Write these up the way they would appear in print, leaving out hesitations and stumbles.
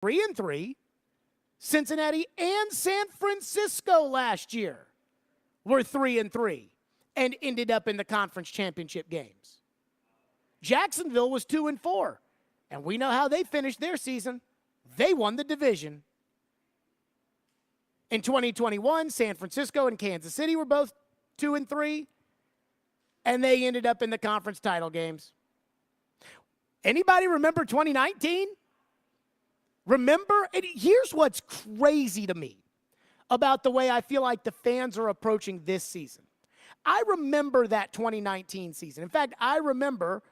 3-3. Cincinnati and San Francisco last year were 3-3 and ended up in the conference championship games. Jacksonville was 2-4, and we know how they finished their season. They won the division. In 2021, San Francisco and Kansas City were both 2-3, and they ended up in the conference title games. Anybody remember 2019? Remember, and here's what's crazy to me about the way I feel like the fans are approaching this season. I remember that 2019 season. In fact, I remember,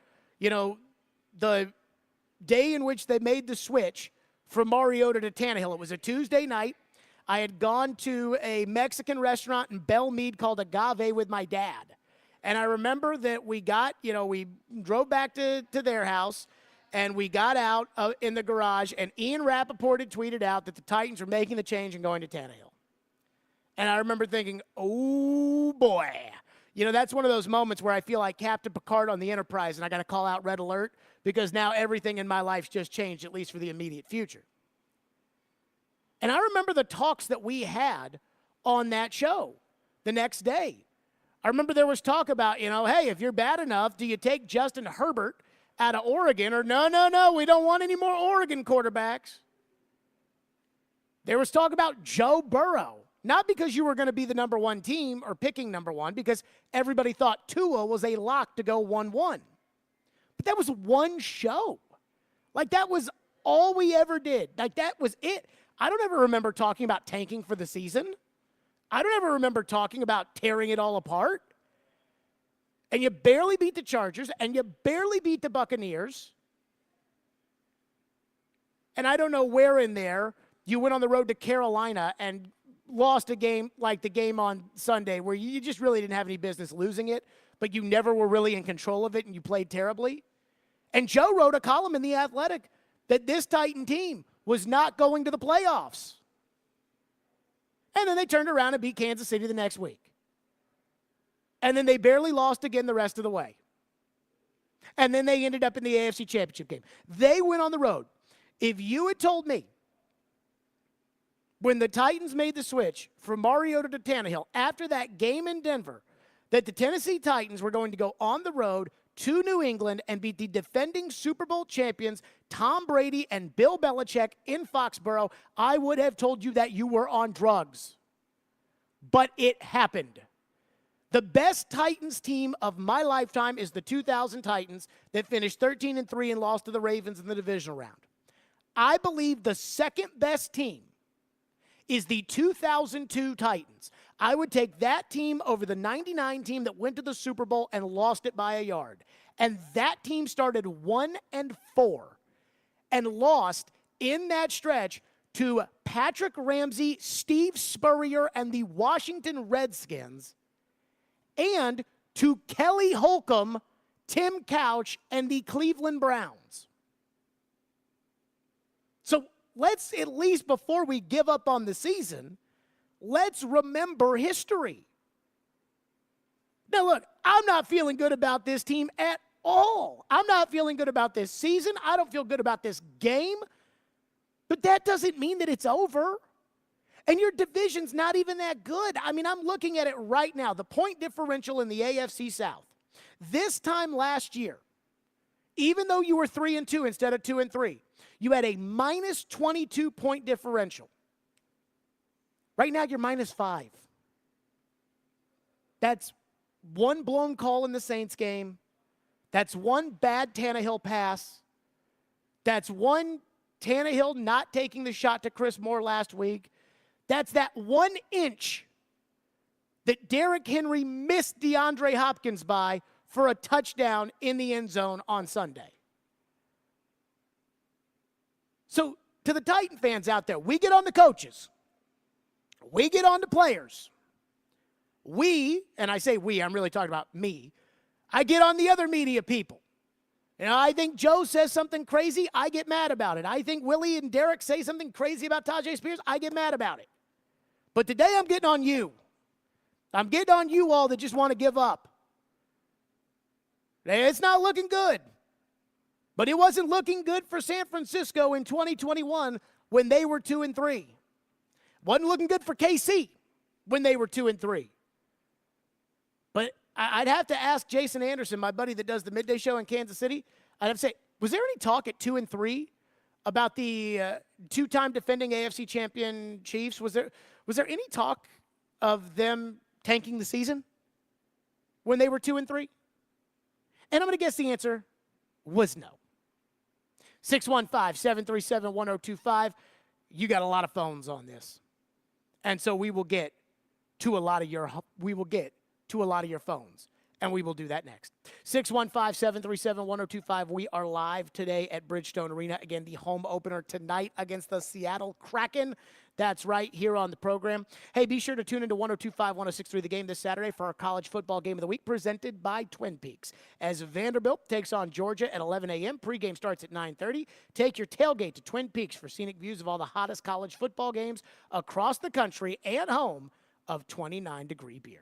the day in which they made the switch from Mariota to Tannehill. It was a Tuesday night. I had gone to a Mexican restaurant in Belle Meade called Agave with my dad. And I remember that we drove back to their house, and we got out in the garage, and Ian Rappaport had tweeted out that the Titans were making the change and going to Tannehill. And I remember thinking, oh, boy. That's one of those moments where I feel like Captain Picard on the Enterprise, and I got to call out Red Alert because now everything in my life's just changed, at least for the immediate future. And I remember the talks that we had on that show the next day. I remember there was talk about, hey, if you're bad enough, do you take Justin Herbert out of Oregon, or no, we don't want any more Oregon quarterbacks. There was talk about Joe Burrow, not because you were going to be the number one team or picking number one, because everybody thought Tua was a lock to go 1-1. But that was one show. Like, that was all we ever did. Like, that was it. I don't ever remember talking about tanking for the season. I don't ever remember talking about tearing it all apart. And you barely beat the Chargers, and you barely beat the Buccaneers. And I don't know where in there you went on the road to Carolina and lost a game like the game on Sunday where you just really didn't have any business losing it, but you never were really in control of it and you played terribly. And Joe wrote a column in The Athletic that this Titan team was not going to the playoffs. And then they turned around and beat Kansas City the next week. And then they barely lost again the rest of the way. And then they ended up in the AFC Championship game. They went on the road. If you had told me when the Titans made the switch from Mariota to Tannehill after that game in Denver that the Tennessee Titans were going to go on the road to New England and beat the defending Super Bowl champions Tom Brady and Bill Belichick in Foxborough, I would have told you that you were on drugs. But it happened. The best Titans team of my lifetime is the 2000 Titans that finished 13-3 and lost to the Ravens in the divisional round. I believe the second best team is the 2002 Titans. I would take that team over the 99 team that went to the Super Bowl and lost it by a yard. And that team started 1-4 and lost in that stretch to Patrick Ramsey, Steve Spurrier, and the Washington Redskins, and to Kelly Holcomb, Tim Couch, and the Cleveland Browns. So let's, at least before we give up on the season, let's remember history. Now look, I'm not feeling good about this team at all. I'm not feeling good about this season. I don't feel good about this game. But that doesn't mean that it's over. And your division's not even that good. I mean, I'm looking at it right now. The point differential in the AFC South. This time last year, even though you were 3-2 instead of 2-3, you had a minus 22 point differential. Right now, you're minus 5. That's one blown call in the Saints game. That's one bad Tannehill pass. That's one Tannehill not taking the shot to Chris Moore last week. That's that 1 inch that Derrick Henry missed DeAndre Hopkins by for a touchdown in the end zone on Sunday. So to the Titan fans out there, we get on the coaches. We get on the players. We, and I say we, I'm really talking about me, I get on the other media people. I think Joe says something crazy, I get mad about it. I think Willie and Derek say something crazy about Tajay Spears, I get mad about it. But today I'm getting on you. I'm getting on you all that just want to give up. It's not looking good. But it wasn't looking good for San Francisco in 2021 when they were 2-3. Wasn't looking good for KC when they were 2-3. But I'd have to ask Jason Anderson, my buddy that does the midday show in Kansas City, I'd have to say, was there any talk at 2-3 about the two-time defending AFC champion Chiefs? Was there any talk of them tanking the season when they were 2-3? And I'm going to guess the answer was no. 615-737-1025. You got a lot of phones on this. And so we will get to a lot of your phones. And we will do that next. 615-737-1025. We are live today at Bridgestone Arena. Again, the home opener tonight against the Seattle Kraken. That's right, here on the program. Hey, be sure to tune into 102.5, 106.3 The Game this Saturday for our college football game of the week presented by Twin Peaks. As Vanderbilt takes on Georgia at 11 a.m., pregame starts at 9:30. Take your tailgate to Twin Peaks for scenic views of all the hottest college football games across the country and home of 29-degree beer.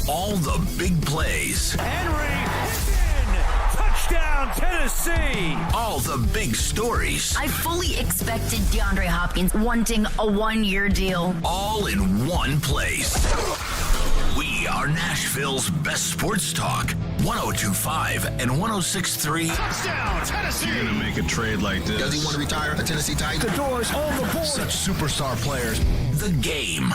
All the big plays. Henry, touchdown Tennessee. All the big stories. I fully expected DeAndre Hopkins wanting a one-year deal. All in one place. We are Nashville's best sports talk. 102.5 and 106.3. Touchdown Tennessee. You're going to make a trade like this. Does he want to retire a Tennessee Titan? The doors on the board. Such superstar players. The Game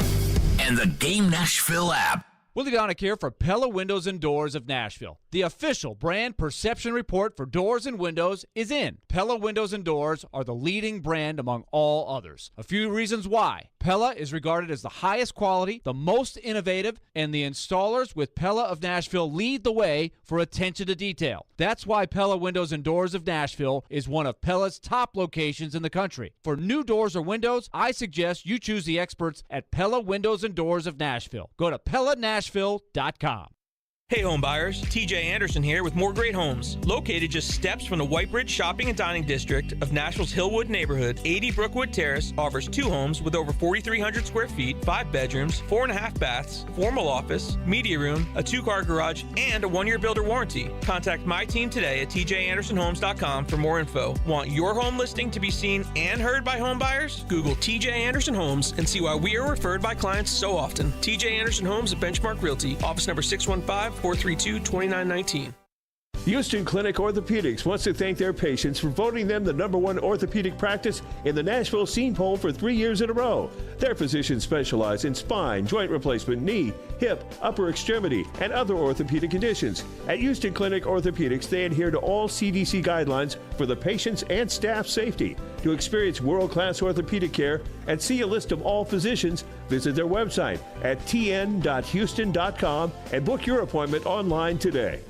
and the Game Nashville app. Willie Donick here for Pella Windows and Doors of Nashville. The official brand perception report for doors and windows is in. Pella Windows and Doors are the leading brand among all others. A few reasons why. Pella is regarded as the highest quality, the most innovative, and the installers with Pella of Nashville lead the way for attention to detail. That's why Pella Windows and Doors of Nashville is one of Pella's top locations in the country. For new doors or windows, I suggest you choose the experts at Pella Windows and Doors of Nashville. Go to PellaNashville.com. Hey home buyers, TJ Anderson here with More Great Homes. Located just steps from the White Bridge Shopping and Dining District of Nashville's Hillwood neighborhood, 80 Brookwood Terrace offers 2 homes with over 4,300 square feet, 5 bedrooms, 4.5 baths, formal office, media room, a 2-car garage, and a 1-year builder warranty. Contact my team today at tjandersonhomes.com for more info. Want your home listing to be seen and heard by home buyers? Google TJ Anderson Homes and see why we are referred by clients so often. TJ Anderson Homes at Benchmark Realty, office number 615-432-2919. Houston Clinic Orthopedics wants to thank their patients for voting them the #1 orthopedic practice in the Nashville Scene Poll for 3 years in a row. Their physicians specialize in spine, joint replacement, knee, hip, upper extremity, and other orthopedic conditions. At Houston Clinic Orthopedics, they adhere to all CDC guidelines for the patient's and staff safety. To experience world-class orthopedic care and see a list of all physicians, visit their website at tn.houston.com and book your appointment online today.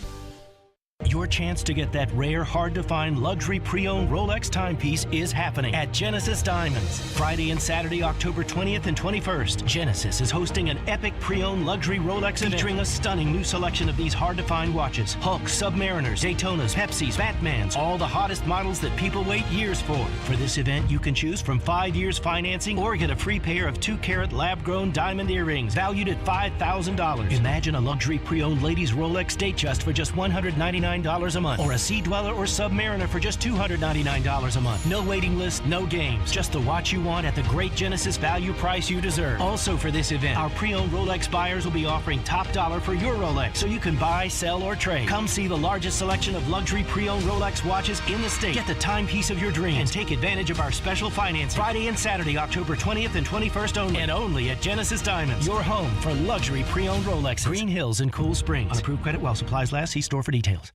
Your chance to get that rare, hard-to-find luxury pre-owned Rolex timepiece is happening at Genesis Diamonds. Friday and Saturday, October 20th and 21st, Genesis is hosting an epic pre-owned luxury Rolex featuring a stunning new selection of these hard-to-find watches. Hulks, Submariners, Daytonas, Pepsis, Batmans, all the hottest models that people wait years for. For this event, you can choose from 5 years financing or get a free pair of 2-carat lab-grown diamond earrings valued at $5,000. Imagine a luxury pre-owned ladies Rolex Datejust for just $199 a month, or a Sea Dweller or Submariner for just $299 a month. No waiting list, no games, just the watch you want at the great Genesis value price you deserve. Also for this event, our pre-owned Rolex buyers will be offering top dollar for your Rolex, so you can buy, sell, or trade. Come see the largest selection of luxury pre-owned Rolex watches in the state. Get the timepiece of your dreams and take advantage of our special financing. Friday and Saturday, October 20th and 21st only, and only at Genesis Diamonds, your home for luxury pre-owned Rolexes. Green Hills and Cool Springs. On approved credit while supplies last. See store for details.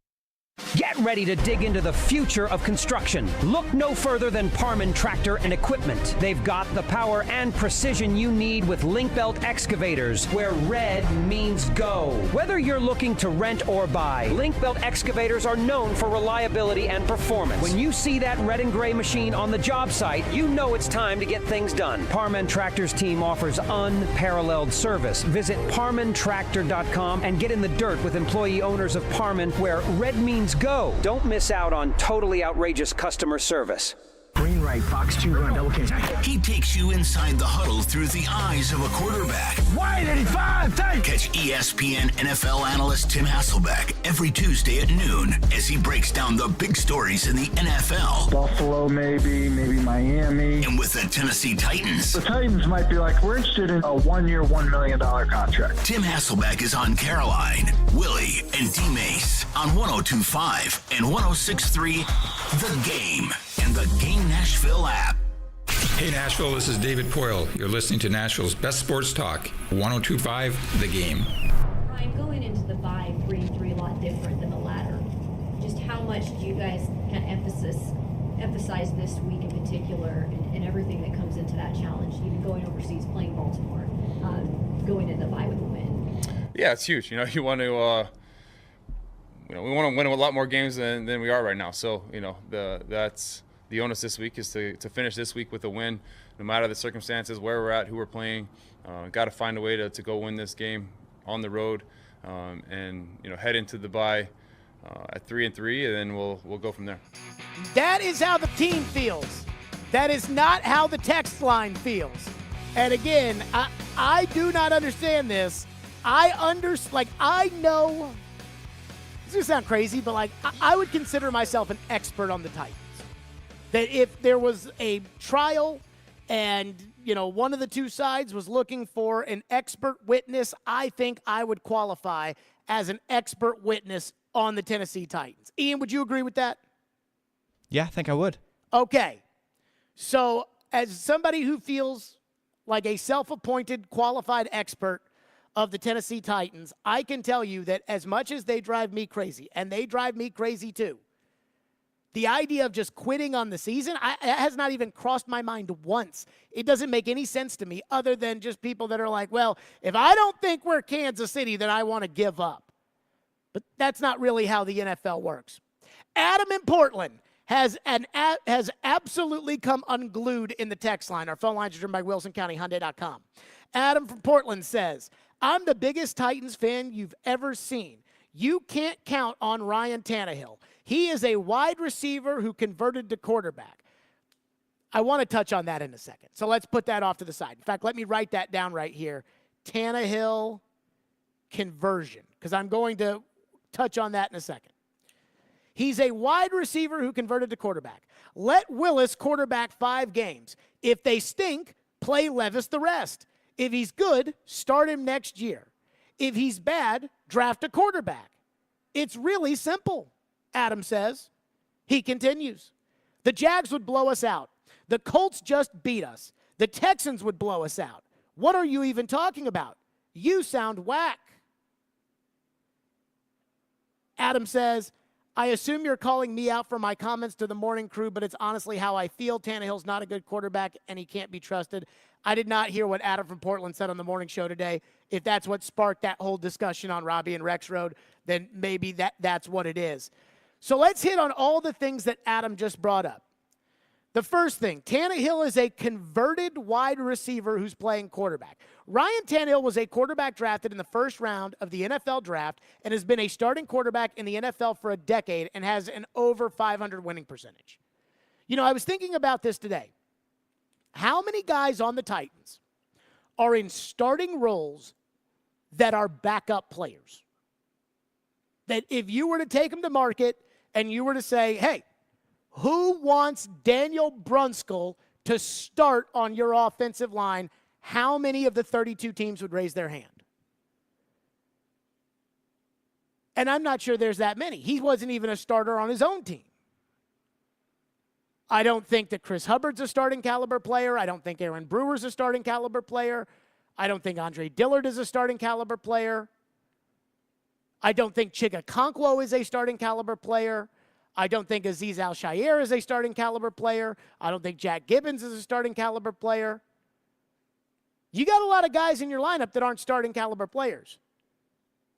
Get ready to dig into the future of construction. Look no further than Parman Tractor and Equipment. They've got the power and precision you need with link belt excavators, where red means go. Whether you're looking to rent or buy, link belt excavators are known for reliability and performance. When you see that red and gray machine on the job site, you know it's time to get things done. Parman Tractor's team offers unparalleled service. Visit parmantractor.com and get in the dirt with employee owners of Parman, where red means go. Don't miss out on totally outrageous customer service. Green right, Fox 2, run, double cage. He takes you inside the huddle through the eyes of a quarterback. Wide 85, take! Catch ESPN NFL analyst Tim Hasselbeck every Tuesday at noon as he breaks down the big stories in the NFL. Buffalo, maybe Miami. And with the Tennessee Titans. The Titans might be like, we're interested in a 1-year, $1 million contract. Tim Hasselbeck is on Caroline, Willie, and D. Mace on 102.5 and 106.3 The Game and the Game Nashville app. Hey Nashville, this is David Poyle. You're listening to Nashville's best sports talk, 102.5 The Game. Ryan, going into the bye 3-3 a lot different than the latter. Just how much do you guys kind of emphasize this week in particular and everything that comes into that challenge, even going overseas, playing Baltimore, going into the bye with a win? Yeah, it's huge. You want to we want to win a lot more games than we are right now. So, that's the onus this week is to finish this week with a win, no matter the circumstances, where we're at, who we're playing. Got to find a way to go win this game on the road, and head into the bye at 3-3, and then we'll go from there. That is how the team feels. That is not how the text line feels. And again, I do not understand this. I know. This is going to sound crazy, but I would consider myself an expert on the Titans. That if there was a trial and, one of the two sides was looking for an expert witness, I think I would qualify as an expert witness on the Tennessee Titans. Ian, would you agree with that? Yeah, I think I would. Okay. So as somebody who feels like a self-appointed qualified expert of the Tennessee Titans, I can tell you that as much as they drive me crazy, and they drive me crazy too, the idea of just quitting on the season it has not even crossed my mind once. It doesn't make any sense to me other than just people that are like, well, if I don't think we're Kansas City, then I want to give up. But that's not really how the NFL works. Adam in Portland has absolutely come unglued in the text line. Our phone lines are driven by WilsonCountyHyundai.com. Adam from Portland says, I'm the biggest Titans fan you've ever seen. You can't count on Ryan Tannehill. He is a wide receiver who converted to quarterback. I want to touch on that in a second. So let's put that off to the side. In fact, let me write that down right here. Tannehill conversion, because I'm going to touch on that in a second. He's a wide receiver who converted to quarterback. Let Willis quarterback 5 games. If they stink, play Levis the rest. If he's good, start him next year. If he's bad, draft a quarterback. It's really simple, Adam says. He continues. The Jags would blow us out. The Colts just beat us. The Texans would blow us out. What are you even talking about? You sound whack. Adam says, I assume you're calling me out for my comments to the morning crew, but it's honestly how I feel. Tannehill's not a good quarterback, and he can't be trusted. I did not hear what Adam from Portland said on the morning show today. If that's what sparked that whole discussion on Robbie and Rex Road, then maybe that's what it is. So let's hit on all the things that Adam just brought up. The first thing, Tannehill is a converted wide receiver who's playing quarterback. Ryan Tannehill was a quarterback drafted in the first round of the NFL draft and has been a starting quarterback in the NFL for a decade and has an over 500 winning percentage. I was thinking about this today. How many guys on the Titans are in starting roles that are backup players? That if you were to take them to market and you were to say, hey, who wants Daniel Brunskill to start on your offensive line? How many of the 32 teams would raise their hand? And I'm not sure there's that many. He wasn't even a starter on his own team. I don't think that Chris Hubbard's a starting caliber player. I don't think Aaron Brewer's a starting caliber player. I don't think Andre Dillard is a starting caliber player. I don't think Chigakonkwo is a starting caliber player. I don't think Azeez Al-Shaair is a starting caliber player. I don't think Jack Gibbons is a starting caliber player. You got a lot of guys in your lineup that aren't starting caliber players.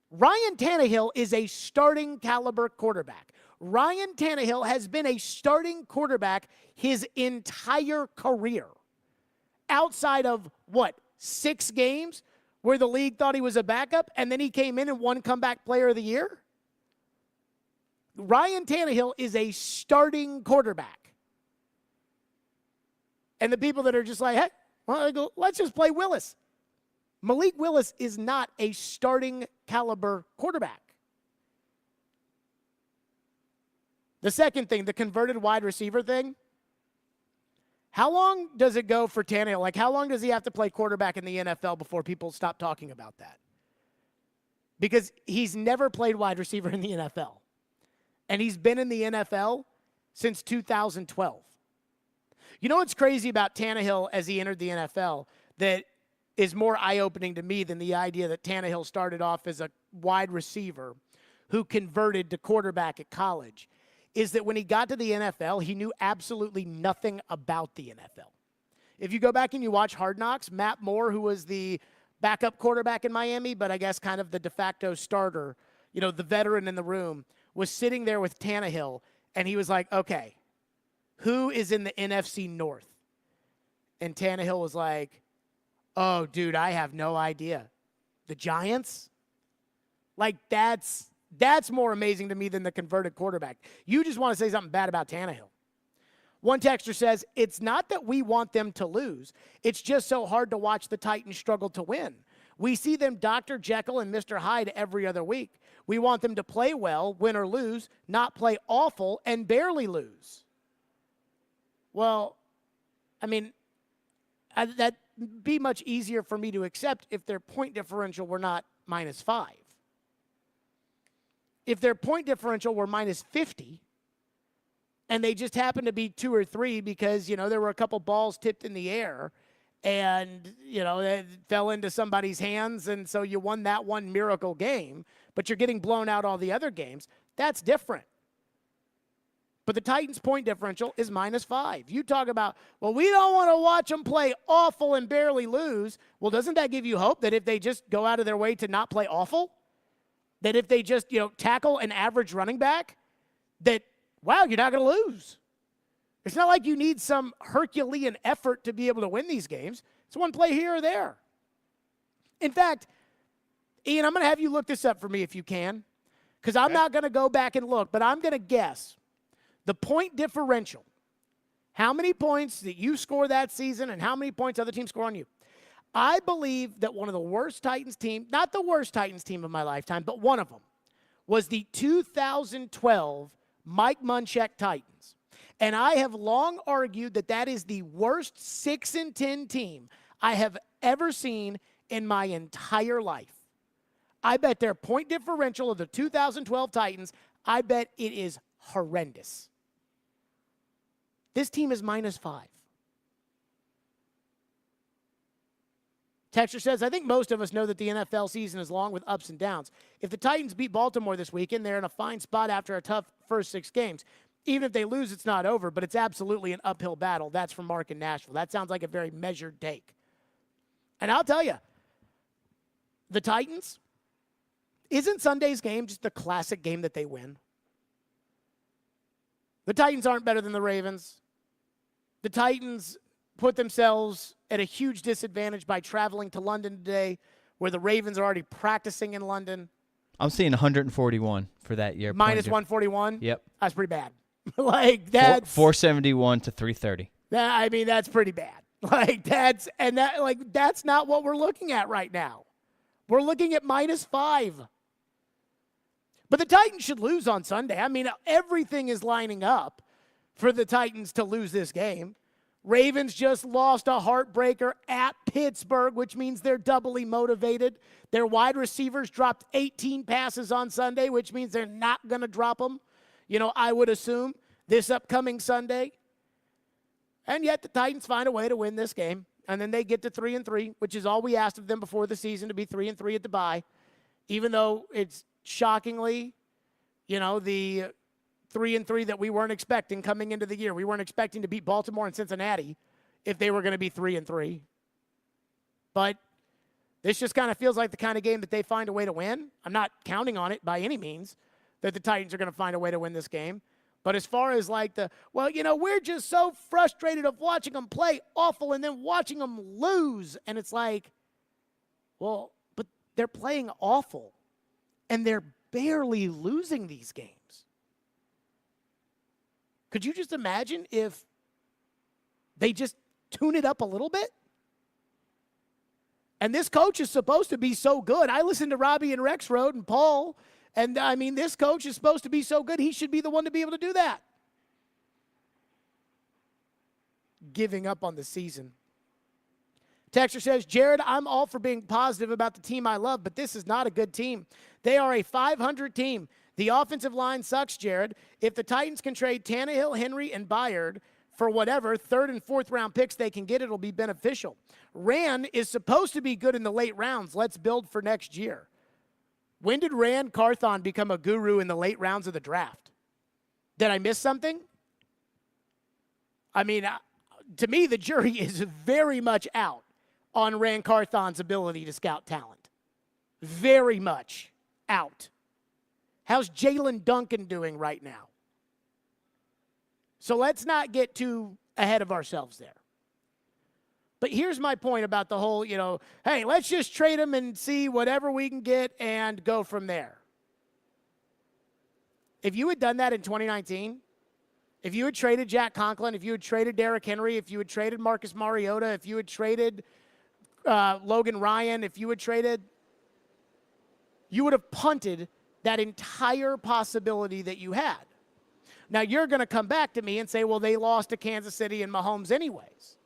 Ryan Tannehill is a starting caliber quarterback. Ryan Tannehill has been a starting quarterback his entire career. Outside of, 6 games where the league thought he was a backup and then he came in and won comeback player of the year? Ryan Tannehill is a starting quarterback. And the people that are just like, hey, well, let's just play Willis. Malik Willis is not a starting caliber quarterback. The second thing, the converted wide receiver thing. How long does it go for Tannehill? Like, how long does he have to play quarterback in the NFL before people stop talking about that? Because he's never played wide receiver in the NFL. And he's been in the NFL since 2012. You know what's crazy about Tannehill as he entered the NFL that is more eye-opening to me than the idea that Tannehill started off as a wide receiver who converted to quarterback at college, is that when he got to the NFL, he knew absolutely nothing about the NFL. If you go back and you watch Hard Knocks, Matt Moore, who was the backup quarterback in Miami, but I guess kind of the de facto starter, the veteran in the room, was sitting there with Tannehill, and he was like, okay, who is in the NFC North? And Tannehill was like, oh, dude, I have no idea. The Giants? Like, that's more amazing to me than the converted quarterback. You just want to say something bad about Tannehill. One texter says, it's not that we want them to lose. It's just so hard to watch the Titans struggle to win. We see them Dr. Jekyll and Mr. Hyde every other week. We want them to play well, win or lose, not play awful and barely lose. Well, I mean, that'd be much easier for me to accept if their point differential were not -5. If their point differential were -50 and they just happened to be 2 or 3 because, there were a couple balls tipped in the air and, it fell into somebody's hands, and so you won that one miracle game, but you're getting blown out all the other games, that's different. But the Titans' point differential is -5. You talk about, well, we don't want to watch them play awful and barely lose. Well, doesn't that give you hope that if they just go out of their way to not play awful, that if they just, tackle an average running back, that, wow, you're not going to lose. It's not like you need some Herculean effort to be able to win these games. It's one play here or there. In fact, Ian, I'm going to have you look this up for me if you can, because I'm not going to go back and look, but I'm going to guess the point differential, how many points that you score that season and how many points other teams score on you. I believe that one of the worst Titans team, not the worst Titans team of my lifetime, but one of them, was the 2012 Mike Munchak Titans. And I have long argued that that is the worst 6-10 team I have ever seen in my entire life. I bet their point differential of the 2012 Titans, I bet it is horrendous. This team is -5. Texture says, I think most of us know that the NFL season is long with ups and downs. If the Titans beat Baltimore this weekend, they're in a fine spot after a tough first 6 games. Even if they lose, it's not over, but it's absolutely an uphill battle. That's from Mark in Nashville. That sounds like a very measured take. And I'll tell you, the Titans, isn't Sunday's game just the classic game that they win? The Titans aren't better than the Ravens. The Titans put themselves at a huge disadvantage by traveling to London today, where the Ravens are already practicing in London. I'm seeing 141 for that year. -141? Yep. That's pretty bad. Like, that's 471 to 330. I mean, that's pretty bad. That's not what we're looking at right now. We're looking at -5. But the Titans should lose on Sunday. I mean, everything is lining up for the Titans to lose this game. Ravens just lost a heartbreaker at Pittsburgh, which means they're doubly motivated. Their wide receivers dropped 18 passes on Sunday, which means they're not going to drop them, I would assume, this upcoming Sunday. And yet the Titans find a way to win this game. And then they get to 3-3, which is all we asked of them before the season, to be 3-3 at the bye. Even though it's shockingly, the 3-3 that we weren't expecting coming into the year. We weren't expecting to beat Baltimore and Cincinnati if they were going to be 3-3. But this just kind of feels like the kind of game that they find a way to win. I'm not counting on it by any means that the Titans are going to find a way to win this game. But as far as we're just so frustrated of watching them play awful and then watching them lose. And it's like, well, but they're playing awful and they're barely losing these games. Could you just imagine if they just tune it up a little bit? And this coach is supposed to be so good. I listened to Robbie and Rexroad and Paul, and I mean, this coach is supposed to be so good. He should be the one to be able to do that. Giving up on the season. Texter says, Jared, I'm all for being positive about the team I love, but this is not a good team. They are a 500 team. The offensive line sucks, Jared. If the Titans can trade Tannehill, Henry, and Byard for whatever third and fourth round picks they can get, it'll be beneficial. Rand is supposed to be good in the late rounds. Let's build for next year. When did Rand Carthon become a guru in the late rounds of the draft? Did I miss something? I mean, to me, the jury is very much out on Rand Carthon's ability to scout talent. Very much out. How's Jalen Duncan doing right now? So let's not get too ahead of ourselves there. But here's my point about the whole, hey, let's just trade him and see whatever we can get and go from there. If you had done that in 2019, if you had traded Jack Conklin, if you had traded Derrick Henry, if you had traded Marcus Mariota, if you had traded Logan Ryan, if you had traded, you would have punted that entire possibility that you had. Now, you're going to come back to me and say, well, they lost to Kansas City and Mahomes anyways.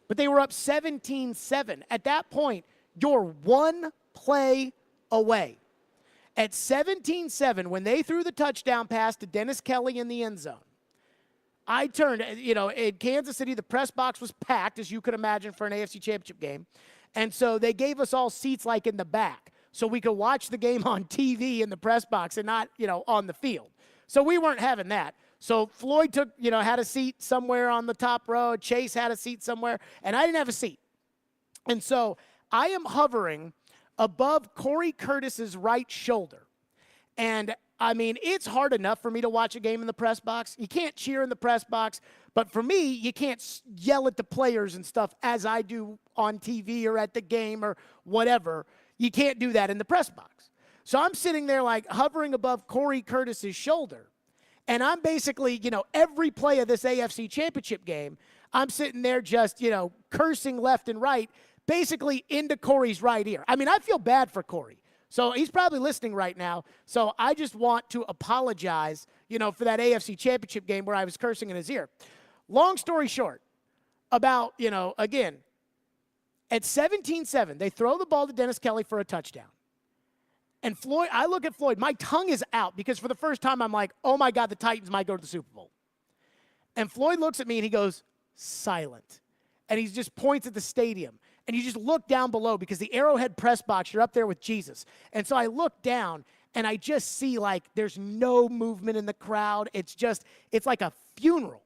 But they were up 17-7. At that point, you're one play away. At 17-7, when they threw the touchdown pass to Dennis Kelly in the end zone, I turned, in Kansas City, the press box was packed, as you could imagine, for an AFC Championship game. And so they gave us all seats like in the back so we could watch the game on TV in the press box and not, on the field. So we weren't having that. So Floyd took, had a seat somewhere on the top row. Chase had a seat somewhere, and I didn't have a seat. And so I am hovering above Corey Curtis's right shoulder. And, I mean, it's hard enough for me to watch a game in the press box. You can't cheer in the press box. But for me, you can't yell at the players and stuff as I do on TV or at the game or whatever. You can't do that in the press box. So I'm sitting there like hovering above Corey Curtis's shoulder. And I'm basically, every play of this AFC Championship game, I'm sitting there just, cursing left and right, basically into Corey's right ear. I mean, I feel bad for Corey. So he's probably listening right now. So I just want to apologize, for that AFC Championship game where I was cursing in his ear. Long story short, about, again, at 17-7, they throw the ball to Dennis Kelly for a touchdown. And Floyd, I look at Floyd, my tongue is out because for the first time I'm like, oh my God, the Titans might go to the Super Bowl. And Floyd looks at me and he goes, silent. And he just points at the stadium. And you just look down below because the Arrowhead press box, you're up there with Jesus. And so I look down and I just see like there's no movement in the crowd. It's like a funeral.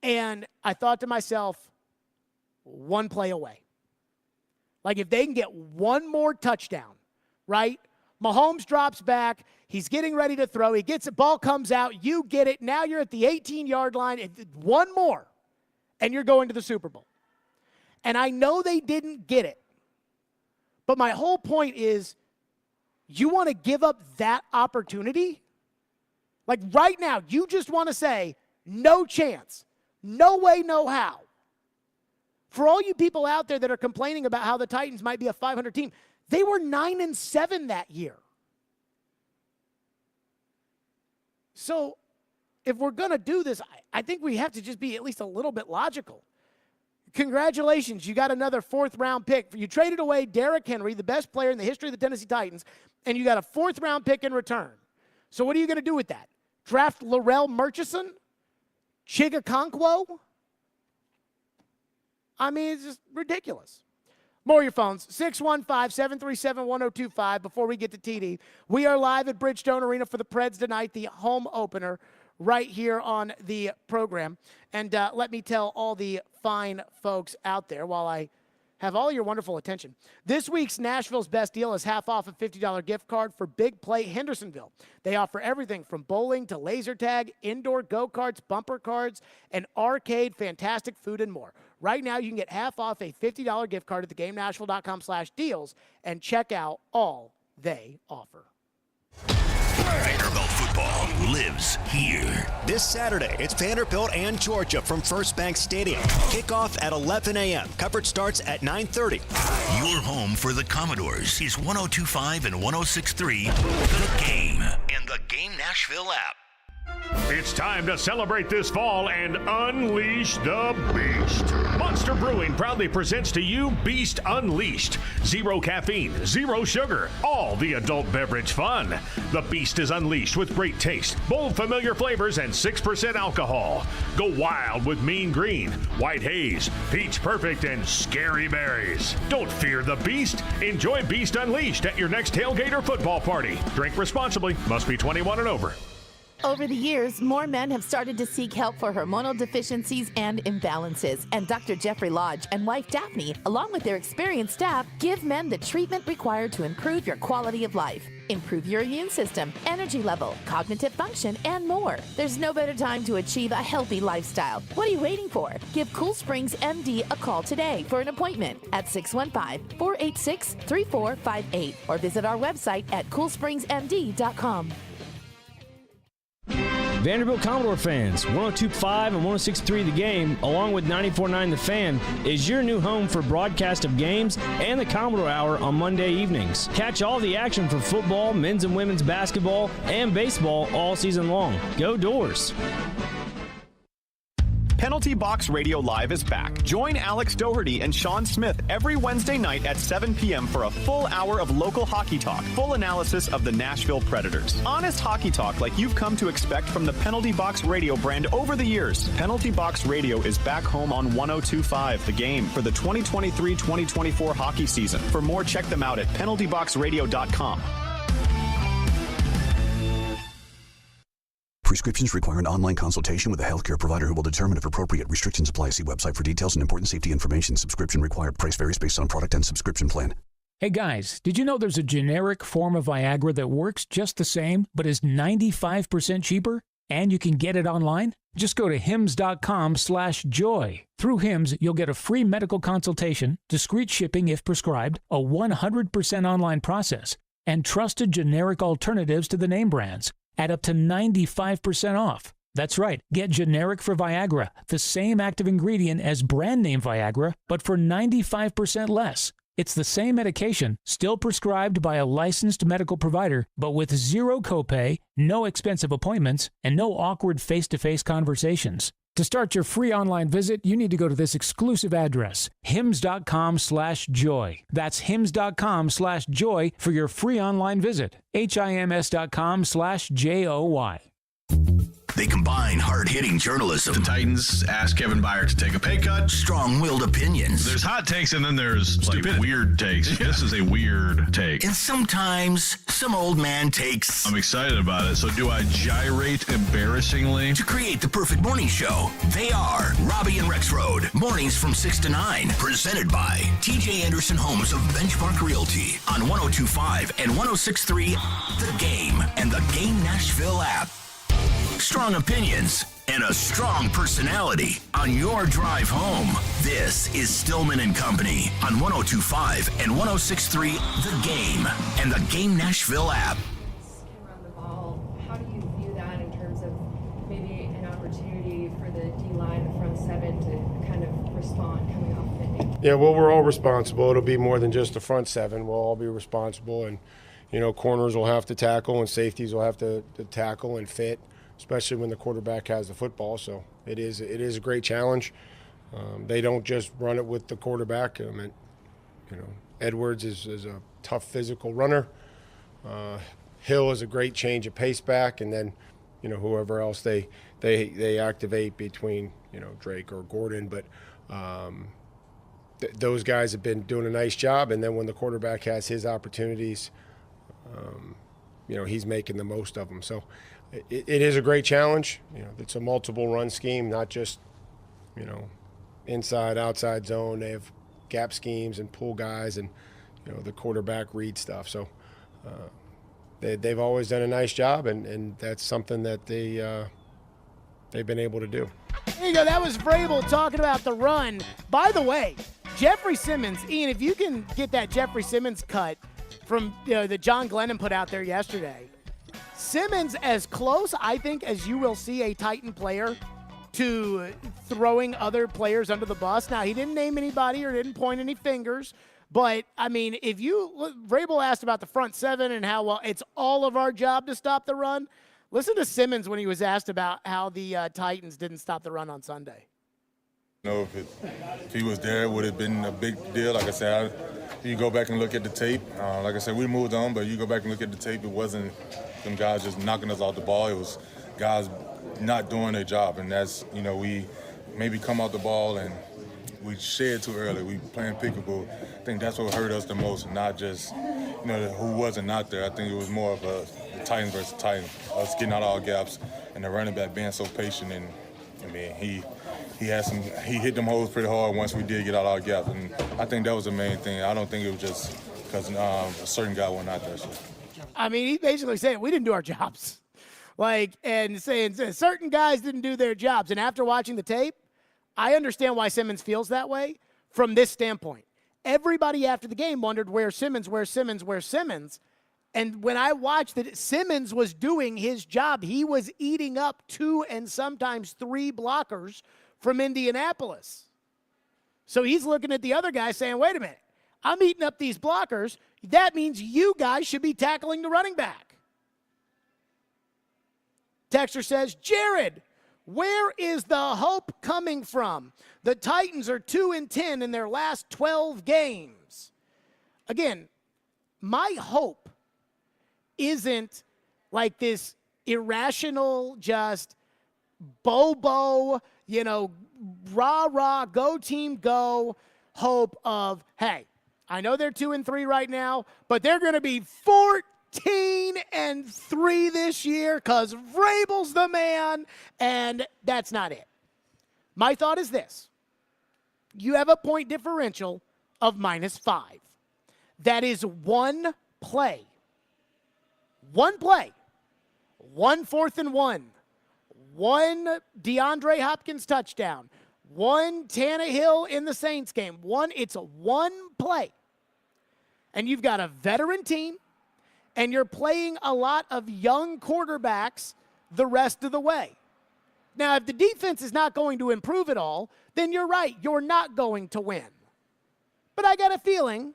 And I thought to myself, one play away. Like if they can get one more touchdown, right? Mahomes drops back. He's getting ready to throw. He gets it. Ball comes out. You get it. Now you're at the 18-yard line. One more, and you're going to the Super Bowl. And I know they didn't get it. But my whole point is, you want to give up that opportunity? Like right now, you just want to say, no chance. No way, no how. For all you people out there that are complaining about how the Titans might be a 500 team, they were 9-7 that year. So if we're going to do this, I think we have to just be at least a little bit logical. Congratulations, you got another fourth-round pick. You traded away Derrick Henry, the best player in the history of the Tennessee Titans, and you got a fourth-round pick in return. So what are you going to do with that? Draft Larrell Murchison? Chigakonkwo? I mean, it's just ridiculous. More of your phones, 615-737-1025 before we get to TD. We are live at Bridgestone Arena for the Preds tonight, the home opener right here on the program. And let me tell all the fine folks out there while I have all your wonderful attention. This week's Nashville's Best Deal is half off a $50 gift card for Big Play Hendersonville. They offer everything from bowling to laser tag, indoor go-karts, bumper cards, and arcade, fantastic food, and more. Right now, you can get half off a $50 gift card at theGameNashville.com/deals and check out all they offer. Vanderbilt football football lives here. This Saturday, it's Vanderbilt and Georgia from First Bank Stadium. Kickoff at 11 a.m. Coverage starts at 9:30. Your home for the Commodores is 102.5 and 106.3 The Game and the Game Nashville app. It's time to celebrate this fall and unleash the beast. Monster Brewing proudly presents to you Beast Unleashed. 0 caffeine, 0 sugar, all the adult beverage fun. The Beast is unleashed with great taste, bold familiar flavors, and 6% alcohol. Go wild with Mean Green, White Haze, Peach Perfect, and Scary Berries. Don't fear the Beast. Enjoy Beast Unleashed at your next tailgate or football party. Drink responsibly. Must be 21 and over. Over the years, more men have started to seek help for hormonal deficiencies and imbalances, and Dr. Jeffrey Lodge and wife Daphne, along with their experienced staff, give men the treatment required to improve your quality of life, improve your immune system, energy level, cognitive function, and more. There's no better time to achieve a healthy lifestyle. What are you waiting for? Give Cool Springs MD a call today for an appointment at 615-486-3458 or visit our website at coolspringsmd.com. Vanderbilt Commodore fans, 102.5 and 106.3 The Game, along with 94.9 The Fan, is your new home for broadcast of games and the Commodore Hour on Monday evenings. Catch all the action for football, men's and women's basketball, and baseball all season long. Go Doors! Penalty Box Radio Live is back. Join Alex Doherty and Sean Smith every Wednesday night at 7 p.m. for a full hour of local hockey talk, full analysis of the Nashville Predators. Honest hockey talk like you've come to expect from the Penalty Box Radio brand over the years. Penalty Box Radio is back home on 102.5 The Game for the 2023-2024 hockey season. For more, check them out at penaltyboxradio.com. Prescriptions require an online consultation with a healthcare provider who will determine if appropriate. Restrictions apply. See website for details and important safety information. Subscription required. Price varies based on product and subscription plan. Hey guys, did you know there's a generic form of Viagra that works just the same, but is 95% cheaper? And you can get it online? Just go to hims.com/joy. Through Hims, you'll get a free medical consultation, discreet shipping if prescribed, a 100% online process, and trusted generic alternatives to the name brands at up to 95% off. That's right, get generic for Viagra, the same active ingredient as brand name Viagra, but for 95% less. It's the same medication, still prescribed by a licensed medical provider, but with zero copay, no expensive appointments, and no awkward face-to-face conversations. To start your free online visit, you need to go to this exclusive address, hims.com/joy. That's hims.com/joy for your free online visit. hims.com/joy. They combine hard-hitting journalism. The Titans asked Kevin Byard to take a pay cut. Strong-willed opinions. There's hot takes and then there's like weird takes. Yeah. This is a weird take. And sometimes some old man takes. I'm excited about it. So do I gyrate embarrassingly? To create the perfect morning show, they are Robbie and Rex Road. Mornings from 6 to 9. Presented by TJ Anderson Homes of Benchmark Realty on 102.5 and 106.3 The Game and the Game Nashville app. Strong opinions and a strong personality on your drive home. This is Stillman and Company on 102.5 and 106.3 The Game and the Game Nashville app. Around the ball, how do you view that in terms of maybe an opportunity for the D-line, the front seven, to kind of respond coming off the knee? Yeah, well, we're all responsible. It'll be more than just the front seven. We'll all be responsible, and corners will have to tackle and safeties will have to tackle and fit, especially when the quarterback has the football. So it is a great challenge. They don't just run it with the quarterback. Edwards is a tough physical runner. Hill is a great change of pace back, and then whoever else they activate between Drake or Gordon. But those guys have been doing a nice job. And then when the quarterback has his opportunities, he's making the most of them. So it is a great challenge. It's a multiple run scheme, not just, inside, outside zone. They have gap schemes and pull guys and, the quarterback read stuff. So they've always done a nice job, and that's something that they've been able to do. There you go. That was Vrabel talking about the run. By the way, Jeffrey Simmons, Ian, if you can get that Jeffrey Simmons cut from that John Glennon put out there yesterday, Simmons, as close, I think, as you will see a Titan player to throwing other players under the bus. Now, he didn't name anybody or didn't point any fingers, but, I mean, if you – Vrabel asked about the front seven and how, well, it's all of our job to stop the run. Listen to Simmons when he was asked about how the Titans didn't stop the run on Sunday. If he was there, it would have been a big deal. Like I said, you go back and look at the tape. Like I said, we moved on, but you go back and look at the tape, it wasn't some guys just knocking us off the ball. It was guys not doing their job, and that's, we maybe come out the ball and we shed too early. We playing peekaboo. I think that's what hurt us the most, not just, who wasn't out there. I think it was more of a Titans versus Titans, us getting out all gaps and the running back being so patient. And, he hit them holes pretty hard once we did get out our gaps, and I think that was the main thing. I don't think it was just because a certain guy went out there. So. I mean, he basically said we didn't do our jobs, and saying certain guys didn't do their jobs. And after watching the tape, I understand why Simmons feels that way from this standpoint. Everybody after the game wondered where's Simmons. And when I watched that Simmons was doing his job, he was eating up 2 and sometimes 3 blockers from Indianapolis. So he's looking at the other guy saying, wait a minute, I'm eating up these blockers. That means you guys should be tackling the running back. Texter says, Jared, where is the hope coming from? The Titans are 2-10 in their last 12 games. Again, my hope isn't like this irrational, just bobo, rah-rah, go team, go hope of, hey, I know they're 2-3 right now, but they're going to be 14-3 this year because Vrabel's the man, and that's not it. My thought is this. You have a point differential of -5. That is one play. One play. 1 4th and 1. 1 DeAndre Hopkins touchdown. 1 Tannehill in the Saints game. It's a one play. And you've got a veteran team, and you're playing a lot of young quarterbacks the rest of the way. Now, if the defense is not going to improve at all, then you're right. You're not going to win. But I got a feeling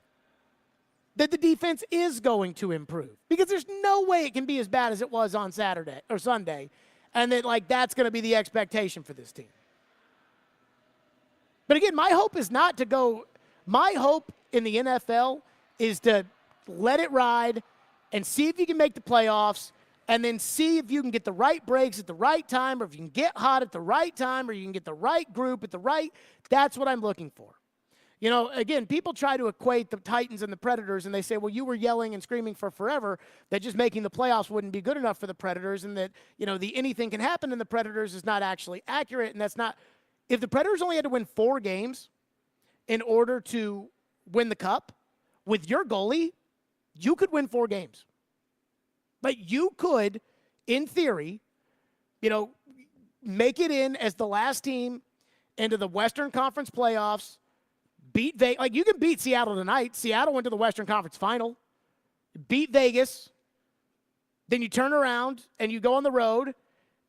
that the defense is going to improve because there's no way it can be as bad as it was on Saturday or Sunday, and that that's going to be the expectation for this team. But again, my hope is not to go. My hope in the NFL is to let it ride and see if you can make the playoffs, and then see if you can get the right breaks at the right time, or if you can get hot at the right time, or you can get the right group at the right. That's what I'm looking for. Again, people try to equate the Titans and the Predators, and they say, well, you were yelling and screaming for forever that just making the playoffs wouldn't be good enough for the Predators, and that, the anything can happen in the Predators is not actually accurate, and that's not. If the Predators only had to win 4 games in order to win the Cup, with your goalie, you could win 4 games. But you could, in theory, make it in as the last team into the Western Conference playoffs, beat Vegas. You can beat Seattle tonight. Seattle went to the Western Conference final. Beat Vegas. Then you turn around and you go on the road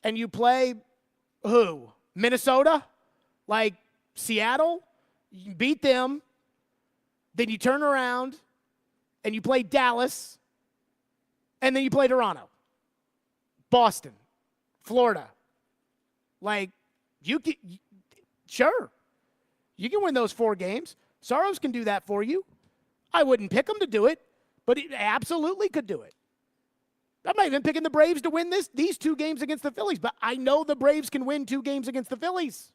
and you play who? Minnesota? Seattle? You beat them. Then you turn around and you play Dallas. And then you play Toronto. Boston. Florida. You can, sure. You can win those 4 games. Saros can do that for you. I wouldn't pick him to do it, but he absolutely could do it. I'm not even picking the Braves to win these 2 games against the Phillies, but I know the Braves can win 2 games against the Phillies.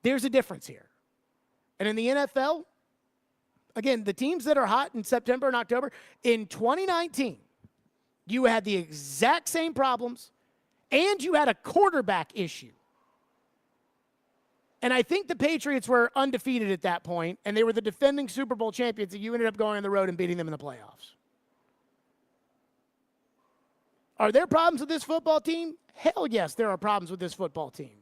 There's a difference here. And in the NFL, again, the teams that are hot in September and October, in 2019, you had the exact same problems, and you had a quarterback issue. And I think the Patriots were undefeated at that point, and they were the defending Super Bowl champions, and you ended up going on the road and beating them in the playoffs. Are there problems with this football team? Hell yes, there are problems with this football team.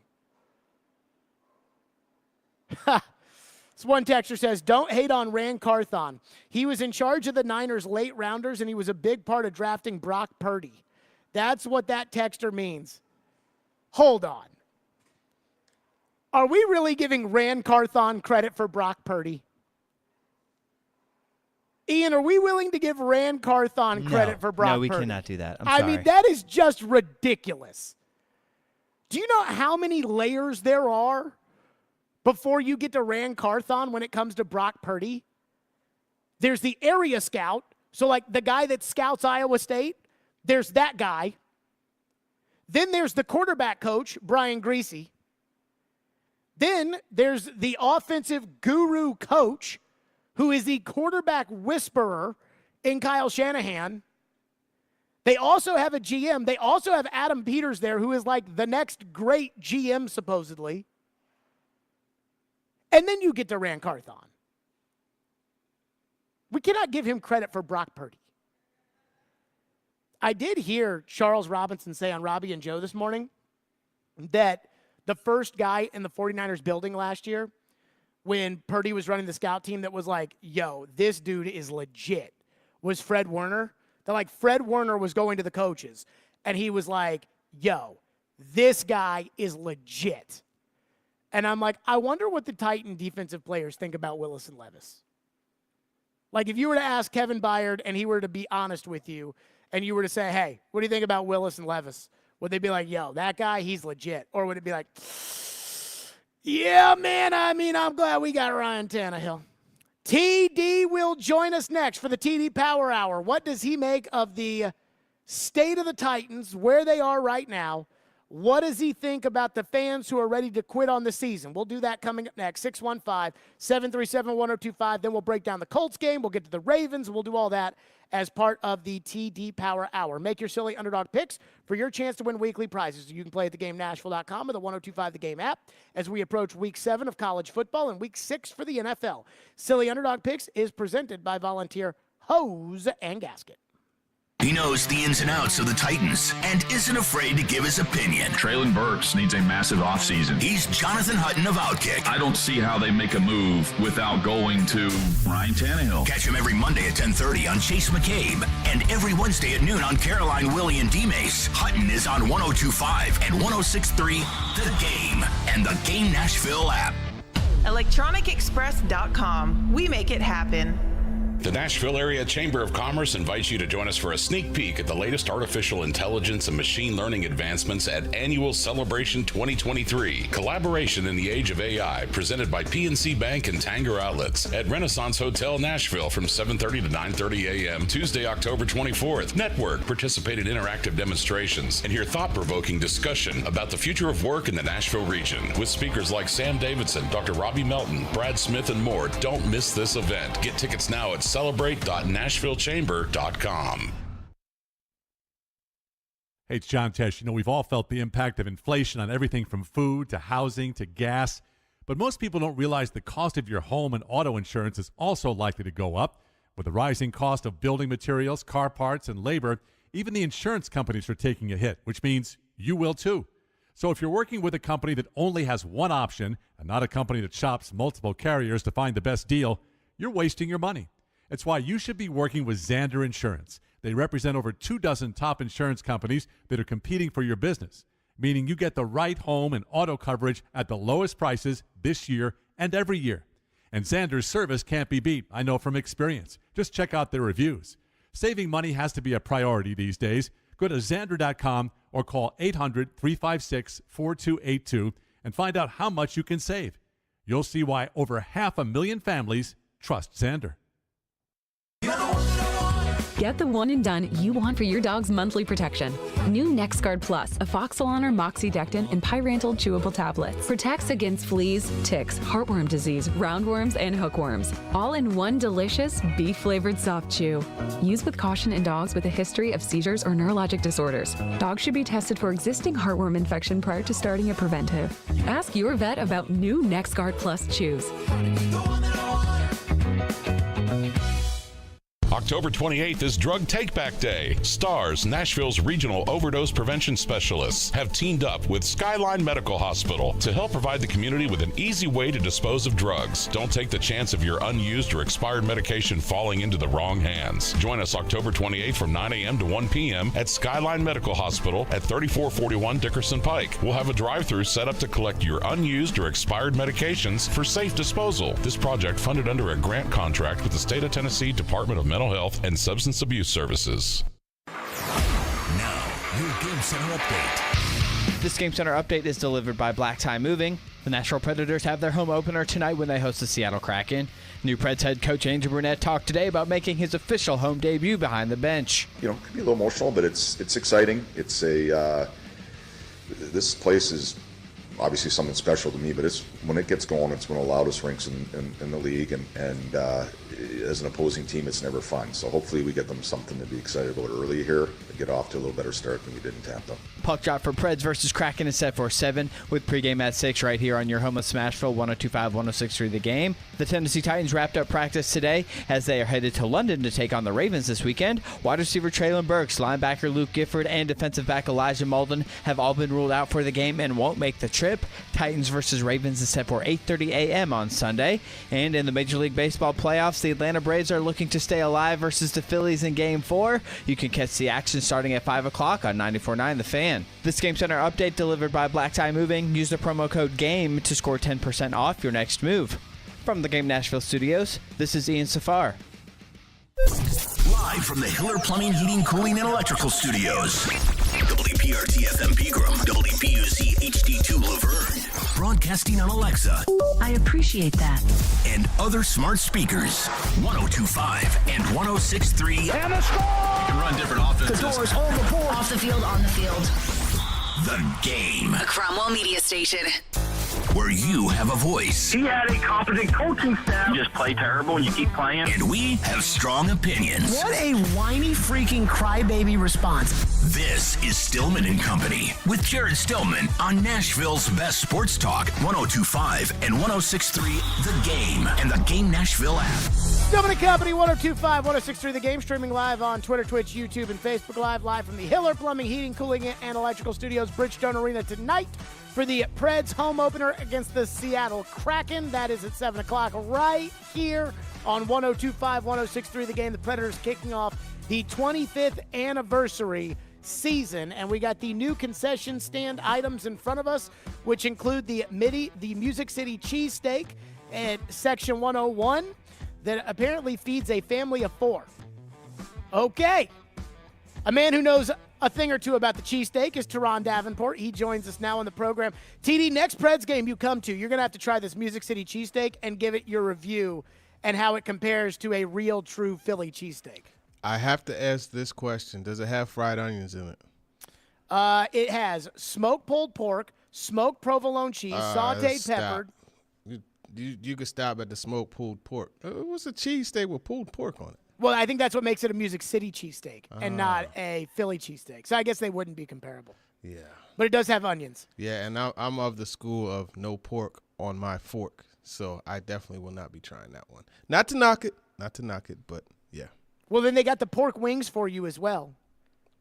This one texter says, don't hate on Rand Carthon. He was in charge of the Niners' late rounders, and he was a big part of drafting Brock Purdy. That's what that texter means. Hold on. Are we really giving Rand Carthon credit for Brock Purdy? Ian, are we willing to give Rand Carthon credit for Brock Purdy? No, we cannot do that. I mean, that is just ridiculous. Do you know how many layers there are before you get to Rand Carthon when it comes to Brock Purdy? There's the area scout. So, like, the guy that scouts Iowa State, there's that guy. Then there's the quarterback coach, Brian Griese. Then there's the offensive guru coach, who is the quarterback whisperer in Kyle Shanahan. They also have a GM. They also have Adam Peters there, who is like the next great GM, supposedly. And then you get to Rand Carthon. We cannot give him credit for Brock Purdy. I did hear Charles Robinson say on Robbie and Joe this morning that the first guy in the 49ers building last year, when Purdy was running the scout team, that was like, yo, this dude is legit, was Fred Warner. That, like, Fred Warner was going to the coaches, and he was like, yo, this guy is legit. And I'm like, I wonder what the Titan defensive players think about Willis and Levis. Like, if you were to ask Kevin Byard and he were to be honest with you, and you were to say, hey, what do you think about Willis and Levis? Would they be like, yo, that guy, he's legit? Or would it be like, yeah, man, I mean, I'm glad we got Ryan Tannehill. TD will join us next for the TD Power Hour. What does he make of the state of the Titans, where they are right now? What does he think about the fans who are ready to quit on the season? We'll do that coming up next, 615-737-1025. Then we'll break down the Colts game. We'll get to the Ravens. We'll do all that as part of the TD Power Hour. Make your silly underdog picks for your chance to win weekly prizes. You can play at theGameNashville.com or the 1025 The Game app as we approach Week 7 of college football and Week 6 for the NFL. Silly Underdog Picks is presented by Volunteer Hose and Gasket. He knows the ins and outs of the Titans and isn't afraid to give his opinion. Traylon Burks needs a massive offseason. He's Jonathan Hutton of Outkick. I don't see how they make a move without going to Ryan Tannehill. Catch him every Monday at 10:30 on Chase McCabe and every Wednesday at noon on Caroline, Willie, and D-Mace. Hutton is on 102.5 and 106.3 The Game and the Game Nashville app. ElectronicExpress.com. We make it happen. The Nashville Area Chamber of Commerce invites you to join us for a sneak peek at the latest artificial intelligence and machine learning advancements at Annual Celebration 2023. Collaboration in the age of AI, presented by PNC Bank and Tanger Outlets at Renaissance Hotel, Nashville from 7:30 to 9:30 a.m. Tuesday, October 24th. Network, participate in interactive demonstrations, and hear thought-provoking discussion about the future of work in the Nashville region with speakers like Sam Davidson, Dr. Robbie Melton, Brad Smith, and more. Don't miss this event. Get tickets now at celebrate.nashvillechamber.com. Hey, it's John Tesh. You know, we've all felt the impact of inflation on everything from food to housing to gas. But most people don't realize the cost of your home and auto insurance is also likely to go up. With the rising cost of building materials, car parts, and labor, even the insurance companies are taking a hit, which means you will too. So if you're working with a company that only has one option and not a company that shops multiple carriers to find the best deal, you're wasting your money. It's why you should be working with Zander Insurance. They represent over 24 top insurance companies that are competing for your business, meaning you get the right home and auto coverage at the lowest prices this year and every year. And Zander's service can't be beat, I know from experience. Just check out their reviews. Saving money has to be a priority these days. Go to Zander.com or call 800-356-4282 and find out how much you can save. You'll see why over 500,000 families trust Zander. Get the one and done you want for your dog's monthly protection. New NexGard Plus, a Foxalon Moxidectin and Pyrantel chewable tablets. Protects against fleas, ticks, heartworm disease, roundworms, and hookworms. All in one delicious beef-flavored soft chew. Use with caution in dogs with a history of seizures or neurologic disorders. Dogs should be tested for existing heartworm infection prior to starting a preventive. Ask your vet about new NexGard Plus chews. October 28th is Drug Take-Back Day. STARS, Nashville's regional overdose prevention specialists, have teamed up with Skyline Medical Hospital to help provide the community with an easy way to dispose of drugs. Don't take the chance of your unused or expired medication falling into the wrong hands. Join us October 28th from 9 a.m. to 1 p.m. at Skyline Medical Hospital at 3441 Dickerson Pike. We'll have a drive-through set up to collect your unused or expired medications for safe disposal. This project funded under a grant contract with the State of Tennessee Department of Mental Health and Substance Abuse Services. Now, your Game Center update. This Game Center update is delivered by Black Tie Moving. The Nashville Predators have their home opener tonight when they host the Seattle Kraken. New Preds head coach Andrew Burnett talked today about making his official home debut behind the bench. You know, it could be a little emotional, but it's exciting. It's this place is obviously something special to me, but it's when it gets going, it's one of the loudest rinks in the league, and as an opposing team, it's never fun. So hopefully we get them something to be excited about early here and get off to a little better start than we did in Tampa. Puck drop for Preds versus Kraken is set for 7 with pregame at 6 right here on your home of Smashville, 102.5, 106.3 The Game. The Tennessee Titans wrapped up practice today as they are headed to London to take on the Ravens this weekend. Wide receiver Traylon Burks, linebacker Luke Gifford, and defensive back Elijah Molden have all been ruled out for the game and won't make the trip. Titans versus Ravens is set for 8:30 a.m. on Sunday. And in the Major League Baseball playoffs, the Atlanta Braves are looking to stay alive versus the Phillies in Game 4. You can catch the action starting at 5 o'clock on 94.9 The Fan. This Game Center update delivered by Black Tie Moving. Use the promo code GAME to score 10% off your next move. From the Game Nashville studios, this is Ian Safar. Live from the Hiller Plumbing, Heating, Cooling, and Electrical Studios. WPRT FM Pegram, WPUC HD2 Laverne. Broadcasting on Alexa. I appreciate that. And other smart speakers. 102.5 and 106.3. And the score! You can run different offenses. The doors on the board. Off the field, on the field. The Game. A Cromwell media station. Where you have a voice. He had a competent coaching staff. You just play terrible and you keep playing. And we have strong opinions. What a whiny freaking crybaby response. This is Stillman and Company with Jared Stillman on Nashville's best sports talk, 102.5 and 106.3 The Game and the Game Nashville app. Stillman and Company, 102.5, 106.3 The Game, streaming live on Twitter, Twitch, YouTube, and Facebook live from the Hiller Plumbing, Heating, Cooling, and Electrical Studios, Bridgestone Arena tonight for the Preds home opener against the Seattle Kraken. That is at 7 o'clock right here on 102.5, 106.3 The Game. The Predators kicking off the 25th anniversary season, and we got the new concession stand items in front of us, which include the Music City cheesesteak at Section 101 that apparently feeds a family of 4. Okay. A man who knows a thing or two about the cheesesteak is Teron Davenport. He joins us now on the program. TD, next Preds game you come to, you're going to have to try this Music City cheesesteak and give it your review and how it compares to a real, true Philly cheesesteak. I have to ask this question. Does it have fried onions in it? It has smoked pulled pork, smoked provolone cheese, sauteed peppered. You could stop at the smoked pulled pork. What's a cheesesteak with pulled pork on it? Well, I think that's what makes it a Music City cheesesteak and not a Philly cheesesteak. So I guess they wouldn't be comparable. Yeah. But it does have onions. Yeah, and I'm of the school of no pork on my fork, so I definitely will not be trying that one. Not to knock it, but yeah. Well, then they got the pork wings for you as well.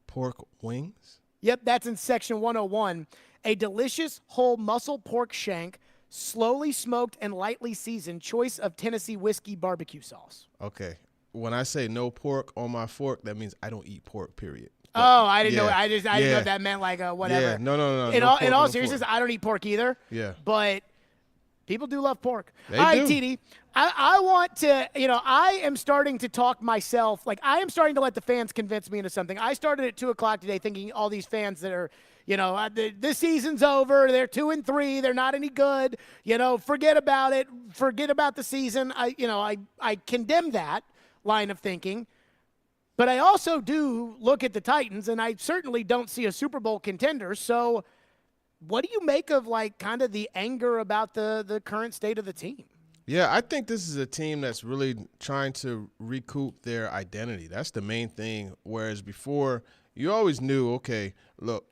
Pork wings? Yep, that's in Section 101. A delicious whole muscle pork shank, slowly smoked and lightly seasoned, choice of Tennessee whiskey barbecue sauce. Okay. When I say no pork on my fork, that means I don't eat pork, period. But, I didn't know. I didn't know if that meant like whatever. Yeah, no. In all seriousness, I don't eat pork either. Yeah. But people do love pork. They all right, do. TD, I want to, I am starting to talk myself. Like, I am starting to let the fans convince me into something. I started at 2 o'clock today thinking all these fans that are, this season's over. They're 2-3. They're not any good. Forget about it. Forget about the season. I condemn that line of thinking. But I also do look at the Titans, and I certainly don't see a Super Bowl contender. So what do you make of, kind of the anger about the current state of the team? Yeah, I think this is a team that's really trying to recoup their identity. That's the main thing. Whereas before, you always knew, okay, look,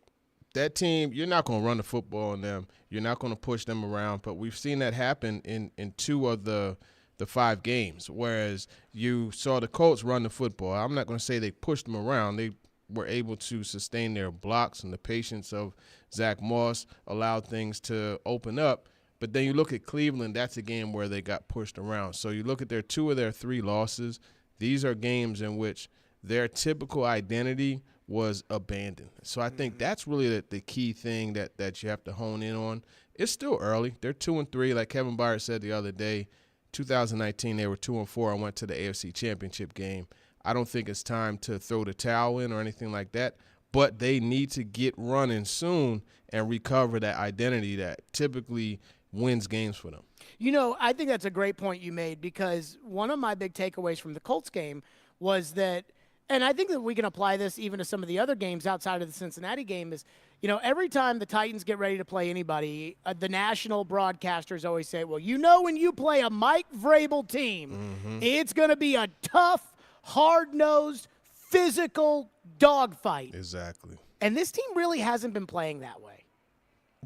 that team, you're not going to run the football on them. You're not going to push them around. But we've seen that happen in two of the the 5 games, whereas you saw the Colts run the football. I'm not going to say they pushed them around. They were able to sustain their blocks, and the patience of Zach Moss allowed things to open up. But then you look at Cleveland, that's a game where they got pushed around. So you look at their 2 of their 3 losses. These are games in which their typical identity was abandoned. So I think that's really the key thing that you have to hone in on. It's still early. They're 2-3. Like Kevin Byard said the other day, 2019 they were 2-4. I went to the AFC Championship game. I don't think it's time to throw the towel in or anything like that, but they need to get running soon and recover that identity that typically wins games for them. You know, I think that's a great point you made, because one of my big takeaways from the Colts game was that, and I think that we can apply this even to some of the other games outside of the Cincinnati game, is, you know, every time the Titans get ready to play anybody, the national broadcasters always say, well, you know, when you play a Mike Vrabel team, it's going to be a tough, hard-nosed, physical dogfight. Exactly. And this team really hasn't been playing that way.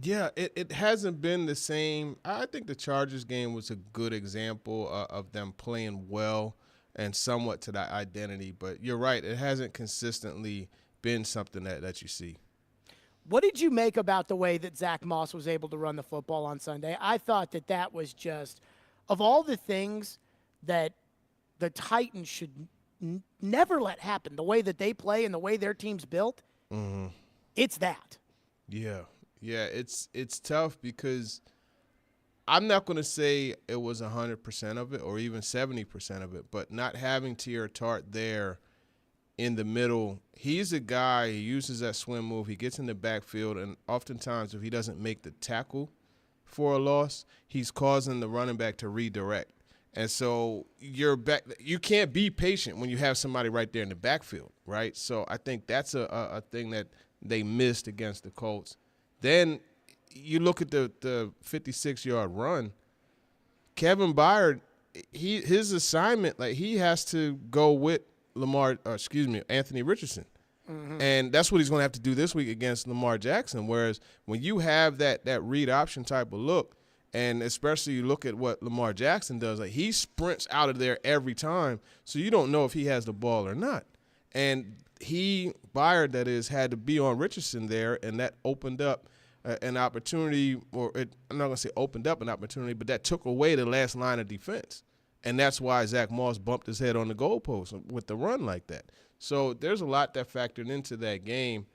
Yeah, it hasn't been the same. I think the Chargers game was a good example of them playing well and somewhat to that identity. But you're right, it hasn't consistently been something that you see. What did you make about the way that Zach Moss was able to run the football on Sunday? I thought that was just, of all the things that the Titans should never let happen, the way that they play and the way their team's built, it's that. Yeah. Yeah, it's tough because I'm not going to say it was 100% of it or even 70% of it, but not having Tier Tart there in the middle, he's a guy, he uses that swim move, he gets in the backfield, and oftentimes if he doesn't make the tackle for a loss, he's causing the running back to redirect. And so you can't be patient when you have somebody right there in the backfield, right? So I think that's a thing that they missed against the Colts. Then you look at the 56-yard run. Kevin Byard, his assignment, like, he has to go with Anthony Richardson. And that's what he's going to have to do this week against Lamar Jackson. Whereas when you have that read option type of look, and especially you look at what Lamar Jackson does, like, he sprints out of there every time, so you don't know if he has the ball or not. And Byard, that is, had to be on Richardson there, and that opened up an opportunity, I'm not going to say opened up an opportunity, but that took away the last line of defense. And that's why Zach Moss bumped his head on the goalpost with the run like that. So there's a lot that factored into that game,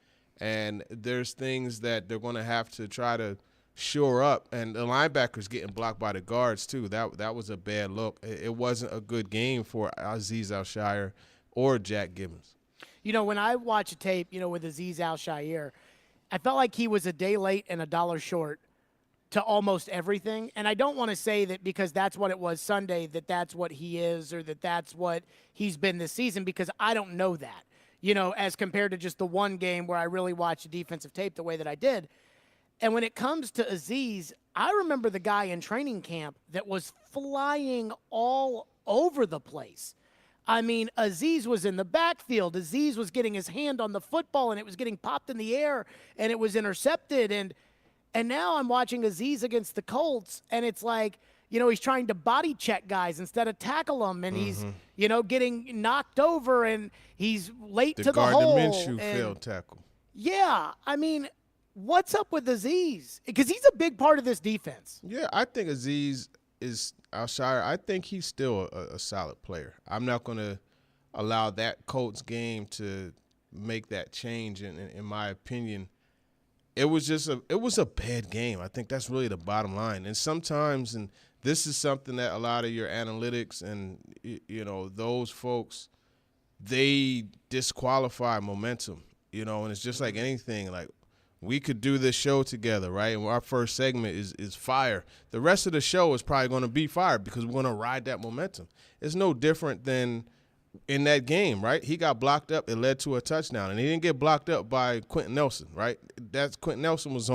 and there's things that they're going to have to try to shore up. And the linebackers getting blocked by the guards too. That was a bad look. It wasn't a good game for Azeez Al-Shaair or Jack Gibbons. You know, when I watch a tape, you know, with Azeez Al-Shaair, I felt like he was a day late and $1 short to almost everything. And I don't want to say that because that's what it was Sunday, that's what he is, or that's what he's been this season, because I don't know that, you know, as compared to just the one game where I really watched the defensive tape the way that I did. And when it comes to Azeez, I remember the guy in training camp that was flying all over the place. I mean, Azeez was in the backfield. Azeez was getting his hand on the football, and it was getting popped in the air, and it was intercepted. And now I'm watching Azeez against the Colts, and it's like, you know, he's trying to body check guys instead of tackle them, and he's, you know, getting knocked over, and he's late to the hole. The Minshew failed tackle. Yeah, I mean, what's up with Azeez? Because he's a big part of this defense. Yeah, I think Azeez is Al-Shaair. I think he's still a solid player. I'm not going to allow that Colts game to make that change. In my opinion, it was a bad game. I think that's really the bottom line. And sometimes, and this is something that a lot of your analytics and, you know, those folks, they disqualify momentum. You know, and it's just like anything. Like, we could do this show together, right? And our first segment is fire. The rest of the show is probably going to be fire because we're going to ride that momentum. It's no different than in that game, right? He got blocked up. It led to a touchdown. And he didn't get blocked up by Quentin Nelson, right? That's Quentin Nelson was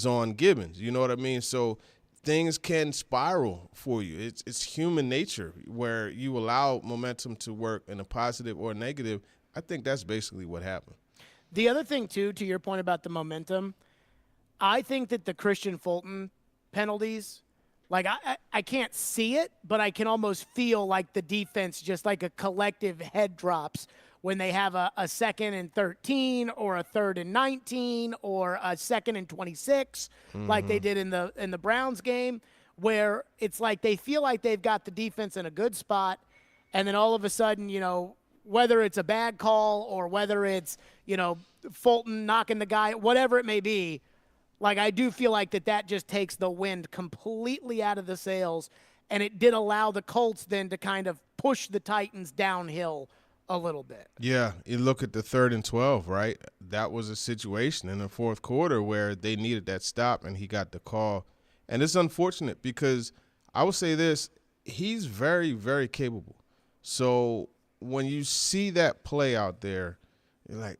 on Gibbons. You know what I mean? So things can spiral for you. It's human nature where you allow momentum to work in a positive or negative. I think that's basically what happened. The other thing, too, to your point about the momentum, I think that the Christian Fulton penalties Like, I can't see it, but I can almost feel like the defense, just like a collective head drops when they have a 2nd and 13 or a 3rd and 19 or a 2nd and 26, like they did in the Browns game, where it's like they feel like they've got the defense in a good spot, and then all of a sudden, whether it's a bad call or whether it's, Fulton knocking the guy, whatever it may be, like I do feel like that just takes the wind completely out of the sails, and it did allow the Colts then to kind of push the Titans downhill a little bit. Yeah, you look at the 3rd and 12, right? That was a situation in the fourth quarter where they needed that stop, and he got the call. And it's unfortunate because I will say this, he's very, very capable. So when you see that play out there, you're like,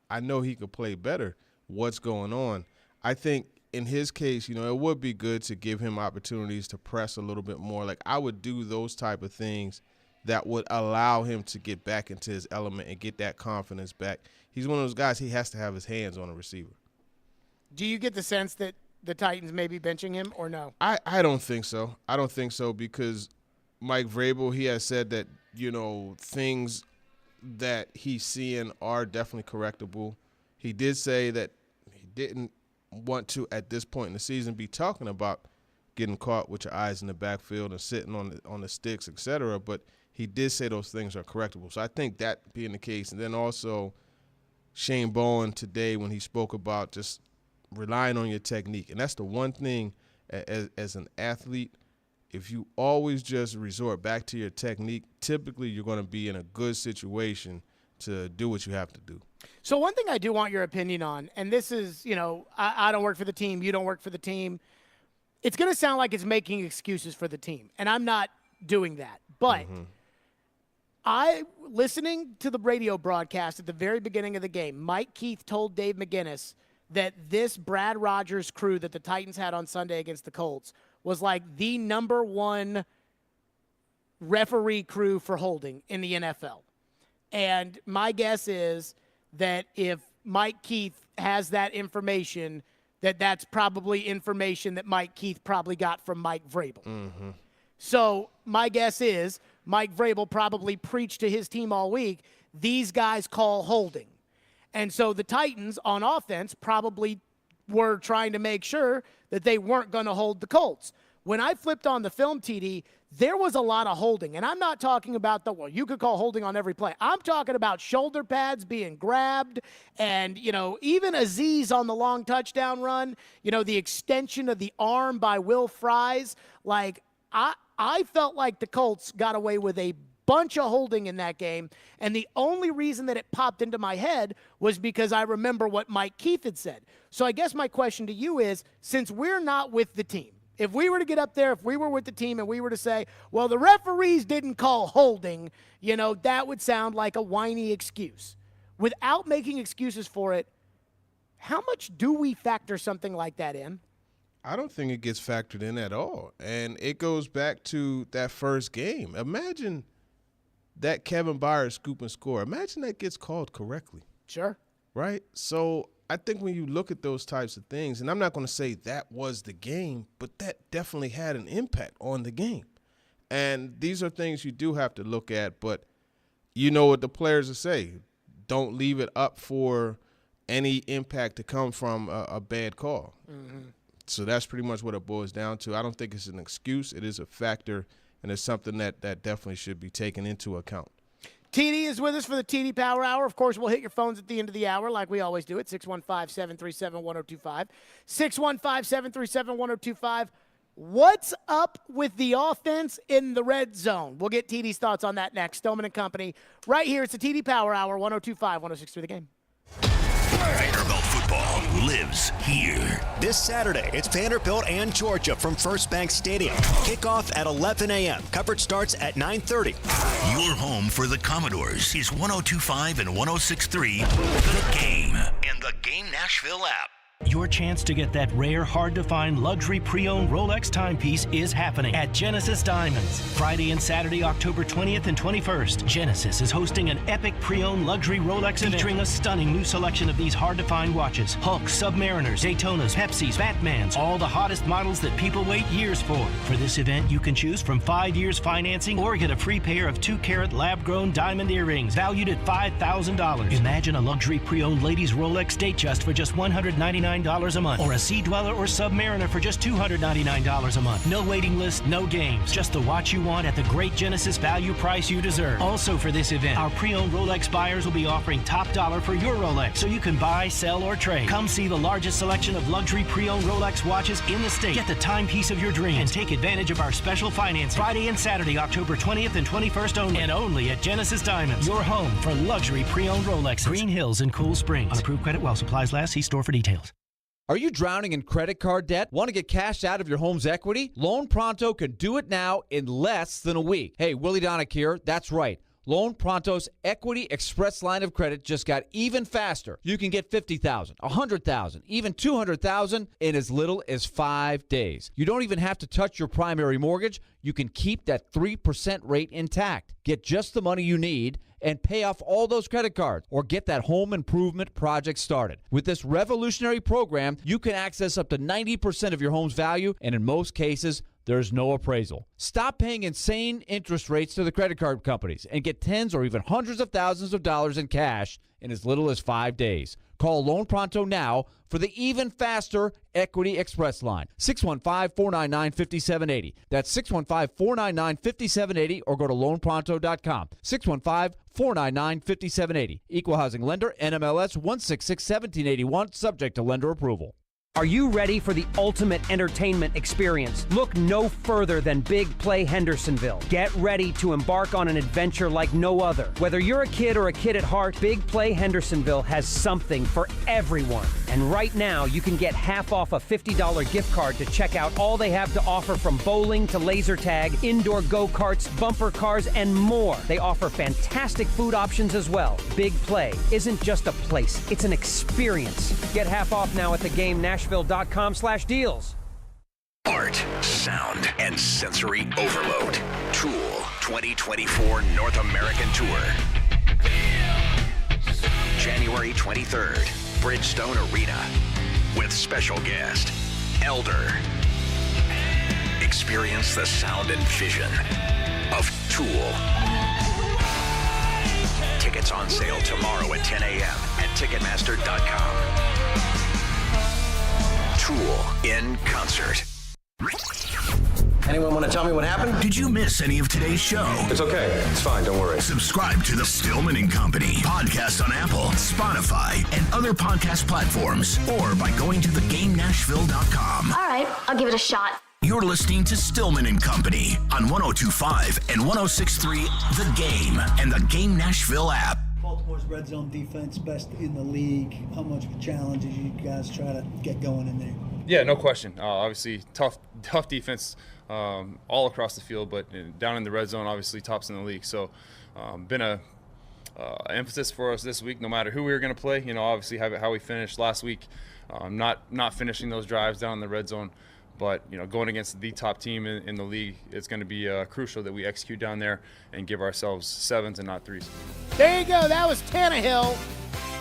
I know he could play better. What's going on? I think in his case, it would be good to give him opportunities to press a little bit more. Like I would do those type of things that would allow him to get back into his element and get that confidence back. He's one of those guys, he has to have his hands on a receiver. Do you get the sense that the Titans may be benching him or no? I don't think so. I don't think so because Mike Vrabel, he has said that, things that he's seeing are definitely correctable. He did say that he didn't want to, at this point in the season, be talking about getting caught with your eyes in the backfield and sitting on the sticks, etc. But he did say those things are correctable. So I think that being the case. And then also Shane Bowen today when he spoke about just relying on your technique. And that's the one thing as an athlete, if you always just resort back to your technique, typically you're going to be in a good situation to do what you have to do. So one thing I do want your opinion on, and this is, I don't work for the team, you don't work for the team. It's going to sound like it's making excuses for the team, and I'm not doing that. But listening to the radio broadcast at the very beginning of the game, Mike Keith told Dave McGinnis that this Brad Rodgers crew that the Titans had on Sunday against the Colts was like the number one referee crew for holding in the NFL. And my guess is that if Mike Keith has that information, that's probably information that Mike Keith probably got from Mike Vrabel. So my guess is Mike Vrabel probably preached to his team all week, these guys call holding. And so the Titans on offense probably were trying to make sure that they weren't going to hold the Colts. When I flipped on the film, TD, there was a lot of holding. And I'm not talking about you could call holding on every play. I'm talking about shoulder pads being grabbed and, even Aziz on the long touchdown run, the extension of the arm by Will Fries. Like, I felt like the Colts got away with a bunch of holding in that game, and the only reason that it popped into my head was because I remember what Mike Keith had said. So I guess my question to you is, since we're not with the team, if we were to get up there, if we were with the team and we were to say, well, the referees didn't call holding, that would sound like a whiny excuse. Without making excuses for it, how much do we factor something like that in? I don't think it gets factored in at all. And it goes back to that first game. Imagine that Kevin Byard scoop and score. Imagine that gets called correctly. Sure. Right? So I think when you look at those types of things, and I'm not going to say that was the game, but that definitely had an impact on the game. And these are things you do have to look at, but you know what the players will say. Don't leave it up for any impact to come from a bad call. So that's pretty much what it boils down to. I don't think it's an excuse. It is a factor, and it's something that definitely should be taken into account. TD is with us for the TD Power Hour. Of course, we'll hit your phones at the end of the hour like we always do at 615-737-1025. 615-737-1025. What's up with the offense in the red zone? We'll get TD's thoughts on that next. Stillman and Company. Right here, it's the TD Power Hour, 102.5, 106.3 The Game. Vanderbilt football lives here. This Saturday, it's Vanderbilt and Georgia from First Bank Stadium. Kickoff at 11 a.m. Coverage starts at 9:30. Your home for the Commodores is 102.5 and 106.3 The Game and the Game Nashville app. Your chance to get that rare, hard-to-find luxury pre-owned Rolex timepiece is happening at Genesis Diamonds. Friday and Saturday, October 20th and 21st, Genesis is hosting an epic pre-owned luxury Rolex event featuring a stunning new selection of these hard-to-find watches. Hulks, Submariners, Daytonas, Pepsis, Batmans, all the hottest models that people wait years for. For this event, you can choose from 5 years financing or get a free pair of 2-carat lab-grown diamond earrings valued at $5,000. Imagine a luxury pre-owned ladies Rolex Datejust for just $199 a month, or a Sea Dweller or Submariner for just $299 a month. No waiting list, no games, just the watch you want at the great Genesis value price you deserve. Also for this event, our pre-owned Rolex buyers will be offering top dollar for your Rolex, so you can buy, sell, or trade. Come see the largest selection of luxury pre-owned Rolex watches in the state. Get the timepiece of your dreams and take advantage of our special financing. Friday and Saturday, October 20th and 21st only, and only at Genesis Diamonds, your home for luxury pre-owned Rolexes. Green Hills and Cool Springs. On approved credit while supplies last. See store for details. Are you drowning in credit card debt? Want to get cash out of your home's equity? Loan Pronto can do it now in less than a week. Hey, Willie Donick here. That's right. Loan Pronto's Equity Express line of credit just got even faster. You can get $50,000, $100,000, even $200,000 in as little as 5 days. You don't even have to touch your primary mortgage. You can keep that 3% rate intact. Get just the money you need and pay off all those credit cards or get that home improvement project started. With this revolutionary program, you can access up to 90% of your home's value, and in most cases, there's no appraisal. Stop paying insane interest rates to the credit card companies and get tens or even hundreds of thousands of dollars in cash in as little as 5 days. Call Loan Pronto now for the even faster Equity Express line. 615-499-5780. That's 615-499-5780 or go to loanpronto.com. 615-499-5780. Equal Housing Lender, NMLS 166-1781, subject to lender approval. Are you ready for the ultimate entertainment experience? Look no further than Big Play Hendersonville. Get ready to embark on an adventure like no other. Whether you're a kid or a kid at heart, Big Play Hendersonville has something for everyone. And right now, you can get half off a $50 gift card to check out all they have to offer, from bowling to laser tag, indoor go-karts, bumper cars, and more. They offer fantastic food options as well. Big Play isn't just a place, it's an experience. Get half off now at the game Nashville.com/deals. Art, sound, and sensory overload. Tool 2024 North American Tour. January 23rd, Bridgestone Arena. With special guest, Elder. Experience the sound and vision of Tool. Tickets on sale tomorrow at 10 a.m. at Ticketmaster.com. Tool in concert. Anyone want to tell me what happened? Did you miss any of today's show? It's okay. It's fine. Don't worry. Subscribe to the Stillman and Company podcast on Apple, Spotify, and other podcast platforms, or by going to thegamenashville.com. All right, I'll give it a shot. You're listening to Stillman and Company on 102.5 and 106.3 The Game and the Game Nashville app. Baltimore's red zone defense best in the league. How much of a challenge did you guys try to get going in there? Yeah, no question. Obviously, tough defense all across the field, but down in the red zone, obviously tops in the league. So, been a emphasis for us this week. No matter who we were going to play, obviously how we finished last week, not finishing those drives down in the red zone. But, going against the top team in the league, it's going to be crucial that we execute down there and give ourselves 7s and not 3s. There you go. That was Tannehill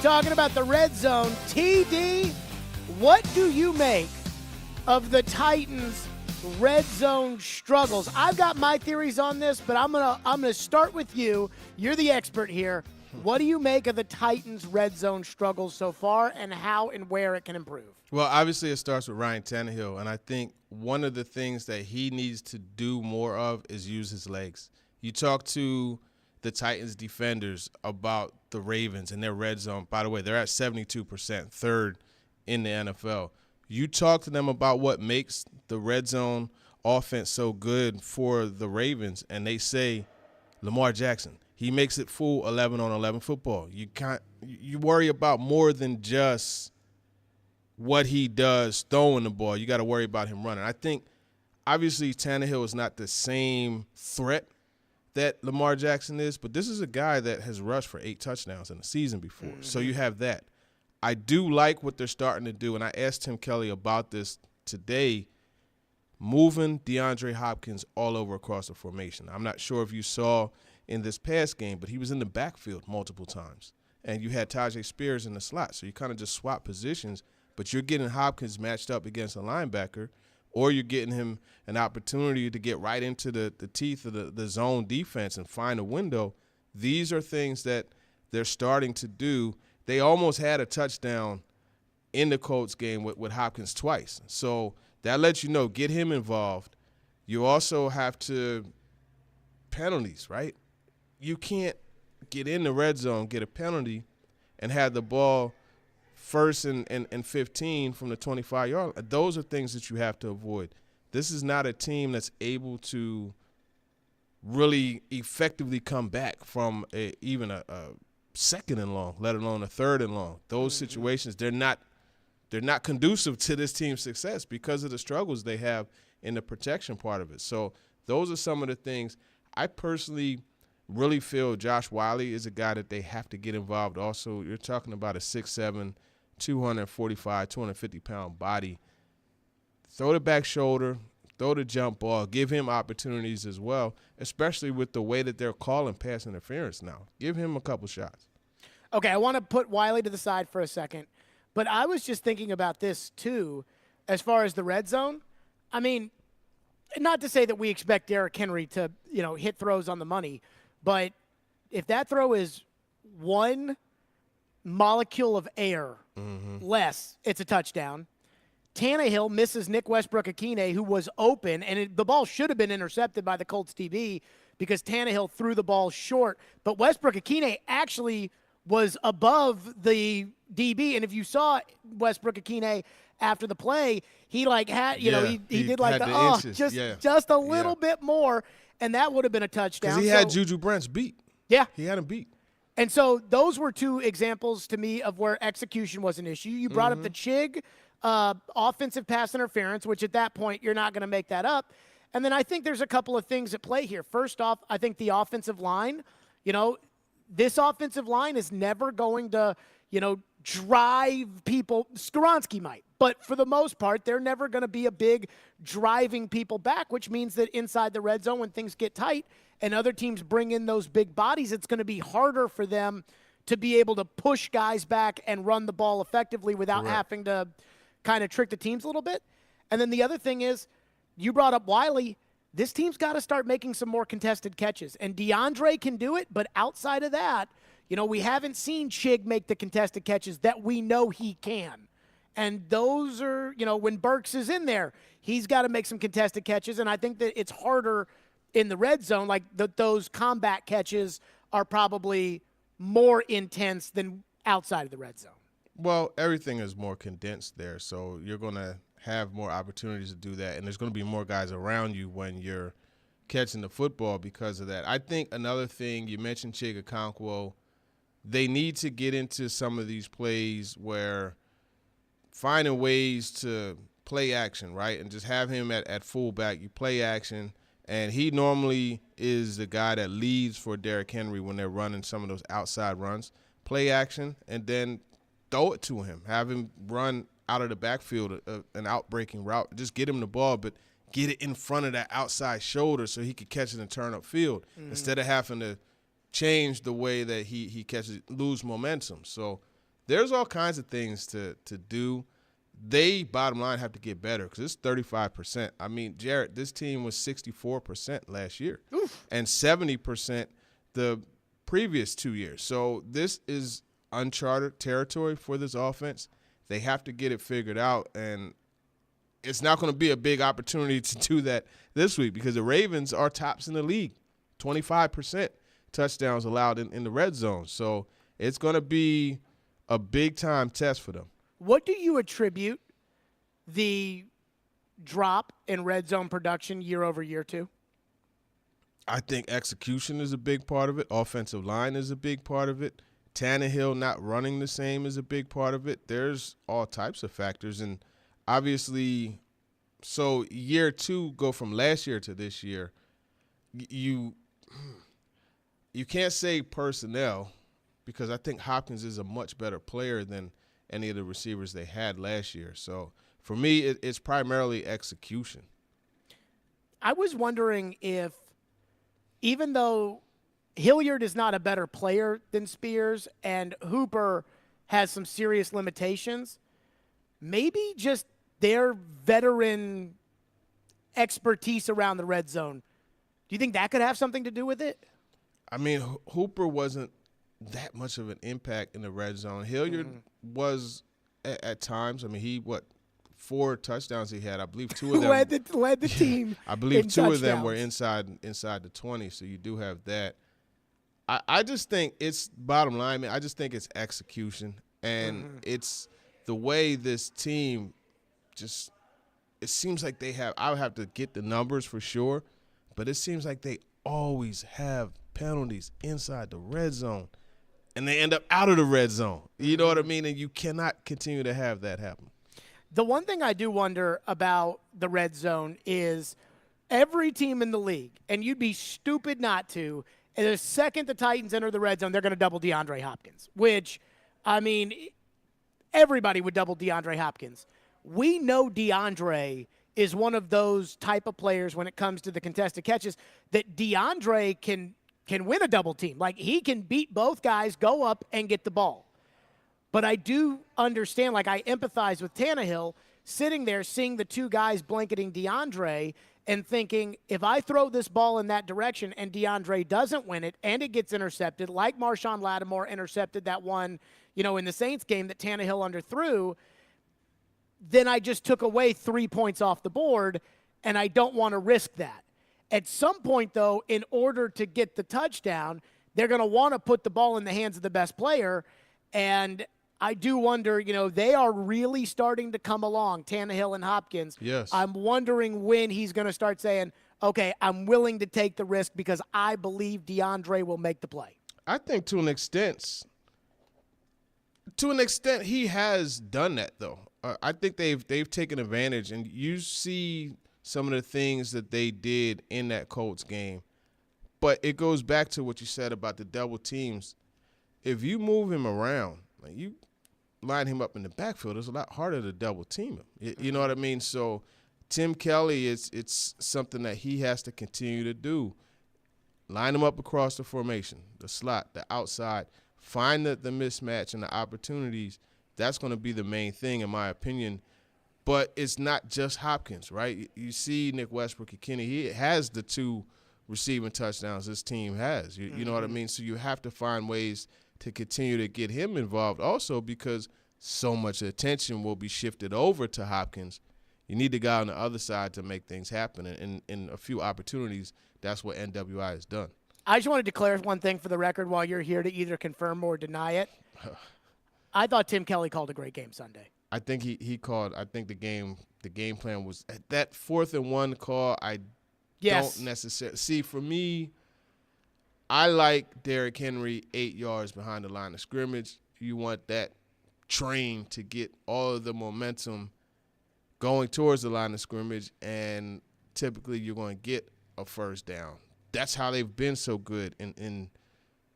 talking about the red zone. TD, what do you make of the Titans' red zone struggles? I've got my theories on this, but I'm gonna start with you. You're the expert here. What do you make of the Titans' red zone struggles so far, and how and where it can improve? Well, obviously it starts with Ryan Tannehill, and I think one of the things that he needs to do more of is use his legs. You talk to the Titans defenders about the Ravens and their red zone. By the way, they're at 72%, third in the NFL. You talk to them about what makes the red zone offense so good for the Ravens, and they say Lamar Jackson. He makes it full 11-on-11 football. You worry about more than just what he does throwing the ball. You got to worry about him running. I think obviously Tannehill is not the same threat that Lamar Jackson is, but this is a guy that has rushed for 8 touchdowns in the season before. Mm-hmm. So you have that. I do like what they're starting to do, and I asked Tim Kelly about this today, moving DeAndre Hopkins all over across the formation. I'm not sure if you saw in this past game, but he was in the backfield multiple times, and you had Tajay Spears in the slot. So you kind of just swap positions, but you're getting Hopkins matched up against a linebacker, or you're getting him an opportunity to get right into the teeth of the zone defense and find a window. These are things that they're starting to do. They almost had a touchdown in the Colts game with Hopkins twice. So that lets you know, get him involved. You also have to – penalties, right? You can't get in the red zone, get a penalty, and have the ball first and 15 from the 25-yard line. Those are things that you have to avoid. This is not a team that's able to really effectively come back from even a second and long, let alone a third and long. Those situations, they're not conducive to this team's success because of the struggles they have in the protection part of it. So those are some of the things. I personally really feel Josh Wiley is a guy that they have to get involved. Also, you're talking about a 6'7", 245, 250-pound body. Throw the back shoulder, throw the jump ball, give him opportunities as well, especially with the way that they're calling pass interference now. Give him a couple shots. Okay, I want to put Wiley to the side for a second, but I was just thinking about this too as far as the red zone. I mean, not to say that we expect Derrick Henry to, hit throws on the money, but if that throw is one molecule of air less, it's a touchdown. Tannehill misses Nick Westbrook-Akine, who was open, and the ball should have been intercepted by the Colts DB because Tannehill threw the ball short. But Westbrook-Akine actually was above the DB, and if you saw Westbrook-Akine after the play, he he did like just a little bit more, and that would have been a touchdown. Because he had Juju Brents beat. Yeah. He had him beat. And so those were two examples to me of where execution was an issue. You brought up the Chig offensive pass interference, which at that point you're not going to make that up. And then I think there's a couple of things at play here. First off, I think the offensive line, this offensive line is never going to, drive people. Skoronski might. But for the most part, they're never going to be a big driving people back, which means that inside the red zone when things get tight and other teams bring in those big bodies, it's going to be harder for them to be able to push guys back and run the ball effectively without having to kind of trick the teams a little bit. And then the other thing is, you brought up Wiley. This team's got to start making some more contested catches. And DeAndre can do it, but outside of that, we haven't seen Chig make the contested catches that we know he can. And those are, when Burks is in there, he's got to make some contested catches. And I think that it's harder in the red zone. Like those combat catches are probably more intense than outside of the red zone. Well, everything is more condensed there, so you're going to have more opportunities to do that, and there's going to be more guys around you when you're catching the football because of that. I think another thing, you mentioned Chig Okonkwo, they need to get into some of these plays where finding ways to play action, right, and just have him at fullback. You play action, and he normally is the guy that leads for Derrick Henry when they're running some of those outside runs. Play action, and then throw it to him. Have him run out of the backfield, an out-breaking route. Just get him the ball, but get it in front of that outside shoulder so he could catch it and turn upfield instead of having to change the way that he catches it, lose momentum. So there's all kinds of things to do. They, bottom line, have to get better because it's 35%. I mean, Jarrett, this team was 64% last year and 70% the previous 2 years. So this is uncharted territory for this offense. They have to get it figured out, and it's not going to be a big opportunity to do that this week because the Ravens are tops in the league, 25% touchdowns allowed in the red zone. So it's going to be a big-time test for them. What do you attribute the drop in red zone production year over year to? I think execution is a big part of it. Offensive line is a big part of it. Tannehill not running the same is a big part of it. There's all types of factors. And obviously, so year two, go from last year to this year, you can't say personnel because I think Hopkins is a much better player than any of the receivers they had last year. So for me, it's primarily execution. I was wondering if, even though Hilliard is not a better player than Spears and Hooper has some serious limitations, maybe just their veteran expertise around the red zone. Do you think that could have something to do with it? I mean, Hooper wasn't that much of an impact in the red zone. Hilliard was at times. I mean, 4 touchdowns he had. I believe 2 of them led the team. I believe 2 touchdowns. of them were inside the 20. So you do have that. I just think it's bottom line. I just think it's execution, and it's the way this team just. It seems like they have. I would have to get the numbers for sure, but it seems like they always have penalties inside the red zone, and they end up out of the red zone. You know what I mean? And you cannot continue to have that happen. The one thing I do wonder about the red zone is every team in the league, and you'd be stupid not to, and the second the Titans enter the red zone, they're going to double DeAndre Hopkins, which, I mean, everybody would double DeAndre Hopkins. We know DeAndre is one of those type of players when it comes to the contested catches that DeAndre can win a double team. Like, he can beat both guys, go up, and get the ball. But I do understand, like, I empathize with Tannehill sitting there seeing the 2 guys blanketing DeAndre and thinking, if I throw this ball in that direction and DeAndre doesn't win it and it gets intercepted, like Marshawn Lattimore intercepted that one, in the Saints game that Tannehill underthrew, then I just took away 3 points off the board, and I don't want to risk that. At some point, though, in order to get the touchdown, they're going to want to put the ball in the hands of the best player, and I do wonder, they are really starting to come along, Tannehill and Hopkins. Yes. I'm wondering when he's going to start saying, okay, I'm willing to take the risk because I believe DeAndre will make the play. I think to an extent, he has done that, though. I think they've taken advantage, and you see some of the things that they did in that Colts game. But it goes back to what you said about the double teams. If you move him around, like you line him up in the backfield, it's a lot harder to double team him. You know what I mean? So Tim Kelly, it's something that he has to continue to do. Line him up across the formation, the slot, the outside. Find the mismatch and the opportunities. That's going to be the main thing, in my opinion. But it's not just Hopkins, right? You see Nick Westbrook and Kenny. He has the 2 receiving touchdowns this team has. You know what I mean? So you have to find ways to continue to get him involved also, because so much attention will be shifted over to Hopkins. You need the guy on the other side to make things happen. And in a few opportunities, that's what NWI has done. I just want to declare one thing for the record while you're here to either confirm or deny it. I thought Tim Kelly called a great game Sunday. I think he called. I think the game plan was that 4th and 1 call. Don't necessarily see. For me, I like Derrick Henry 8 yards behind the line of scrimmage. You want that train to get all of the momentum going towards the line of scrimmage, and typically you're going to get a first down. That's how they've been so good in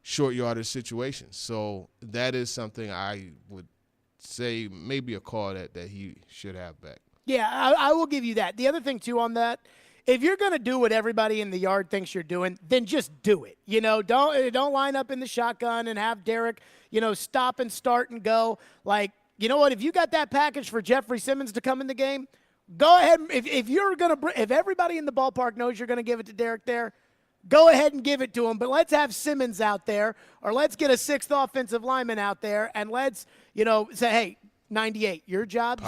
short yardage situations. So that is something I would say maybe a call that he should have back. Yeah, I will give you that. The other thing, too, on that, if you're going to do what everybody in the yard thinks you're doing, then just do it. Don't line up in the shotgun and have Derek, stop and start and go. Like, you know what? If you got that package for Jeffrey Simmons to come in the game, go ahead. If everybody in the ballpark knows you're going to give it to Derek there, go ahead and give it to him, but let's have Simmons out there, or let's get a 6th offensive lineman out there, and let's, say, hey, 98, your job.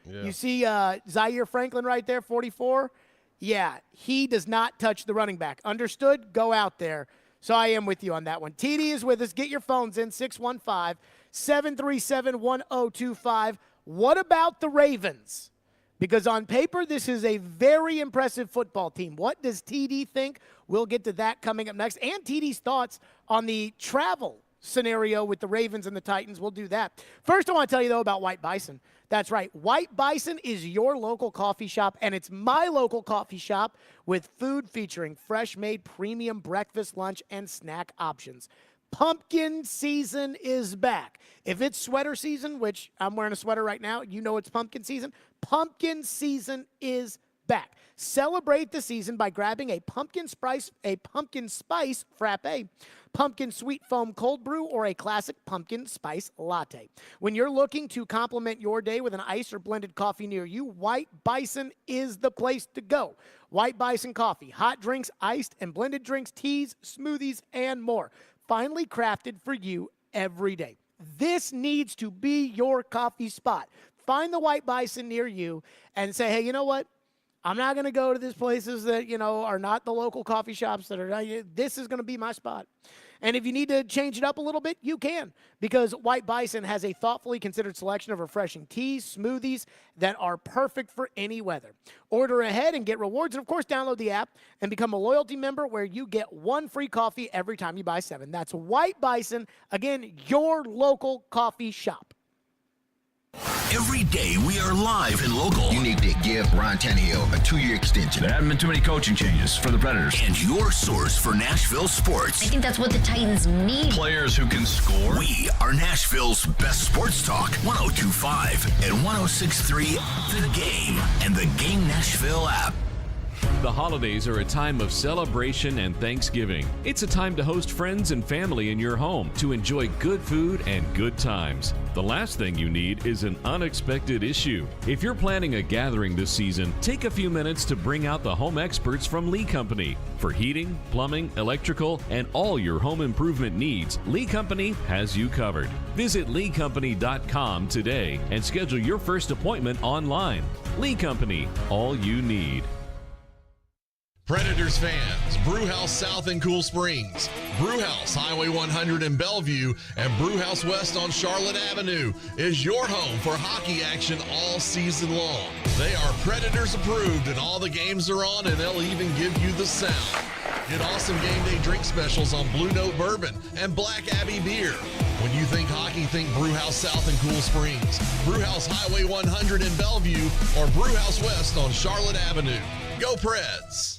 You see Zaire Franklin right there, 44? Yeah, he does not touch the running back. Understood? Go out there. So I am with you on that one. TD is with us. Get your phones in, 615-737-1025. What about the Ravens? Because on paper, this is a very impressive football team. What does TD think? We'll get to that coming up next. And TD's thoughts on the travel scenario with the Ravens and the Titans. We'll do that. First, I want to tell you, though, about White Bison. That's right. White Bison is your local coffee shop, and it's my local coffee shop with food featuring fresh-made premium breakfast, lunch, and snack options. Pumpkin season is back. If it's sweater season, which I'm wearing a sweater right now, you know it's pumpkin season. Pumpkin season is back. Celebrate the season by grabbing a pumpkin spice frappe, pumpkin sweet foam cold brew, or a classic pumpkin spice latte. When you're looking to complement your day with an iced or blended coffee near you, White Bison is the place to go. White Bison Coffee, hot drinks, iced and blended drinks, teas, smoothies, and more. Finely crafted for you every day. This needs to be your coffee spot. Find the White Bison near you and say, hey, you know what? I'm not going to go to these places that, are not the local coffee shops that are, this is going to be my spot. And if you need to change it up a little bit, you can, because White Bison has a thoughtfully considered selection of refreshing teas, smoothies that are perfect for any weather. Order ahead and get rewards, and of course, download the app and become a loyalty member where you get 1 free coffee every time you buy 7. That's White Bison, again, your local coffee shop. Every day we are live and local. You need to give Ryan Tannehill a 2-year extension. There haven't been too many coaching changes for the Predators. And your source for Nashville sports. I think that's what the Titans need. Players who can score. We are Nashville's best sports talk. 102.5 and 106.3 The Game and the Game Nashville app. The holidays are a time of celebration and Thanksgiving. It's a time to host friends and family in your home to enjoy good food and good times. The last thing you need is an unexpected issue. If you're planning a gathering this season, take a few minutes to bring out the home experts from Lee Company. For heating, plumbing, electrical, and all your home improvement needs, Lee Company has you covered. Visit LeeCompany.com today and schedule your first appointment online. Lee Company, all you need. Predators fans, Brewhouse South in Cool Springs, Brewhouse Highway 100 in Bellevue, and Brewhouse West on Charlotte Avenue is your home for hockey action all season long. They are Predators approved and all the games are on, and they'll even give you the sound. Get awesome game day drink specials on Blue Note Bourbon and Black Abbey Beer. When you think hockey, think Brewhouse South in Cool Springs, Brewhouse Highway 100 in Bellevue, or Brewhouse West on Charlotte Avenue. Go Preds!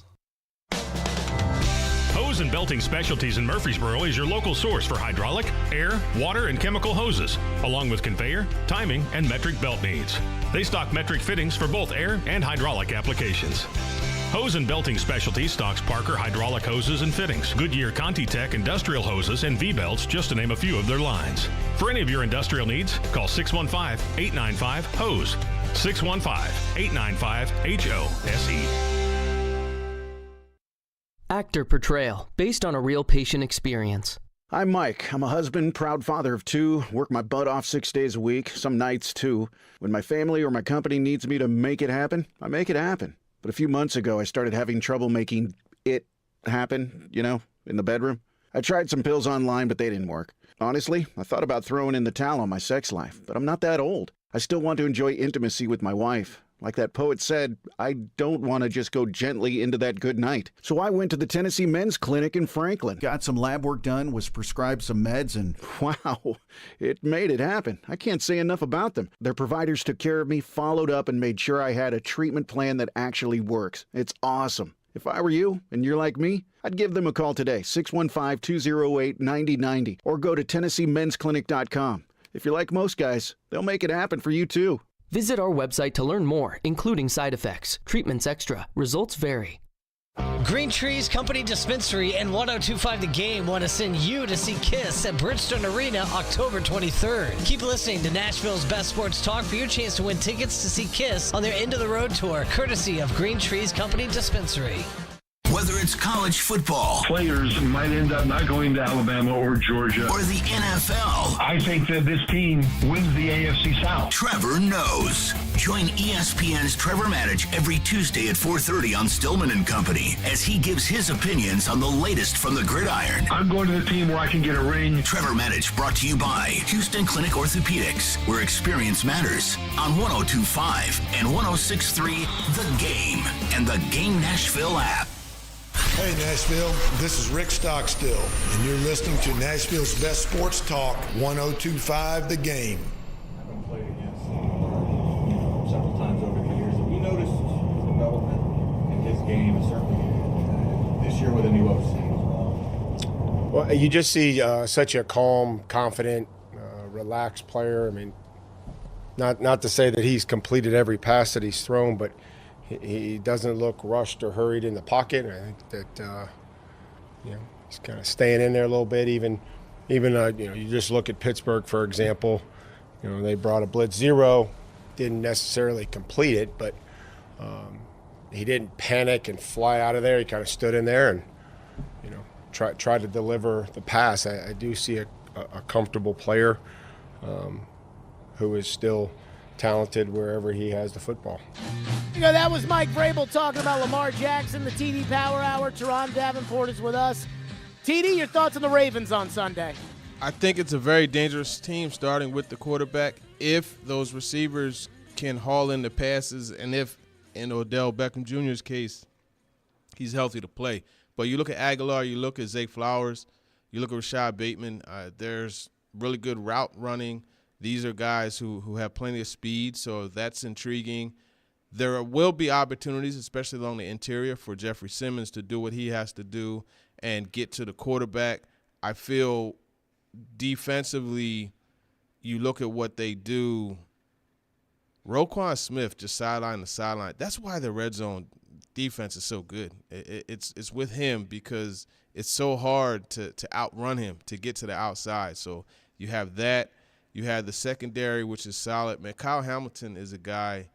Hose and Belting Specialties in Murfreesboro is your local source for hydraulic, air, water, and chemical hoses, along with conveyor, timing, and metric belt needs. They stock metric fittings for both air and hydraulic applications. Hose and Belting Specialties stocks Parker hydraulic hoses and fittings, Goodyear Conti-Tech industrial hoses, and V-belts, just to name a few of their lines. For any of your industrial needs, call 615-895-HOSE, 615-895-HOSE. Actor Portrayal, based on a real patient experience. I'm Mike. I'm a husband, proud father of 2, work my butt off 6 days a week, some nights too. When my family or my company needs me to make it happen, I make it happen. But a few months ago, I started having trouble making it happen, in the bedroom. I tried some pills online, but they didn't work. Honestly, I thought about throwing in the towel on my sex life, but I'm not that old. I still want to enjoy intimacy with my wife. Like that poet said, I don't want to just go gently into that good night. So I went to the Tennessee Men's Clinic in Franklin. Got some lab work done, was prescribed some meds, and wow, it made it happen. I can't say enough about them. Their providers took care of me, followed up, and made sure I had a treatment plan that actually works. It's awesome. If I were you, and you're like me, I'd give them a call today, 615-208-9090, or go to TennesseeMen'sClinic.com. If you're like most guys, they'll make it happen for you too. Visit our website to learn more, including side effects. Treatments extra. Results vary. Green Trees Company Dispensary and 102.5 The Game want to send you to see Kiss at Bridgestone Arena October 23rd. Keep listening to Nashville's best sports talk for your chance to win tickets to see Kiss on their End of the Road tour, courtesy of Green Trees Company Dispensary. Whether it's college football, Players might end up not going to Alabama or Georgia. or the NFL, I think that this team wins the AFC South. Trevor knows. Join ESPN's Trevor Maddich every Tuesday at 4:30 on Stillman and Company as he gives his opinions on the latest from the gridiron. I'm going to the team where I can get a ring. Trevor Maddich brought to you by Houston Clinic Orthopedics, where experience matters, on 102.5 and 106.3 The Game and the Game Nashville app. Hey Nashville, this is Rick Stockstill, and you're listening to Nashville's best sports talk, 102.5 The Game. I've been played against several times over the years, and we noticed development in his game, and certainly this year with a new OC as well. Well, you just see such a calm, confident, relaxed player. I mean, not to say that he's completed every pass that he's thrown, but he doesn't look rushed or hurried in the pocket. I think that he's kind of staying in there a little bit. Even you just look at Pittsburgh, for example. They brought a blitz zero, didn't necessarily complete it, but he didn't panic and fly out of there. He kind of stood in there and try to deliver the pass. I do see a comfortable player who is still talented wherever he has the football. That was Mike Vrabel talking about Lamar Jackson, the TD Power Hour. Teron Davenport is with us. TD, your thoughts on the Ravens on Sunday? I think it's a very dangerous team starting with the quarterback. If those receivers can haul in the passes, and if, in Odell Beckham Jr.'s case, he's healthy to play. But you look at Aguilar, you look at Zay Flowers, you look at Rashad Bateman, there's really good route running. These are guys who have plenty of speed, so that's intriguing. There will be opportunities, especially along the interior, for Jeffrey Simmons to do what he has to do and get to the quarterback. I feel defensively, you look at what they do. Roquan Smith just sideline to sideline. That's why the red zone defense is so good. It's with him because it's so hard to outrun him, to get to the outside. So you have that. You have the secondary, which is solid. Man, Kyle Hamilton is a guy,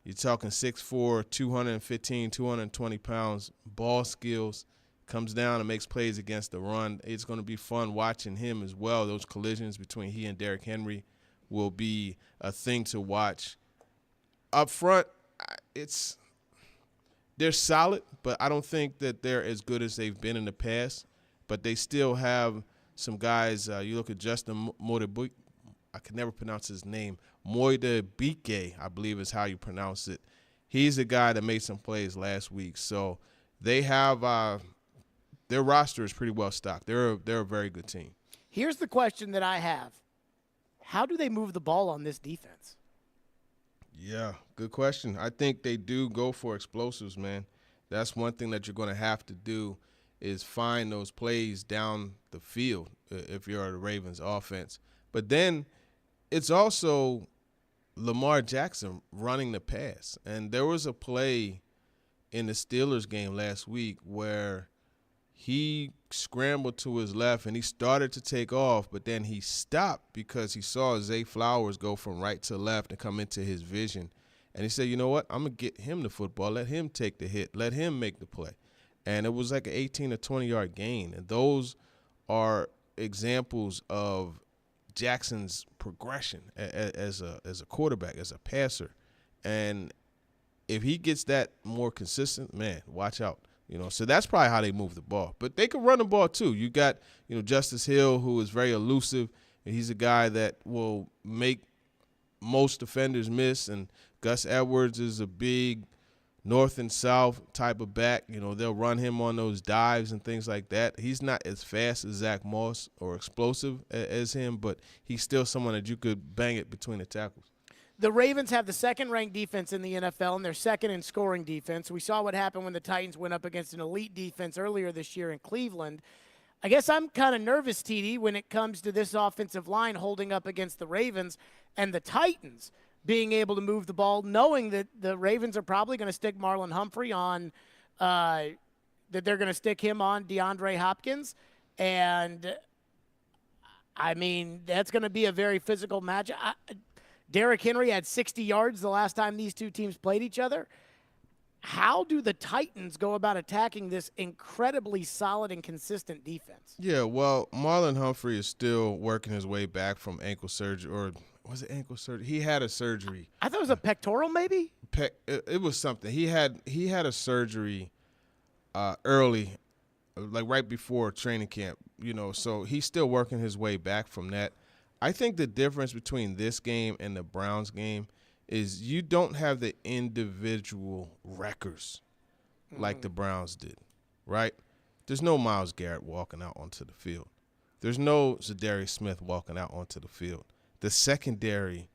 you're talking 6'4", 215, 220 pounds, ball skills, comes down and makes plays against the run. It's going to be fun watching him as well. Those collisions between he and Derrick Henry will be a thing to watch. Up front, they're solid, but I don't think that they're as good as they've been in the past. But they still have some guys. You look at Justin Moidabike, I can never pronounce his name. Moidabike, I believe is how you pronounce it. He's a guy that made some plays last week. So they have their roster is pretty well stocked. They're a very good team. Here's the question that I have. How do they move the ball on this defense? Yeah, good question. I think they do go for explosives, man. That's one thing that you're going to have to do is find those plays down the field if you're the Ravens offense. But then it's also Lamar Jackson running the pass. And there was a play in the Steelers game last week where he scrambled to his left and he started to take off, but then he stopped because he saw Zay Flowers go from right to left and come into his vision. And he said, you know what, I'm going to get him the football, let him take the hit, let him make the play. And it was like an 18 to 20-yard gain. And those are examples of Jackson's progression as a quarterback, as a passer. And if he gets that more consistent, man, watch out. So that's probably how they move the ball. But they can run the ball too. You got, Justice Hill, who is very elusive, and he's a guy that will make most defenders miss. And Gus Edwards is a big north and south type of back. They'll run him on those dives and things like that. He's not as fast as Zach Moss or explosive as him, but he's still someone that you could bang it between the tackles. The Ravens have the second-ranked defense in the NFL, and they're second in scoring defense. We saw what happened when the Titans went up against an elite defense earlier this year in Cleveland. I guess I'm kind of nervous, TD, when it comes to this offensive line holding up against the Ravens and the Titans being able to move the ball, knowing that the Ravens are probably going to stick Marlon Humphrey on, that they're going to stick him on DeAndre Hopkins. And, I mean, that's going to be a very physical match. Derrick Henry had 60 yards the last time these two teams played each other. How do the Titans go about attacking this incredibly solid and consistent defense? Yeah, well, Marlon Humphrey is still working his way back from ankle surgery, or was it ankle surgery? He had a surgery. I thought it was a pectoral, maybe? It was something. He had a surgery early, like right before training camp, so he's still working his way back from that. I think the difference between this game and the Browns game is you don't have the individual wreckers like the Browns did, right? There's no Myles Garrett walking out onto the field. There's no Zadarius Smith walking out onto the field. The secondary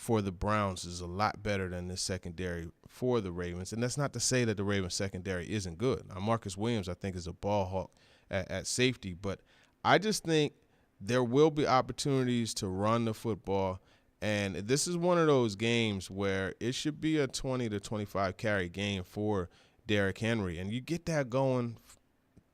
for the Browns is a lot better than this secondary for the Ravens. And that's not to say that the Ravens secondary isn't good. Now, Marcus Williams, I think, is a ball hawk at safety. But I just think there will be opportunities to run the football. And this is one of those games where it should be a 20 to 25 carry game for Derrick Henry. And you get that going,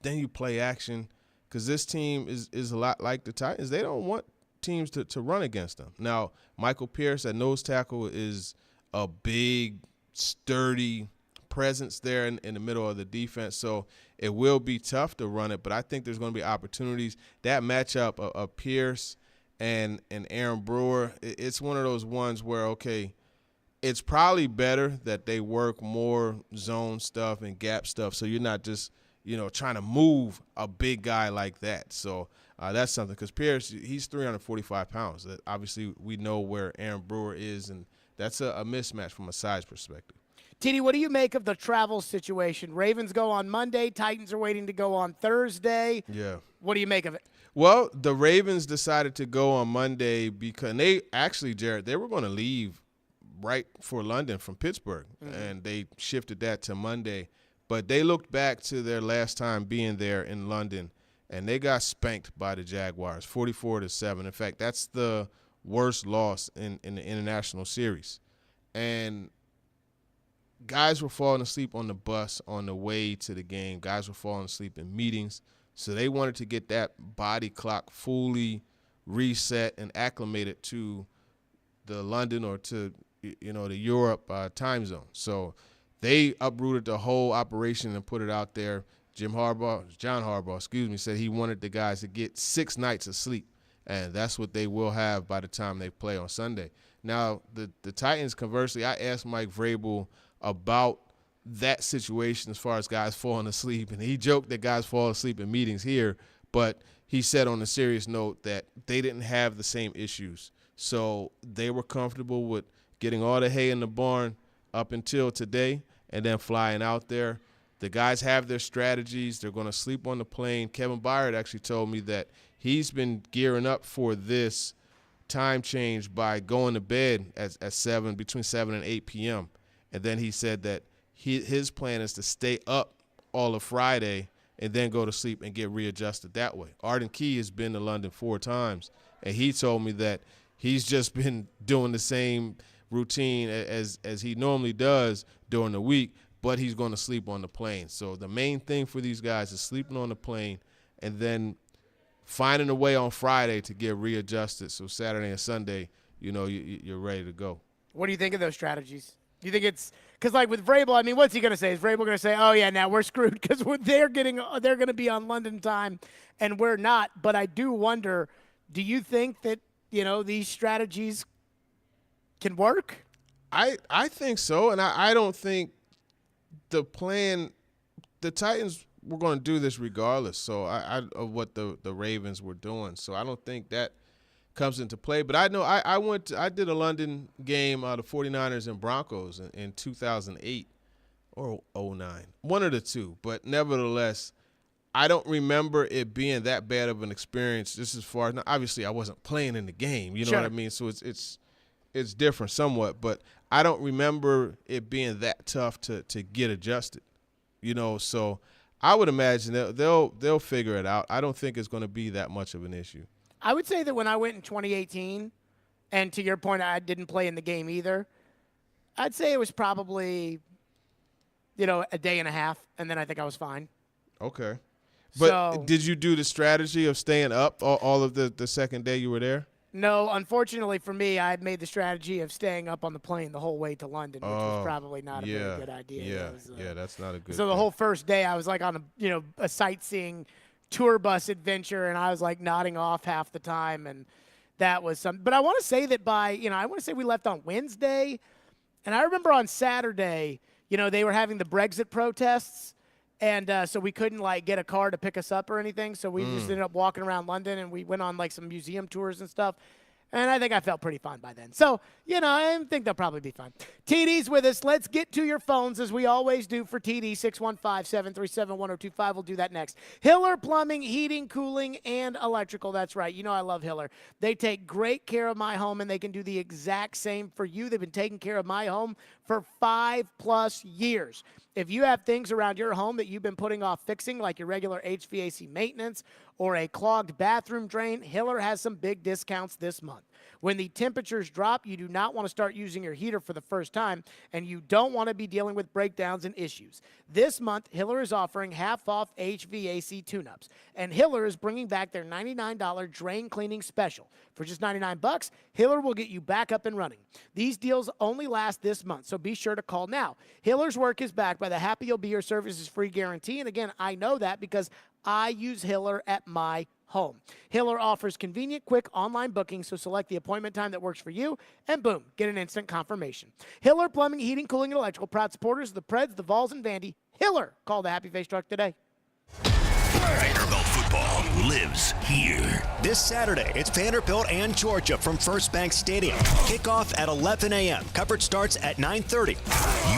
then you play action, because this team is a lot like the Titans. They don't want teams to run against them. Now, Michael Pierce at nose tackle is a big, sturdy presence there in the middle of the defense. So it will be tough to run it, but I think there's going to be opportunities. That matchup of Pierce and Aaron Brewer, it's one of those ones where, okay, it's probably better that they work more zone stuff and gap stuff, so you're not just, trying to move a big guy like that. So that's something, because Pierce, he's 345 pounds. Obviously, we know where Aaron Brewer is, and that's a mismatch from a size perspective. TD, what do you make of the travel situation? Ravens go on Monday. Titans are waiting to go on Thursday. Yeah. What do you make of it? Well, the Ravens decided to go on Monday because they actually, Jared, they were going to leave right for London from Pittsburgh, and they shifted that to Monday. But they looked back to their last time being there in London, and they got spanked by the Jaguars, 44-7. In fact, that's the worst loss in the international series. And guys were falling asleep on the bus on the way to the game. Guys were falling asleep in meetings. So they wanted to get that body clock fully reset and acclimated to the London or to, the Europe time zone. So they uprooted the whole operation and put it out there. John Harbaugh, said he wanted the guys to get 6 nights of sleep, and that's what they will have by the time they play on Sunday. Now, the Titans, conversely, I asked Mike Vrabel about that situation as far as guys falling asleep, and he joked that guys fall asleep in meetings here, but he said on a serious note that they didn't have the same issues. So they were comfortable with getting all the hay in the barn up until today and then flying out there. The guys have their strategies. They're going to sleep on the plane. Kevin Byard actually told me that he's been gearing up for this time change by going to bed at between 7 and 8 p.m. And then he said that his plan is to stay up all of Friday and then go to sleep and get readjusted that way. Arden Key has been to London 4 times, and he told me that he's just been doing the same routine as he normally does during the week, but he's going to sleep on the plane. So the main thing for these guys is sleeping on the plane and then finding a way on Friday to get readjusted so Saturday and Sunday, you're ready to go. What do you think of those strategies? Do you think it's – because, like, with Vrabel, I mean, what's he going to say? Is Vrabel going to say, oh, yeah, now we're screwed because they're going to be on London time and we're not? But I do wonder, do you think that, these strategies can work? I think so, and I don't think the Titans were going to do this regardless of what the Ravens were doing. So I don't think that comes into play. But I know I did a London game, the 49ers and Broncos in 2008 or 09, one of the two. But nevertheless, I don't remember it being that bad of an experience. Just as far as, now, obviously I wasn't playing in the game, you know what I mean? So it's different somewhat, but I don't remember it being that tough to get adjusted, So I would imagine they'll figure it out. I don't think it's going to be that much of an issue. I would say that when I went in 2018, and to your point, I didn't play in the game either, I'd say it was probably, a day and a half, and then I think I was fine. Okay. But did you do the strategy of staying up all of the second day you were there? No, unfortunately for me, I had made the strategy of staying up on the plane the whole way to London, which was probably not a very good idea. Yeah, that's not a good So the whole first day I was like on a sightseeing tour bus adventure, and I was like nodding off half the time, and that was some. But I want to say that we left on Wednesday, and I remember on Saturday, they were having the Brexit protests, and so we couldn't get a car to pick us up or anything, so we just ended up walking around London, and we went on some museum tours and stuff. And I think I felt pretty fine by then. So, I think they'll probably be fine. TD's with us. Let's get to your phones as we always do for TD, 615-737-1025. We'll do that next. Hiller Plumbing, Heating, Cooling, and Electrical. That's right. I love Hiller. They take great care of my home, and they can do the exact same for you. They've been taking care of my home for 5+ years. If you have things around your home that you've been putting off fixing, like your regular HVAC maintenance or a clogged bathroom drain, Hiller has some big discounts this month. When the temperatures drop, you do not want to start using your heater for the first time, and you don't want to be dealing with breakdowns and issues. This month, Hiller is offering half-off HVAC tune-ups, and Hiller is bringing back their $99 drain cleaning special. For just $99, Hiller will get you back up and running. These deals only last this month, so be sure to call now. Hiller's work is backed by the Happy You'll Be Your Services free guarantee, and again, I know that because I use Hiller at my home. Hiller offers convenient, quick online booking, so select the appointment time that works for you, and boom, get an instant confirmation. Hiller Plumbing, Heating, Cooling, and Electrical, proud supporters of the Preds, the Vols, and Vandy. Hiller, call the Happy Face Truck today. Vanderbilt football lives here. This Saturday, it's Vanderbilt and Georgia from First Bank Stadium. Kickoff at 11 a.m. Coverage starts at 9:30.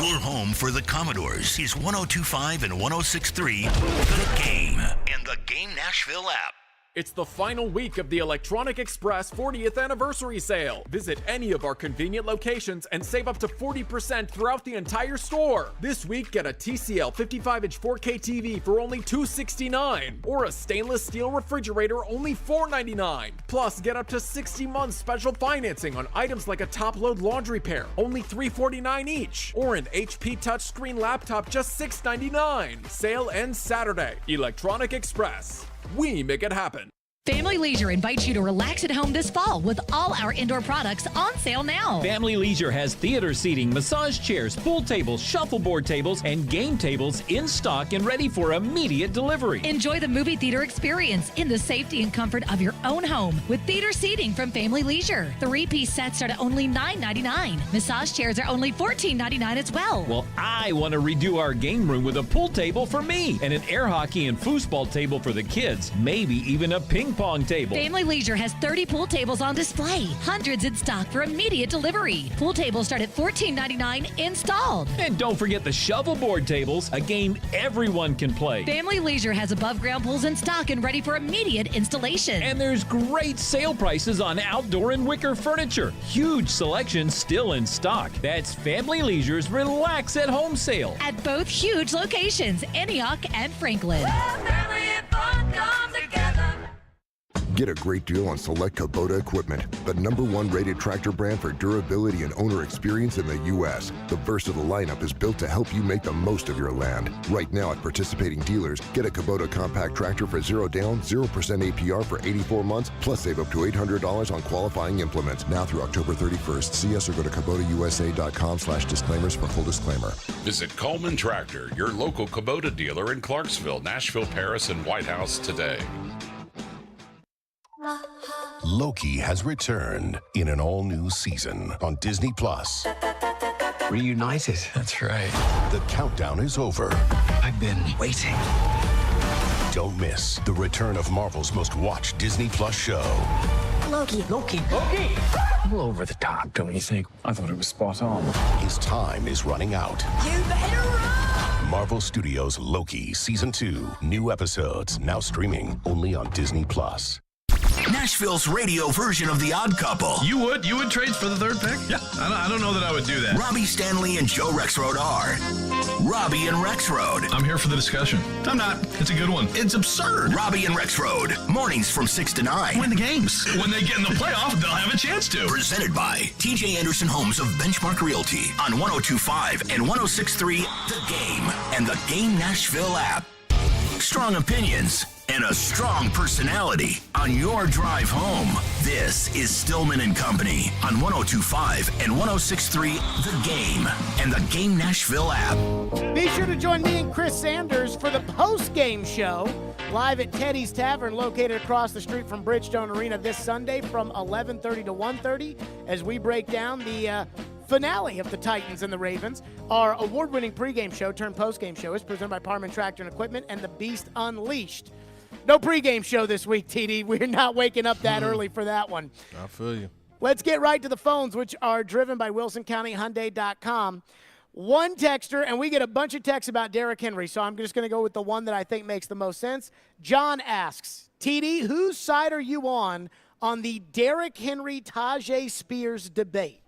Your home for the Commodores is 102.5 and 106.3 The Game and the Game Nashville app. It's the final week of the Electronic Express 40th anniversary sale. Visit any of our convenient locations and save up to 40% throughout the entire store. This week, get a TCL 55-inch 4K TV for only $269, or a stainless steel refrigerator only $499. Plus, get up to 60 months special financing on items like a top-load laundry pair, only $349 each, or an HP touchscreen laptop, just $699. Sale ends Saturday. Electronic Express. We make it happen. Family Leisure invites you to relax at home this fall with all our indoor products on sale now. Family Leisure has theater seating, massage chairs, pool tables, shuffleboard tables, and game tables in stock and ready for immediate delivery. Enjoy the movie theater experience in the safety and comfort of your own home with theater seating from Family Leisure. 3-piece sets start at only $9.99. Massage chairs are only $14.99 as well. Well, I want to redo our game room with a pool table for me and an air hockey and foosball table for the kids, maybe even a ping pong table. Family Leisure has 30 pool tables on display, hundreds in stock for immediate delivery. Pool tables start at $14.99 installed. And don't forget the shovelboard tables, a game everyone can play. Family Leisure has above ground pools in stock and ready for immediate installation. And there's great sale prices on outdoor and wicker furniture. Huge selection still in stock. That's Family Leisure's Relax at Home sale. At both huge locations, Antioch and Franklin. Get a great deal on select Kubota equipment, the #1 rated tractor brand for durability and owner experience in the U.S. The versatile lineup is built to help you make the most of your land. Right now at participating dealers, get a Kubota compact tractor for 0 down, 0% APR for 84 months, plus save up to $800 on qualifying implements. Now through October 31st. See us or go to KubotaUSA.com/disclaimers for full disclaimer. Visit Coleman Tractor, your local Kubota dealer in Clarksville, Nashville, Paris, and White House today. Loki has returned in an all-new season on Disney+. Reunited, that's right. The countdown is over. I've been waiting. Don't miss the return of Marvel's most watched Disney+ show. Loki. A little over the top, don't you think? I thought it was spot on. His time is running out. You better run! Marvel Studios' Loki Season 2. New episodes now streaming only on Disney+. Nashville's radio version of The Odd Couple. You would trade for the third pick? Yeah, I don't know that I would do that. Robbie Stanley and Joe Rexrode are Robbie and Rexrode. I'm here for the discussion. I'm not. It's a good one. It's absurd. Robbie and Rexrode. Mornings from 6 to 9. Win the games. When they get in the playoff, they'll have a chance to. Presented by TJ Anderson Homes of Benchmark Realty on 102.5 and 106.3 The Game and the Game Nashville app. Strong opinions and a strong personality on your drive home. This is Stillman and Company on 102.5 and 106.3 The Game and the Game Nashville app. Be sure to join me and Chris Sanders for the post-game show live at Teddy's Tavern located across the street from Bridgestone Arena this Sunday from 11:30 to 1:30 as we break down the finale of the Titans and the Ravens. Our award-winning pregame show turned postgame show is presented by Parman Tractor and Equipment and the Beast Unleashed. No pregame show this week, TD. We're not waking up that early for that one. I feel you. Let's get right to the phones, which are driven by WilsonCountyHyundai.com. One texter, and we get a bunch of texts about Derrick Henry, so I'm just going to go with the one that I think makes the most sense. John asks, TD, whose side are you on the Derrick Henry-Tajay Spears debate?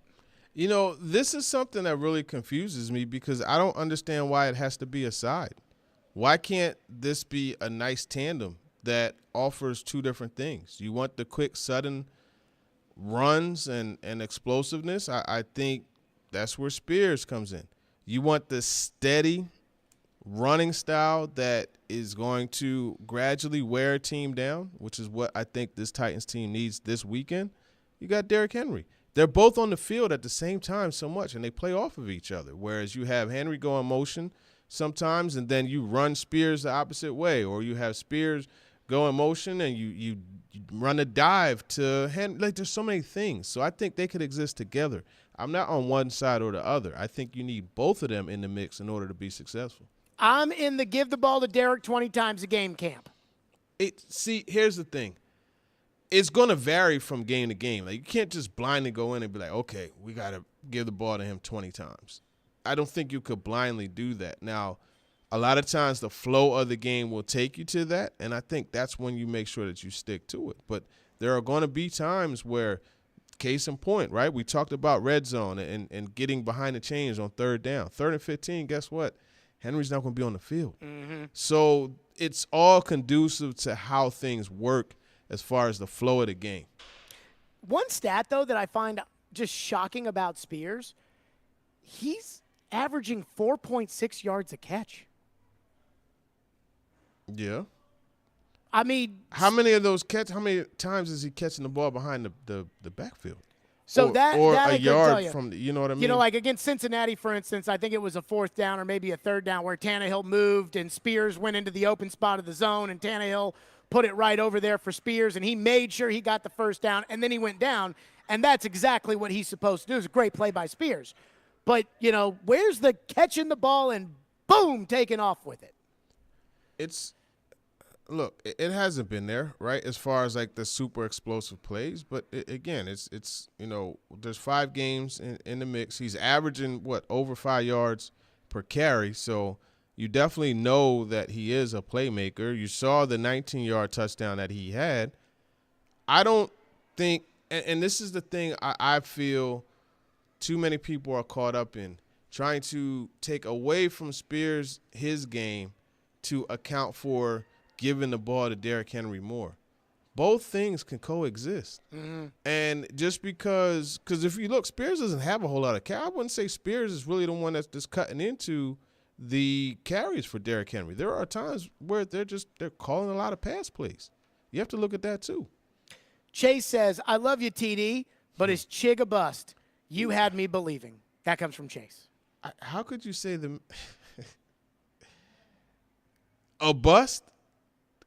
You know, this is something that really confuses me because I don't understand why it has to be a side. Why can't this be a nice tandem that offers two different things? You want the quick, sudden runs and explosiveness. I think that's where Spears comes in. You want the steady running style that is going to gradually wear a team down, which is what I think this Titans team needs this weekend. You got Derrick Henry. They're both on the field at the same time so much, and they play off of each other, whereas you have Henry go in motion sometimes, and then you run Spears the opposite way, or you have Spears go in motion and you run a dive to Henry. Like, there's so many things. So I think they could exist together. I'm not on one side or the other. I think you need both of them in the mix in order to be successful. I'm in the give the ball to Derrick 20 times a game camp. See, here's the thing. It's going to vary from game to game. Like, you can't just blindly go in and be like, okay, we got to give the ball to him 20 times. I don't think you could blindly do that. Now, a lot of times the flow of the game will take you to that, and I think that's when you make sure that you stick to it. But there are going to be times where, case in point, right, we talked about red zone and getting behind the chains on third down. 3rd and 15, guess what? Henry's not going to be on the field. Mm-hmm. So it's all conducive to how things work as far as the flow of the game. One stat, though, that I find just shocking about Spears, he's averaging 4.6 yards a catch. Yeah. I mean, how many times is he catching the ball behind the backfield? So or that a I yard you. from you know what I mean? You know, like against Cincinnati, for instance, I think it was a 4th down or maybe a 3rd down where Tannehill moved and Spears went into the open spot of the zone and Tannehill put it right over there for Spears and he made sure he got the 1st down and then he went down, and that's exactly what he's supposed to do. It was a great play by Spears. But, you know, where's the catching the ball and boom, taking off with it? Look, it hasn't been there, right, as far as like the super explosive plays. But again, it's you know, there's 5 games in the mix. He's averaging, over 5 yards per carry. So you definitely know that he is a playmaker. You saw the 19-yard touchdown that he had. I don't think, and this is the thing I feel too many people are caught up in, trying to take away from Spears his game to account for giving the ball to Derrick Henry more. Both things can coexist. Mm-hmm. And just because if you look, Spears doesn't have a whole lot of carry. I wouldn't say Spears is really the one that's just cutting into the carries for Derrick Henry. There are times where they're calling a lot of pass plays. You have to look at that too. Chase says, I love you, TD, but is Chig a bust? You had me believing. That comes from Chase. How could you say a bust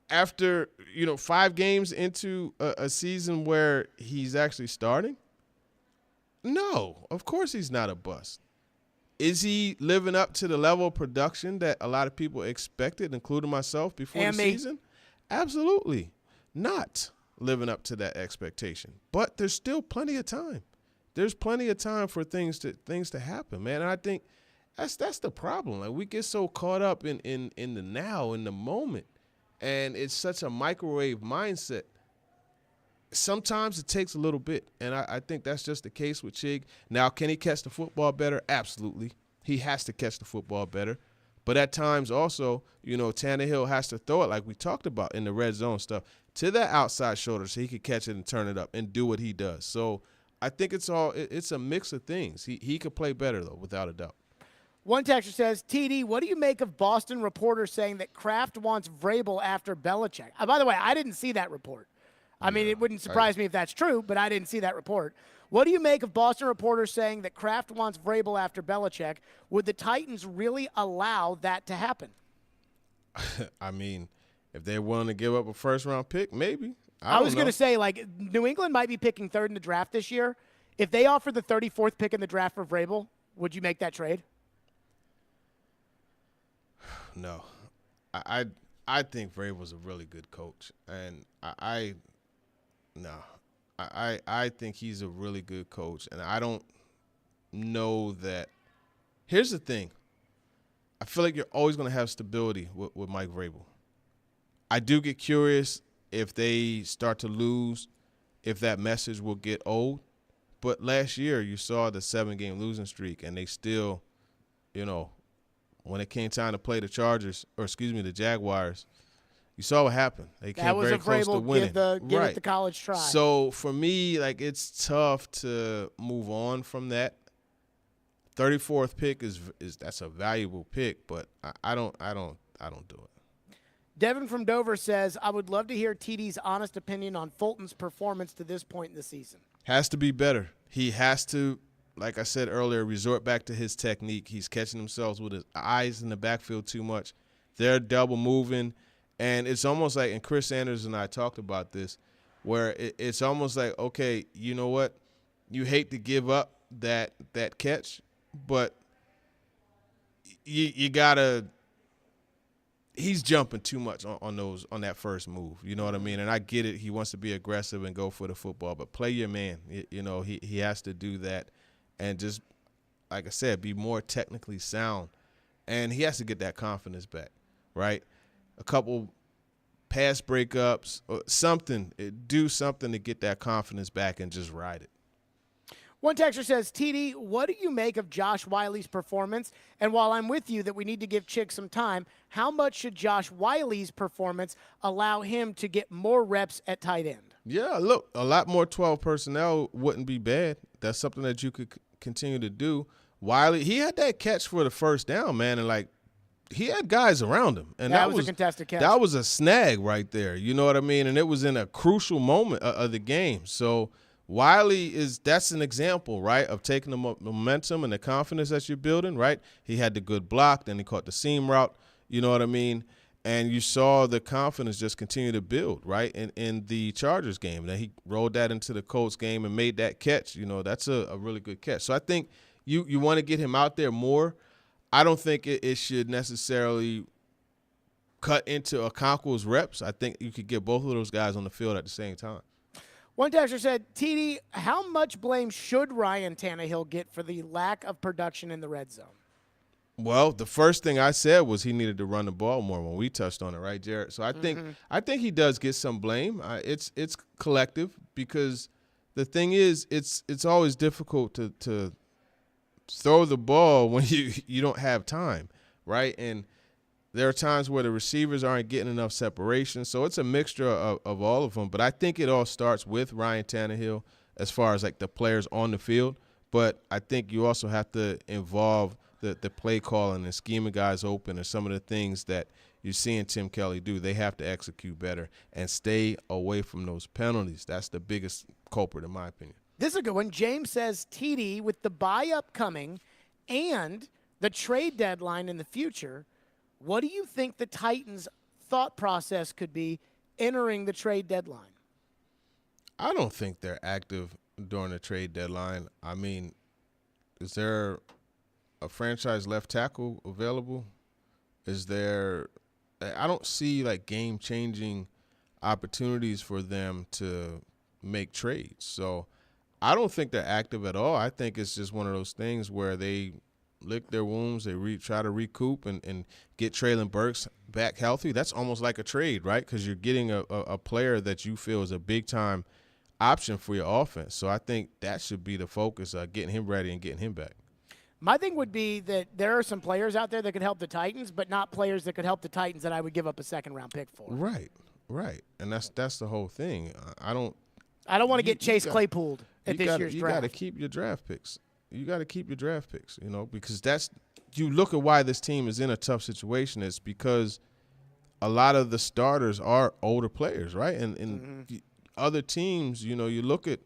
after 5 games into a season where he's actually starting? No, of course he's not a bust. Is he living up to the level of production that a lot of people expected, including myself, before the season? Absolutely not living up to that expectation. But there's still plenty of time. There's plenty of time for things to happen, man. And I think that's the problem. Like, we get so caught up in the now, in the moment, and it's such a microwave mindset. Sometimes it takes a little bit, and I think that's just the case with Chig. Now, can he catch the football better? Absolutely. He has to catch the football better. But at times also, Tannehill has to throw it, like we talked about in the red zone stuff, to that outside shoulder so he can catch it and turn it up and do what he does. So I think it's a mix of things. He could play better, though, without a doubt. One texter says, TD, what do you make of Boston reporters saying that Kraft wants Vrabel after Belichick? By the way, I didn't see that report. I mean, it wouldn't surprise me if that's true, but I didn't see that report. What do you make of Boston reporters saying that Kraft wants Vrabel after Belichick? Would the Titans really allow that to happen? I mean, if they're willing to give up a first-round pick, maybe. I was going to say, like, New England might be picking 3rd in the draft this year. If they offer the 34th pick in the draft for Vrabel, would you make that trade? No. I I think Vrabel's a really good coach, and I think he's a really good coach, and I don't know that. Here's the thing. I feel like you're always going to have stability with Mike Vrabel. I do get curious if they start to lose, if that message will get old. But last year you saw the 7-game losing streak, and they still, when it came time to play the Jaguars, you saw what happened. They came very close to winning. Give it the college try. So for me, it's tough to move on from that. 34th pick is that's a valuable pick, but I don't do it. Devin from Dover says, I would love to hear TD's honest opinion on Fulton's performance to this point in the season. Has to be better. He has to, like I said earlier, resort back to his technique. He's catching himself with his eyes in the backfield too much. They're double moving, and it's almost like, and Chris Sanders and I talked about this, where it's almost like, okay, you know what? You hate to give up that catch, but you gotta. He's jumping too much on that first move. You know what I mean? And I get it. He wants to be aggressive and go for the football, but play your man. He has to do that, and just like I said, be more technically sound, and he has to get that confidence back. Right? A couple pass breakups, or something. Do something to get that confidence back and just ride it. One texter says, TD, what do you make of Josh Wiley's performance? And while I'm with you that we need to give Chick some time, how much should Josh Wiley's performance allow him to get more reps at tight end? Yeah, look, a lot more 12 personnel wouldn't be bad. That's something that you could continue to do. Wiley, he had that catch for the first down, man, and he had guys around him. And that was a contested catch. That was a snag right there. You know what I mean? And it was in a crucial moment of the game. So Wiley that's an example, right, of taking the momentum and the confidence that you're building, right? He had the good block, then he caught the seam route, you know what I mean? And you saw the confidence just continue to build, right, in the Chargers game. Then he rolled that into the Colts game and made that catch. That's a really good catch. So I think you want to get him out there more. I don't think it should necessarily cut into Okonkwo's reps. I think you could get both of those guys on the field at the same time. One texter said, TD, how much blame should Ryan Tannehill get for the lack of production in the red zone? Well, the first thing I said was he needed to run the ball more when we touched on it, right, Jared? So I think he does get some blame. It's collective, because the thing is, it's always difficult to throw the ball when you don't have time, right? And there are times where the receivers aren't getting enough separation. So it's a mixture of all of them. But I think it all starts with Ryan Tannehill as far as the players on the field. But I think you also have to involve the play calling and scheming guys open, and some of the things that you're seeing Tim Kelly do. They have to execute better and stay away from those penalties. That's the biggest culprit in my opinion. This is a good one. James says, TD, with the bye upcoming and the trade deadline in the future, what do you think the Titans' thought process could be entering the trade deadline? I don't think they're active during the trade deadline. I mean, is there a franchise left tackle available? Is there – I don't see game-changing opportunities for them to make trades. So I don't think they're active at all. I think it's just one of those things where they – lick their wounds, they try to recoup and get Treylon Burks back healthy. That's almost like a trade, right? Because you're getting a player that you feel is a big-time option for your offense. So I think that should be the focus, getting him ready and getting him back. My thing would be that there are some players out there that could help the Titans, but not players that could help the Titans that I would give up a second-round pick for. Right. And that's the whole thing. I don't want to get Chase Claypooled at this year's draft. You got to keep your draft picks. You got to keep your draft picks, because you look at why this team is in a tough situation. It's because a lot of the starters are older players, right? And other teams, you look at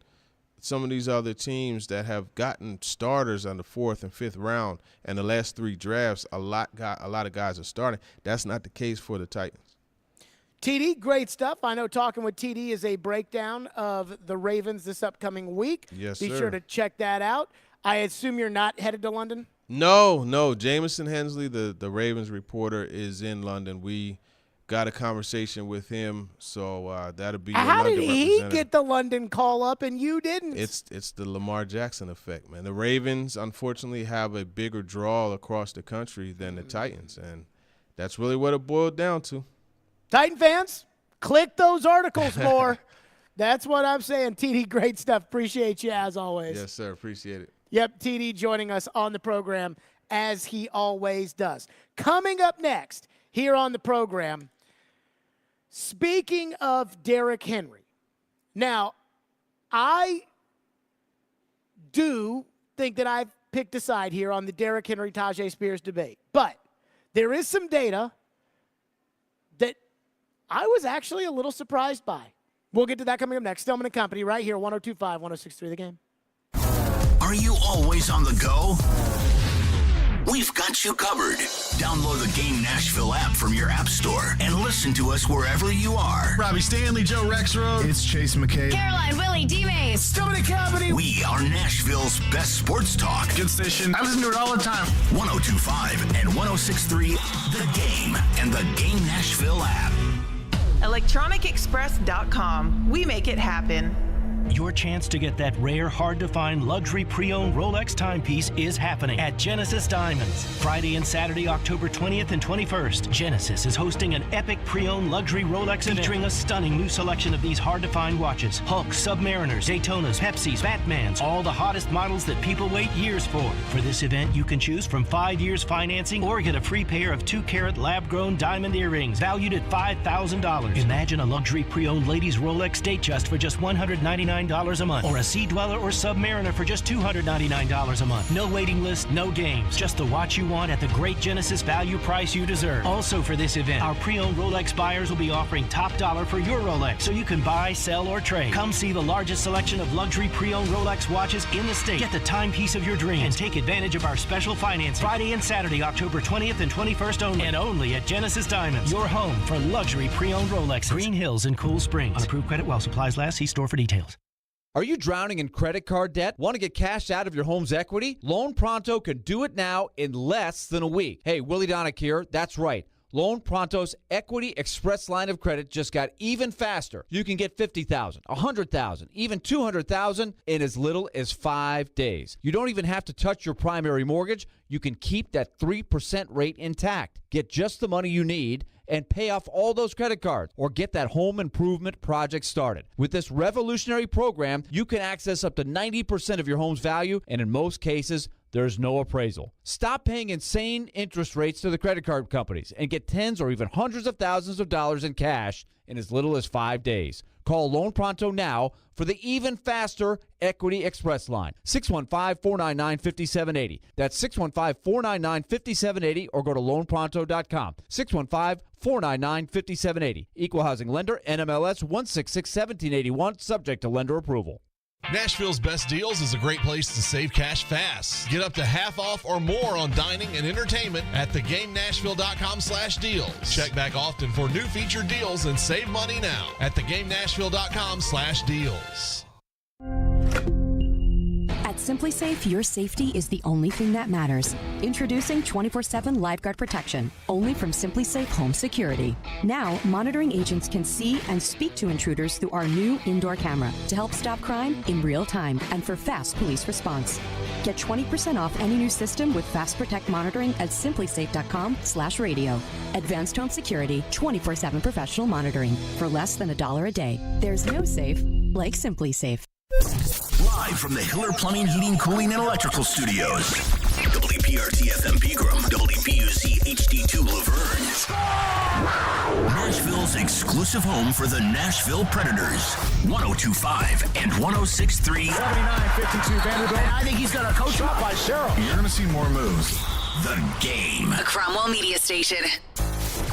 some of these other teams that have gotten starters on the 4th and 5th round, and the last 3 drafts, a lot of guys are starting. That's not the case for the Titans. TD, great stuff. I know talking with TD is a breakdown of the Ravens this upcoming week. Yes, Be sir. sure to check that out. I assume you're not headed to London? No. Jamison Hensley, the Ravens reporter, is in London. We got a conversation with him, so that'll be How your did London he representative. get the London call up and you didn't? It's the Lamar Jackson effect, man. The Ravens, unfortunately, have a bigger draw across the country than the Titans, and that's really what it boiled down to. Titan fans, click those articles more. That's what I'm saying. TD, great stuff. Appreciate you as always. Yes, sir. Appreciate it. Yep, TD joining us on the program as he always does. Coming up next here on the program, speaking of Derrick Henry. Now, I do think that I've picked a side here on the Derrick Henry-Tajay Spears debate. But there is some data that I was actually a little surprised by. We'll get to that coming up next. Stillman and Company right here, 102.5, 106.3 The Game. Are you always on the go? We've got you covered. Download the Game Nashville app from your app store and listen to us wherever you are. Robbie Stanley, Joe Rexroad. It's Chase McKay. Caroline, Willie, D-Mays. Stillman and Company. We are Nashville's best sports talk. Good station. I listen to it all the time. 102.5 and 106.3 The Game and the Game Nashville app. ElectronicExpress.com. We make it happen. Your chance to get that rare, hard-to-find luxury pre-owned Rolex timepiece is happening at Genesis Diamonds. Friday and Saturday, October 20th and 21st, Genesis is hosting an epic pre-owned luxury Rolex event featuring a stunning new selection of these hard-to-find watches. Hulks, Submariners, Daytonas, Pepsis, Batmans, all the hottest models that people wait years for. For this event, you can choose from 5 years financing or get a free pair of 2-carat lab-grown diamond earrings valued at $5,000. Imagine a luxury pre-owned ladies Rolex Datejust for just $199 a month, or a Sea Dweller or Submariner for just $299 a month. No waiting list, no games, just the watch you want at the great Genesis value price you deserve. Also for this event, our pre-owned Rolex buyers will be offering top dollar for your Rolex, so you can buy, sell, or trade. Come see the largest selection of luxury pre-owned Rolex watches in the state. Get the timepiece of your dreams and take advantage of our special financing. Friday and Saturday, October 20th and 21st only, and only at Genesis Diamonds, your home for luxury pre-owned Rolex. Green Hills and Cool Springs. On approved credit while supplies last. See store for details. Are you drowning in credit card debt? Want to get cash out of your home's equity? Loan Pronto can do it now in less than a week. Hey, Willie Donick here. That's right. Loan Pronto's Equity Express line of credit just got even faster. You can get $50,000, $100,000, even $200,000 in as little as 5 days. You don't even have to touch your primary mortgage. You can keep that 3% rate intact. Get just the money you need and pay off all those credit cards or get that home improvement project started. With this revolutionary program, you can access up to 90% of your home's value, and in most cases, there's no appraisal. Stop paying insane interest rates to the credit card companies and get tens or even hundreds of thousands of dollars in cash in as little as 5 days. Call Loan Pronto now for the even faster Equity Express line. 615-499-5780. That's 615-499-5780 or go to loanpronto.com. 615-499-5780. Equal housing lender, NMLS 166-1781, subject to lender approval. Nashville's Best Deals is a great place to save cash fast. Get up to half off or more on dining and entertainment at thegamenashville.com/deals. Check back often for new featured deals and save money now at thegamenashville.com/deals. At Simply Safe, your safety is the only thing that matters. Introducing 24/7 Lifeguard Protection, only from Simply Safe Home Security. Now, monitoring agents can see and speak to intruders through our new indoor camera to help stop crime in real time and for fast police response. Get 20% off any new system with Fast Protect monitoring at simplysafe.com/radio. Advanced home security, 24/7 professional monitoring for less than $1 a day. There's no safe like Simply Safe. Live from the Hiller Plumbing, Heating, Cooling, and Electrical Studios. WPRT-FM Pegram, WPUC HD2 Laverne. Nashville's exclusive home for the Nashville Predators. 102.5 and 106.3. 79-52 Vanderbilt. I think he's going to coach up by Cheryl. You're going to see more moves. The Game. A Cromwell Media Station.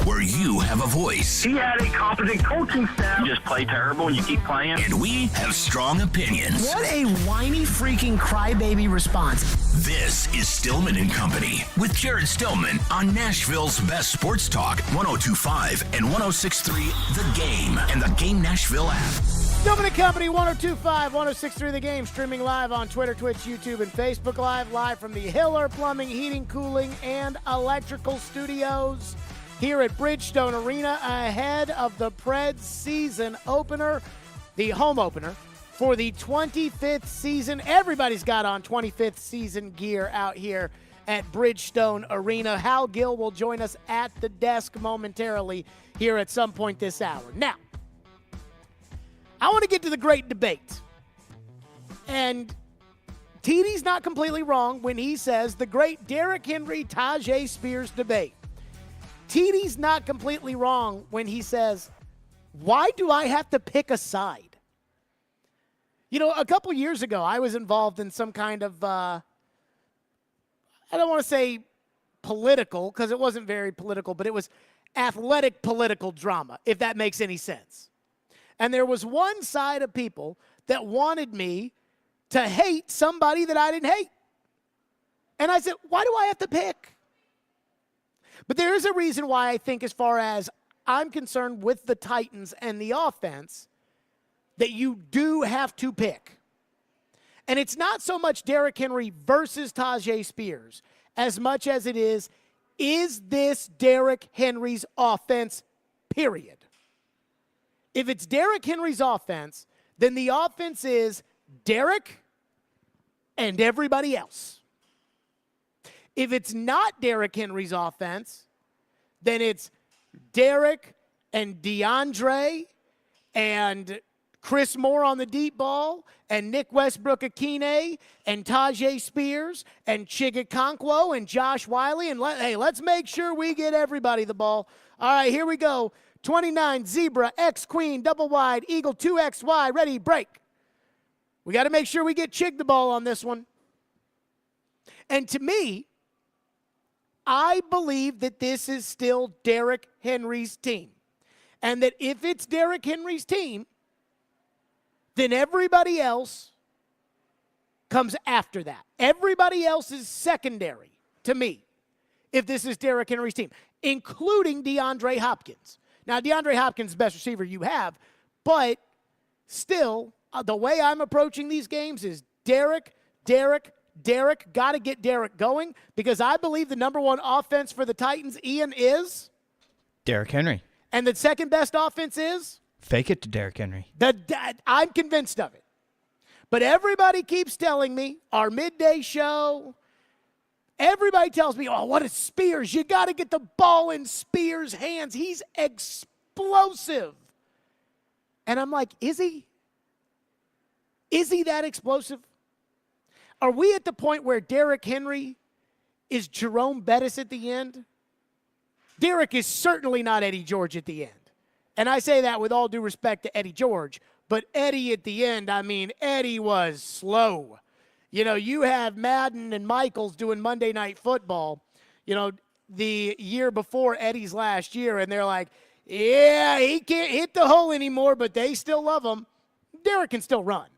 Where you have a voice. He had a competent coaching staff. You just play terrible and you keep playing. And we have strong opinions. What a whiny freaking crybaby response. This is Stillman and Company with Jared Stillman on Nashville's best sports talk, 102.5 and 106.3 The Game and the Game Nashville app. Stillman and Company, 102.5, 106.3 The Game, streaming live on Twitter, Twitch, YouTube, and Facebook Live from the Hiller Plumbing, Heating, Cooling, and Electrical Studios. here at Bridgestone Arena ahead of the Preds season opener, the home opener for the 25th season. Everybody's got on 25th season gear out here at Bridgestone Arena. Hal Gill will join us at the desk momentarily here at some point this hour. Now, I want to get to the great debate. And TD's not completely wrong when he says the great Derrick Henry, Tajay Spears debate. TD's not completely wrong when he says, why do I have to pick a side? You know, a couple years ago, I was involved in some kind of, I don't want to say political, because it wasn't very political, but it was athletic political drama, if that makes any sense. And there was one side of people that wanted me to hate somebody that I didn't hate. And I said, why do I have to pick? But there is a reason why I think, as far as I'm concerned with the Titans and the offense, that you do have to pick. And it's not so much Derrick Henry versus Tajay Spears as much as it is this Derrick Henry's offense, period? If it's Derrick Henry's offense, then the offense is Derrick and everybody else. If it's not Derrick Henry's offense, then it's Derrick and DeAndre and Chris Moore on the deep ball and Nick Westbrook-Akine and Tajay Spears and Chigakonkwo and Josh Wiley. And let's make sure we get everybody the ball. All right, here we go. 29, Zebra, X Queen, double wide, Eagle 2XY, ready, break. We got to make sure we get Chig the ball on this one. And to me, I believe that this is still Derrick Henry's team. And that if it's Derrick Henry's team, then everybody else comes after that. Everybody else is secondary to me if this is Derrick Henry's team, including DeAndre Hopkins. Now, DeAndre Hopkins is the best receiver you have, but still, the way I'm approaching these games is Derrick, got to get Derrick going, because I believe the number one offense for the Titans, Ian, is Derrick Henry. And the second best offense is? Fake it to Derrick Henry. I'm convinced of it. But everybody keeps telling me, our midday show, everybody tells me, oh, what is Spears? You got to get the ball in Spears' hands. He's explosive. And I'm like, is he? Is he that explosive? Are we at the point where Derrick Henry is Jerome Bettis at the end? Derrick is certainly not Eddie George at the end. And I say that with all due respect to Eddie George. But Eddie at the end, I mean, Eddie was slow. You know, you have Madden and Michaels doing Monday Night Football, you know, the year before Eddie's last year, and they're like, yeah, he can't hit the hole anymore, but they still love him. Derrick can still run.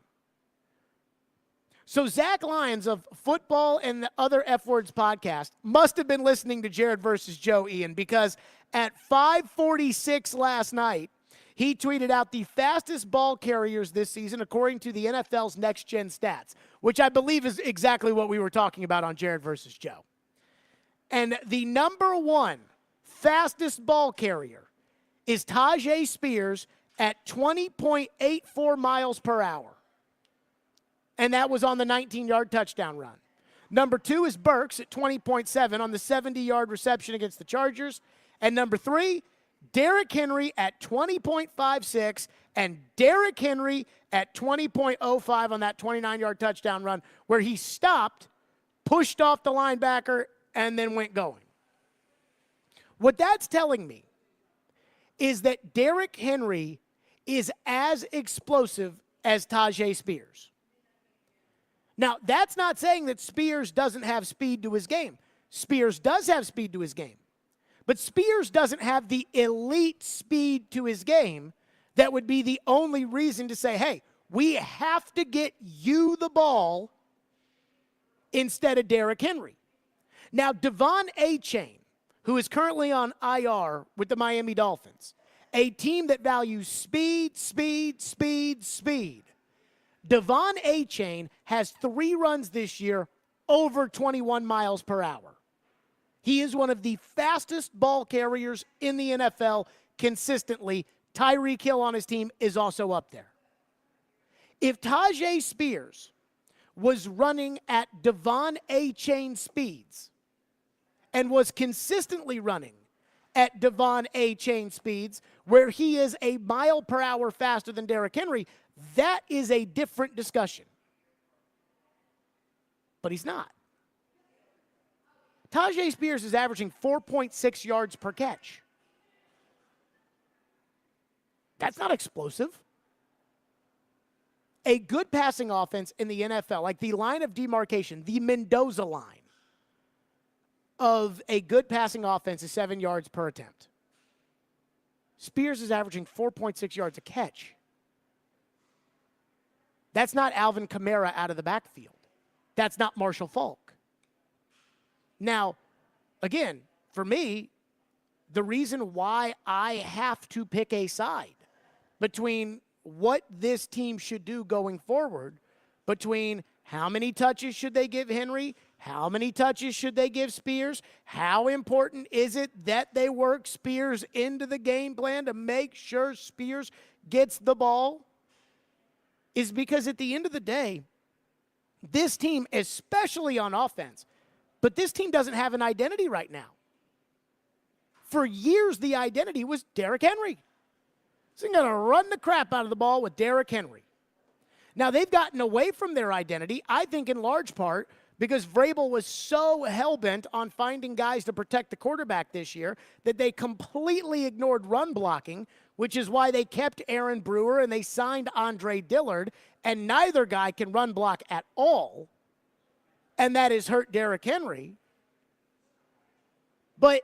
So Zach Lyons of Football and the Other F Words podcast must have been listening to Jared versus Joe, Ian, because at 5:46 last night, he tweeted out the fastest ball carriers this season according to the NFL's Next Gen Stats, which I believe is exactly what we were talking about on Jared versus Joe. And the number one fastest ball carrier is Tajay Spears at 20.84 miles per hour. And that was on the 19-yard touchdown run. Number two is Burks at 20.7 on the 70-yard reception against the Chargers. And number three, Derrick Henry at 20.56 and Derrick Henry at 20.05 on that 29-yard touchdown run where he stopped, pushed off the linebacker, and then went going. What that's telling me is that Derrick Henry is as explosive as Tajay Spears. Now, that's not saying that Spears doesn't have speed to his game. Spears does have speed to his game. But Spears doesn't have the elite speed to his game that would be the only reason to say, hey, we have to get you the ball instead of Derrick Henry. Now, Devon Achane, who is currently on IR with the Miami Dolphins, a team that values speed. Devon Achane has 3 runs this year over 21 miles per hour. He is one of the fastest ball carriers in the NFL consistently. Tyreek Hill on his team is also up there. If Tajay Spears was running at Devon A. Chain speeds and was consistently running at Devon A. Chain speeds, where he is a mile per hour faster than Derrick Henry, that is a different discussion. But he's not. Tajay Spears is averaging 4.6 yards per catch. That's not explosive. A good passing offense in the NFL, like the line of demarcation, the Mendoza line of a good passing offense is 7 yards per attempt. Spears is averaging 4.6 yards a catch. That's not Alvin Kamara out of the backfield. That's not Marshall Faulk. Now, again, for me, the reason why I have to pick a side between what this team should do going forward, between how many touches should they give Henry, how many touches should they give Spears, how important is it that they work Spears into the game plan to make sure Spears gets the ball, is because at the end of the day, this team, especially on offense, but this team doesn't have an identity right now. For years, the identity was Derrick Henry. So they're going to run the crap out of the ball with Derrick Henry. Now, they've gotten away from their identity, I think in large part, because Vrabel was so hell-bent on finding guys to protect the quarterback this year that they completely ignored run blocking, which is why they kept Aaron Brewer and they signed Andre Dillard, and neither guy can run block at all, and that has hurt Derrick Henry. But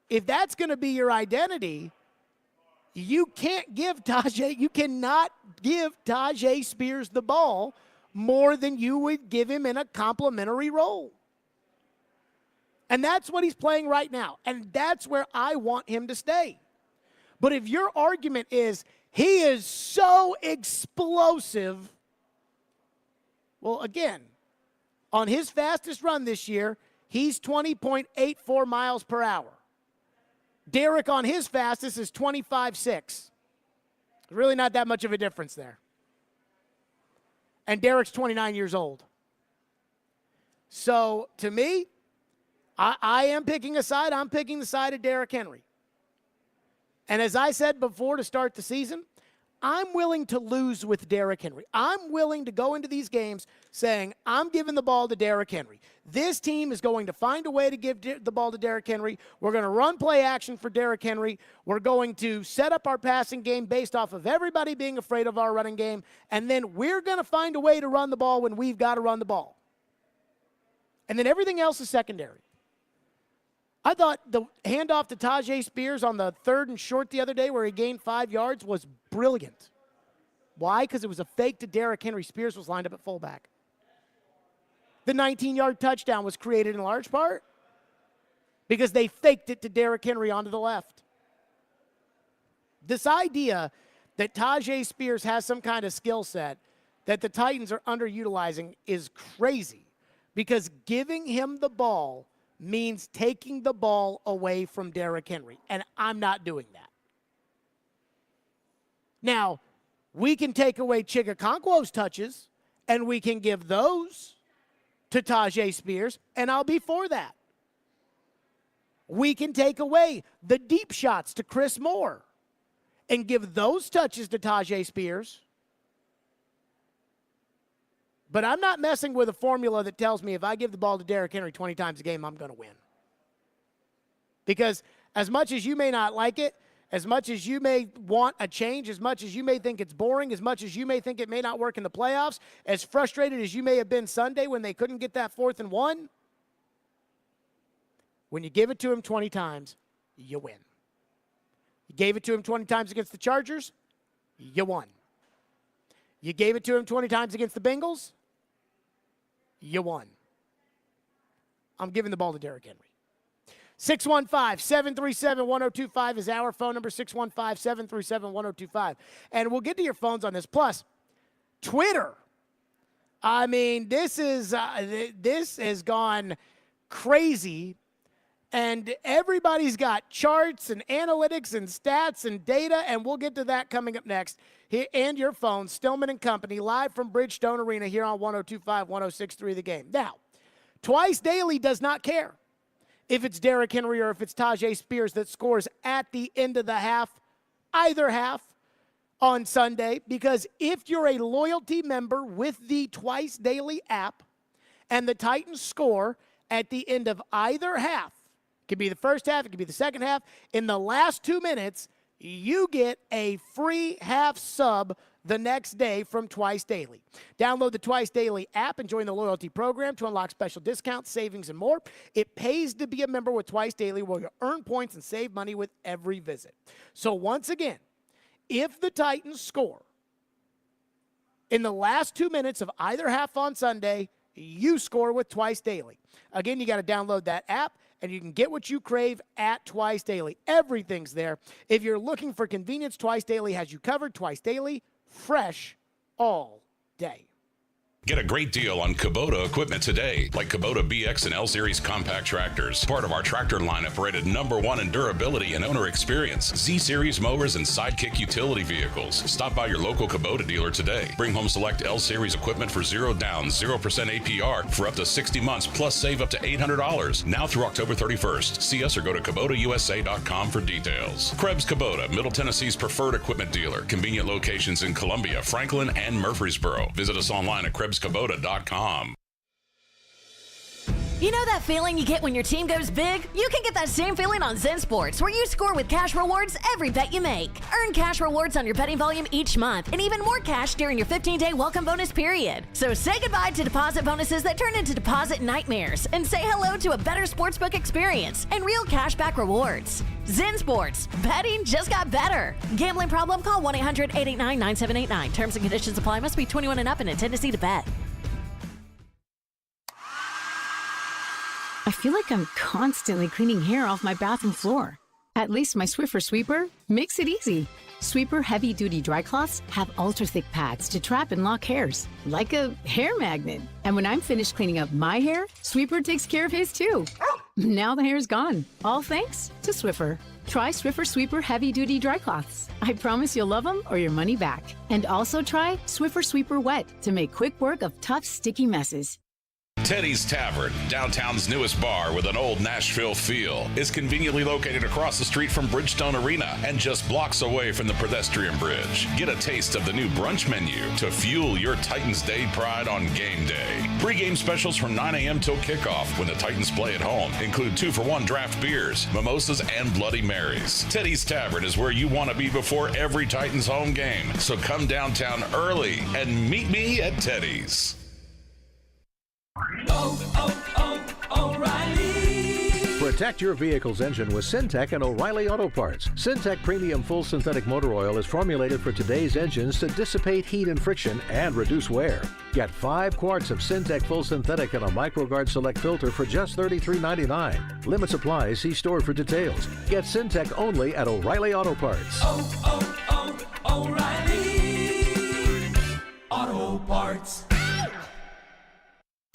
if that's going to be your identity, you cannot give Tajay Spears the ball more than you would give him in a complimentary role. And that's what he's playing right now. And that's where I want him to stay. But if your argument is he is so explosive, well, again, on his fastest run this year, he's 20.84 miles per hour. Derrick on his fastest is 25.6. Really not that much of a difference there. And Derrick's 29 years old. So, to me, I am picking a side. I'm picking the side of Derrick Henry. And as I said before to start the season, I'm willing to lose with Derrick Henry. I'm willing to go into these games saying, I'm giving the ball to Derrick Henry. This team is going to find a way to give the ball to Derrick Henry. We're going to run play action for Derrick Henry. We're going to set up our passing game based off of everybody being afraid of our running game. And then we're going to find a way to run the ball when we've got to run the ball. And then everything else is secondary. I thought the handoff to Tajay Spears on the 3rd and short the other day where he gained 5 yards was brilliant. Why? Because it was a fake to Derrick Henry. Spears was lined up at fullback. The 19-yard touchdown was created in large part because they faked it to Derrick Henry onto the left. This idea that Tajay Spears has some kind of skill set that the Titans are underutilizing is crazy because giving him the ball means taking the ball away from Derrick Henry, and I'm not doing that. Now, we can take away Chigakonkwo's touches, and we can give those to Tajay Spears, and I'll be for that. We can take away the deep shots to Chris Moore and give those touches to Tajay Spears. But I'm not messing with a formula that tells me if I give the ball to Derrick Henry 20 times a game, I'm going to win. Because as much as you may not like it, as much as you may want a change, as much as you may think it's boring, as much as you may think it may not work in the playoffs, as frustrated as you may have been Sunday when they couldn't get that 4th and 1, when you give it to him 20 times, you win. You gave it to him 20 times against the Chargers, you won. You gave it to him 20 times against the Bengals, you won. I'm giving the ball to Derrick Henry. 615-737-1025 is our phone number, 615-737-1025. And we'll get to your phones on this. Plus, Twitter. I mean, this has gone crazy, and everybody's got charts and analytics and stats and data, and we'll get to that coming up next. Here, and your phone, Stillman and Company, live from Bridgestone Arena here on 102.5, 106.3 The Game. Now, Twice Daily does not care if it's Derrick Henry or if it's Tajay Spears that scores at the end of the half, either half on Sunday, because if you're a loyalty member with the Twice Daily app and the Titans score at the end of either half, it could be the first half, it could be the second half, in the last 2 minutes, you get a free half sub the next day from Twice Daily. Download the Twice Daily app and join the loyalty program to unlock special discounts, savings, and more. It pays to be a member with Twice Daily, where you earn points and save money with every visit. So once again, if the Titans score in the last 2 minutes of either half on Sunday, you score with Twice Daily. Again, you got to download that app, and you can get what you crave at Twice Daily. Everything's there. If you're looking for convenience, Twice Daily has you covered. Twice Daily, fresh all day. Get a great deal on Kubota equipment today, like Kubota BX and L-Series compact tractors. Part of our tractor lineup rated #1 in durability and owner experience. Z-Series mowers and Sidekick utility vehicles. Stop by your local Kubota dealer today. Bring home select L-Series equipment for 0 down, 0% APR for up to 60 months, plus save up to $800. Now through October 31st. See us or go to KubotaUSA.com for details. Krebs Kubota, Middle Tennessee's preferred equipment dealer. Convenient locations in Columbia, Franklin, and Murfreesboro. Visit us online at KrebsKubota.com. You know that feeling you get when your team goes big? You can get that same feeling on Zen Sports, where you score with cash rewards every bet you make. Earn cash rewards on your betting volume each month, and even more cash during your 15-day welcome bonus period. So say goodbye to deposit bonuses that turn into deposit nightmares, and say hello to a better sportsbook experience and real cashback rewards. Zen Sports. Betting just got better. Gambling problem? Call 1-800-889-9789. Terms and conditions apply. Must be 21 and up and in Tennessee to bet. I feel like I'm constantly cleaning hair off my bathroom floor. At least my Swiffer Sweeper makes it easy. Sweeper heavy-duty dry cloths have ultra-thick pads to trap and lock hairs, like a hair magnet. And when I'm finished cleaning up my hair, Sweeper takes care of his too. Now the hair's gone, all thanks to Swiffer. Try Swiffer Sweeper heavy-duty dry cloths. I promise you'll love them or your money back. And also try Swiffer Sweeper Wet to make quick work of tough, sticky messes. Teddy's Tavern, downtown's newest bar with an old Nashville feel, is conveniently located across the street from Bridgestone Arena and just blocks away from the pedestrian bridge. Get a taste of the new brunch menu to fuel your Titans Day pride on game day. Pre-game specials from 9 a.m. till kickoff when the Titans play at home include 2-for-1 draft beers, mimosas, and Bloody Marys. Teddy's Tavern is where you want to be before every Titans home game, so come downtown early and meet me at Teddy's. O'Reilly. Protect your vehicle's engine with Syntec and O'Reilly Auto Parts. Syntec Premium Full Synthetic Motor Oil is formulated for today's engines to dissipate heat and friction and reduce wear. Get 5 quarts of Syntec Full Synthetic and a MicroGuard Select filter for just $33.99. Limit supply. See store for details. Get Syntec only at O'Reilly Auto Parts. O'Reilly Auto Parts.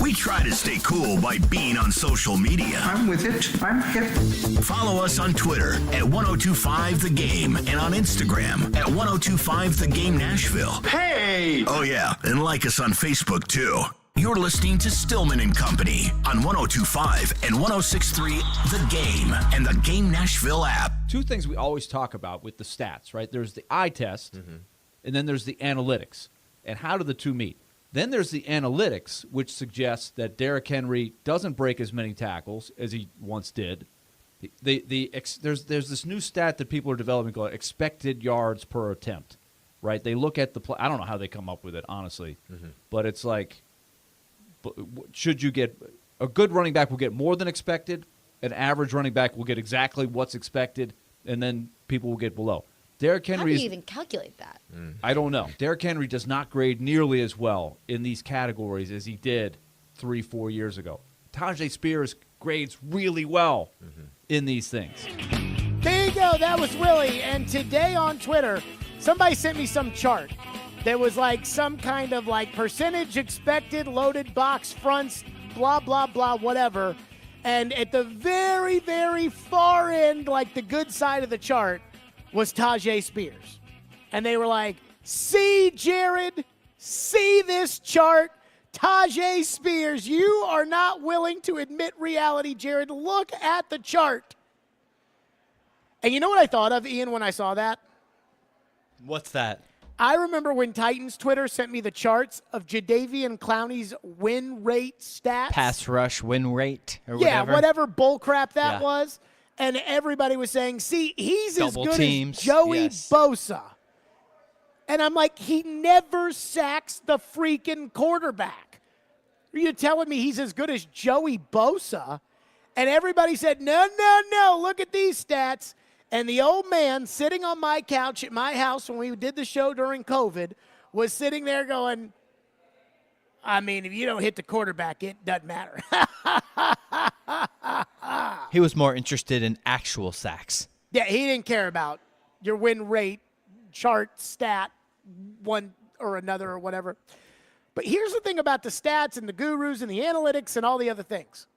We try to stay cool by being on social media. I'm with it. I'm hip. Follow us on Twitter at 1025 The Game and on Instagram at 1025 The Game Nashville. Hey! Oh, yeah. And like us on Facebook, too. You're listening to Stillman and Company on 1025 and 1063 The Game and the Game Nashville app. Two things we always talk about with the stats, right? There's the eye test, and then there's the analytics. And how do the two meet? Then there's the analytics, which suggests that Derrick Henry doesn't break as many tackles as he once did. There's this new stat that people are developing called expected yards per attempt, right? They look at the play. I don't know how they come up with it, honestly, but it's like, should you get a good running back will get more than expected, an average running back will get exactly what's expected, and then people will get below. Derrick Henry How do you even calculate that? I don't know. Derrick Henry does not grade nearly as well in these categories as he did 3-4 years ago. Tajay Spears grades really well in these things. There you go. That was Willie. And today on Twitter, somebody sent me some chart that was like some kind of like percentage expected, loaded box fronts, blah, blah, blah, whatever. And at the very, very far end, like the good side of the chart, was Tajay Spears. And they were like, see, Jared, see this chart. Tajay Spears, you are not willing to admit reality, Jared. Look at the chart. And you know what I thought of, Ian, when I saw that? What's that? I remember when Titans Twitter sent me the charts of Jadeveon Clowney's win rate stats. Pass rush win rate or yeah, whatever. bull crap that Yeah. was. And everybody was saying, see, he's Double as good teams, as Joey yes. Bosa. And I'm like, he never sacks the freaking quarterback. Are you telling me he's as good as Joey Bosa? And everybody said, no, look at these stats. And the old man sitting on my couch at my house when we did the show during COVID was sitting there going, I mean, if you don't hit the quarterback, it doesn't matter. He was more interested in actual sacks. Yeah, he didn't care about your win rate, chart, stat, one or another or whatever. But here's the thing about the stats and the gurus and the analytics and all the other things.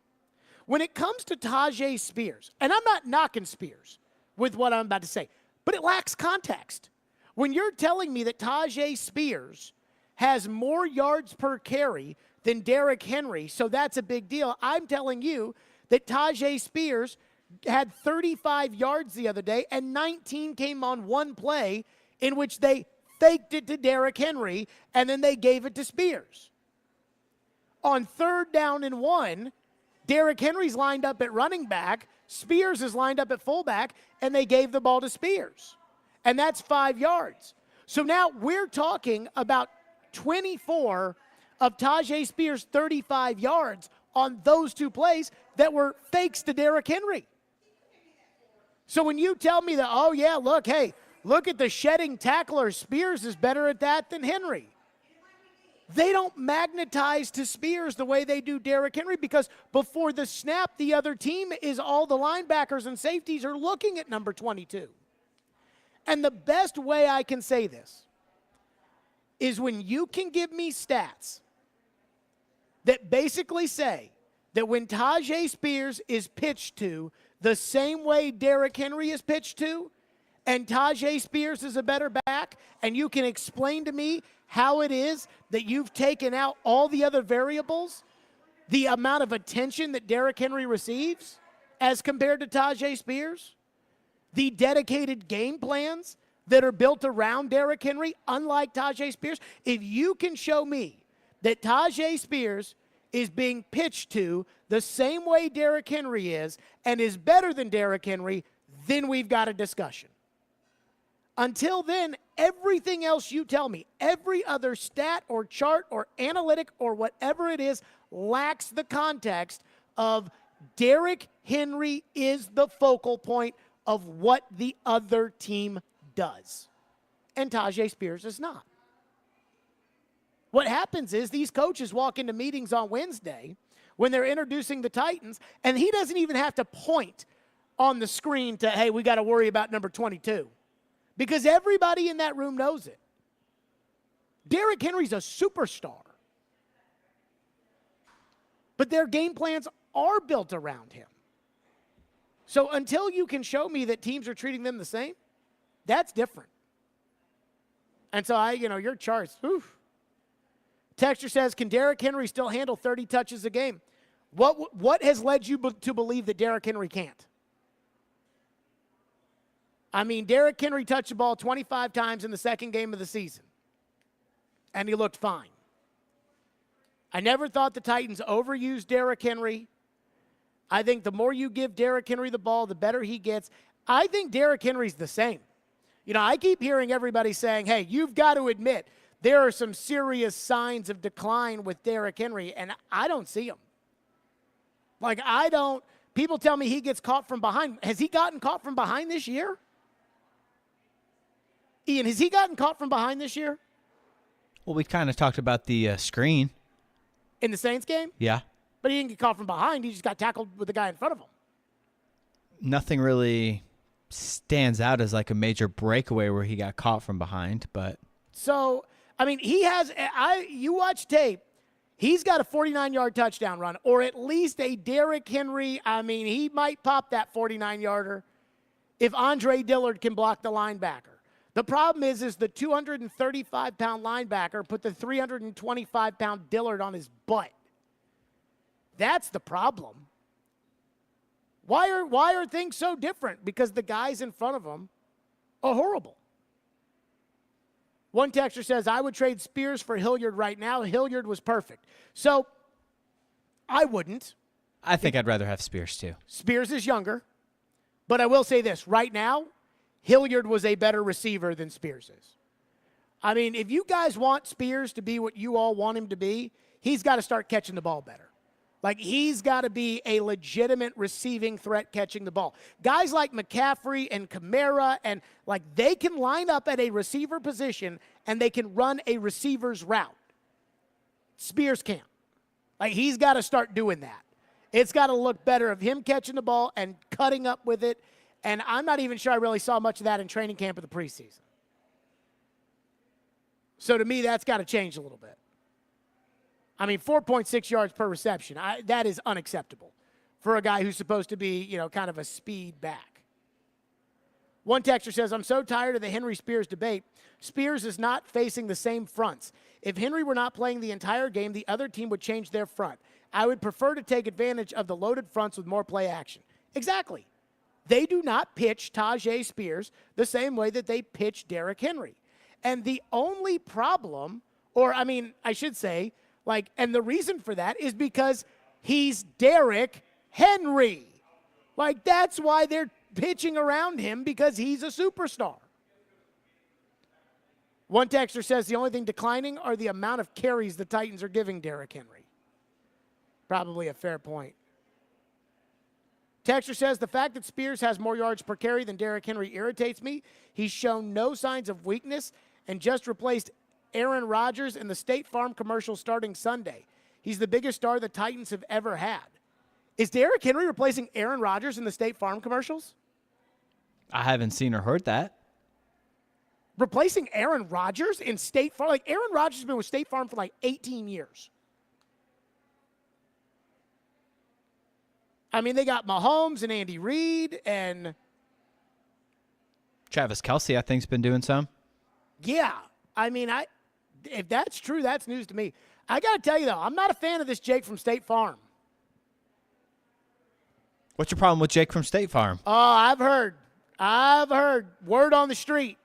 When it comes to Tajay Spears, and I'm not knocking Spears with what I'm about to say, but it lacks context. When you're telling me that Tajay Spears has more yards per carry than Derrick Henry, so that's a big deal, I'm telling you that Tajay Spears had 35 yards the other day, and 19 came on one play in which they faked it to Derrick Henry, and then they gave it to Spears. On 3rd down and 1, Derrick Henry's lined up at running back, Spears is lined up at fullback, and they gave the ball to Spears. And that's 5 yards. So now we're talking about 24 of Tajay Spears' 35 yards on those 2 plays that were fakes to Derrick Henry. So when you tell me that, oh, yeah, look at the shedding tackler. Spears is better at that than Henry. They don't magnetize to Spears the way they do Derrick Henry because before the snap, the other team is all the linebackers and safeties are looking at number 22. And the best way I can say this is when you can give me stats that basically say that when Tajay Spears is pitched to the same way Derrick Henry is pitched to, and Tajay Spears is a better back, and you can explain to me how it is that you've taken out all the other variables, the amount of attention that Derrick Henry receives as compared to Tajay Spears, the dedicated game plans that are built around Derrick Henry, unlike Tajay Spears, if you can show me that Tajay Spears is being pitched to the same way Derrick Henry is and is better than Derrick Henry, then we've got a discussion. Until then, everything else you tell me, every other stat or chart or analytic or whatever it is, lacks the context of Derrick Henry is the focal point of what the other team does. And Tajay Spears is not. What happens is these coaches walk into meetings on Wednesday when they're introducing the Titans, and he doesn't even have to point on the screen to, hey, we got to worry about number 22. Because everybody in that room knows it. Derrick Henry's a superstar. But their game plans are built around him. So until you can show me that teams are treating them the same, that's different. And so your charts, oof. Texture says, can Derrick Henry still handle 30 touches a game? What has led you to believe that Derrick Henry can't? I mean, Derrick Henry touched the ball 25 times in the second game of the season, and he looked fine. I never thought the Titans overused Derrick Henry. I think the more you give Derrick Henry the ball, the better he gets. I think Derrick Henry's the same. I keep hearing everybody saying, hey, you've got to admit there are some serious signs of decline with Derrick Henry, and I don't see them. People tell me he gets caught from behind. Has he gotten caught from behind this year? Ian, has he gotten caught from behind this year? Well, we kind of talked about the screen. In the Saints game? Yeah. But he didn't get caught from behind. He just got tackled with the guy in front of him. Nothing really stands out as like a major breakaway where he got caught from behind, but. So, I mean, he has, you watch tape, He's got a 49-yard touchdown run, or at least a Derrick Henry. I mean, he might pop that 49-yarder if Andre Dillard can block the linebacker. The problem is the 235-pound linebacker put the 325-pound Dillard on his butt. That's the problem. Why are things so different? Because the guys in front of him are horrible. One texter says, I would trade Spears for Hilliard right now. Hilliard was perfect. So, I wouldn't. I think I'd rather have Spears, too. Spears is younger. But I will say this. Right now, Hilliard was a better receiver than Spears is. I mean, if you guys want Spears to be what you all want him to be, he's got to start catching the ball better. Like, he's got to be a legitimate receiving threat catching the ball. Guys like McCaffrey and Kamara, and like, they can line up at a receiver position and they can run a receiver's route. Spears can't. Like, he's got to start doing that. It's got to look better of him catching the ball and cutting up with it. And I'm not even sure I really saw much of that in training camp of the preseason. So to me, that's got to change a little bit. I mean, 4.6 yards per reception, that is unacceptable for a guy who's supposed to be, kind of a speed back. One texter says, I'm so tired of the Henry-Spears debate. Spears is not facing the same fronts. If Henry were not playing the entire game, the other team would change their front. I would prefer to take advantage of the loaded fronts with more play action. Exactly. They do not pitch Tajay Spears the same way that they pitch Derrick Henry. And the only problem, I should say, and the reason for that is because he's Derrick Henry. That's why they're pitching around him, because he's a superstar. One texter says the only thing declining are the amount of carries the Titans are giving Derrick Henry. Probably a fair point. Texter says the fact that Spears has more yards per carry than Derrick Henry irritates me. He's shown no signs of weakness and just replaced Aaron Rodgers in the State Farm commercial starting Sunday. He's the biggest star the Titans have ever had. Is Derrick Henry replacing Aaron Rodgers in the State Farm commercials? I haven't seen or heard that. Replacing Aaron Rodgers in State Farm? Aaron Rodgers has been with State Farm for 18 years. I mean, they got Mahomes and Andy Reid and Travis Kelce, I think, has been doing some. Yeah. I mean, if that's true, that's news to me. I got to tell you, though, I'm not a fan of this Jake from State Farm. What's your problem with Jake from State Farm? Oh, I've heard. Word on the street.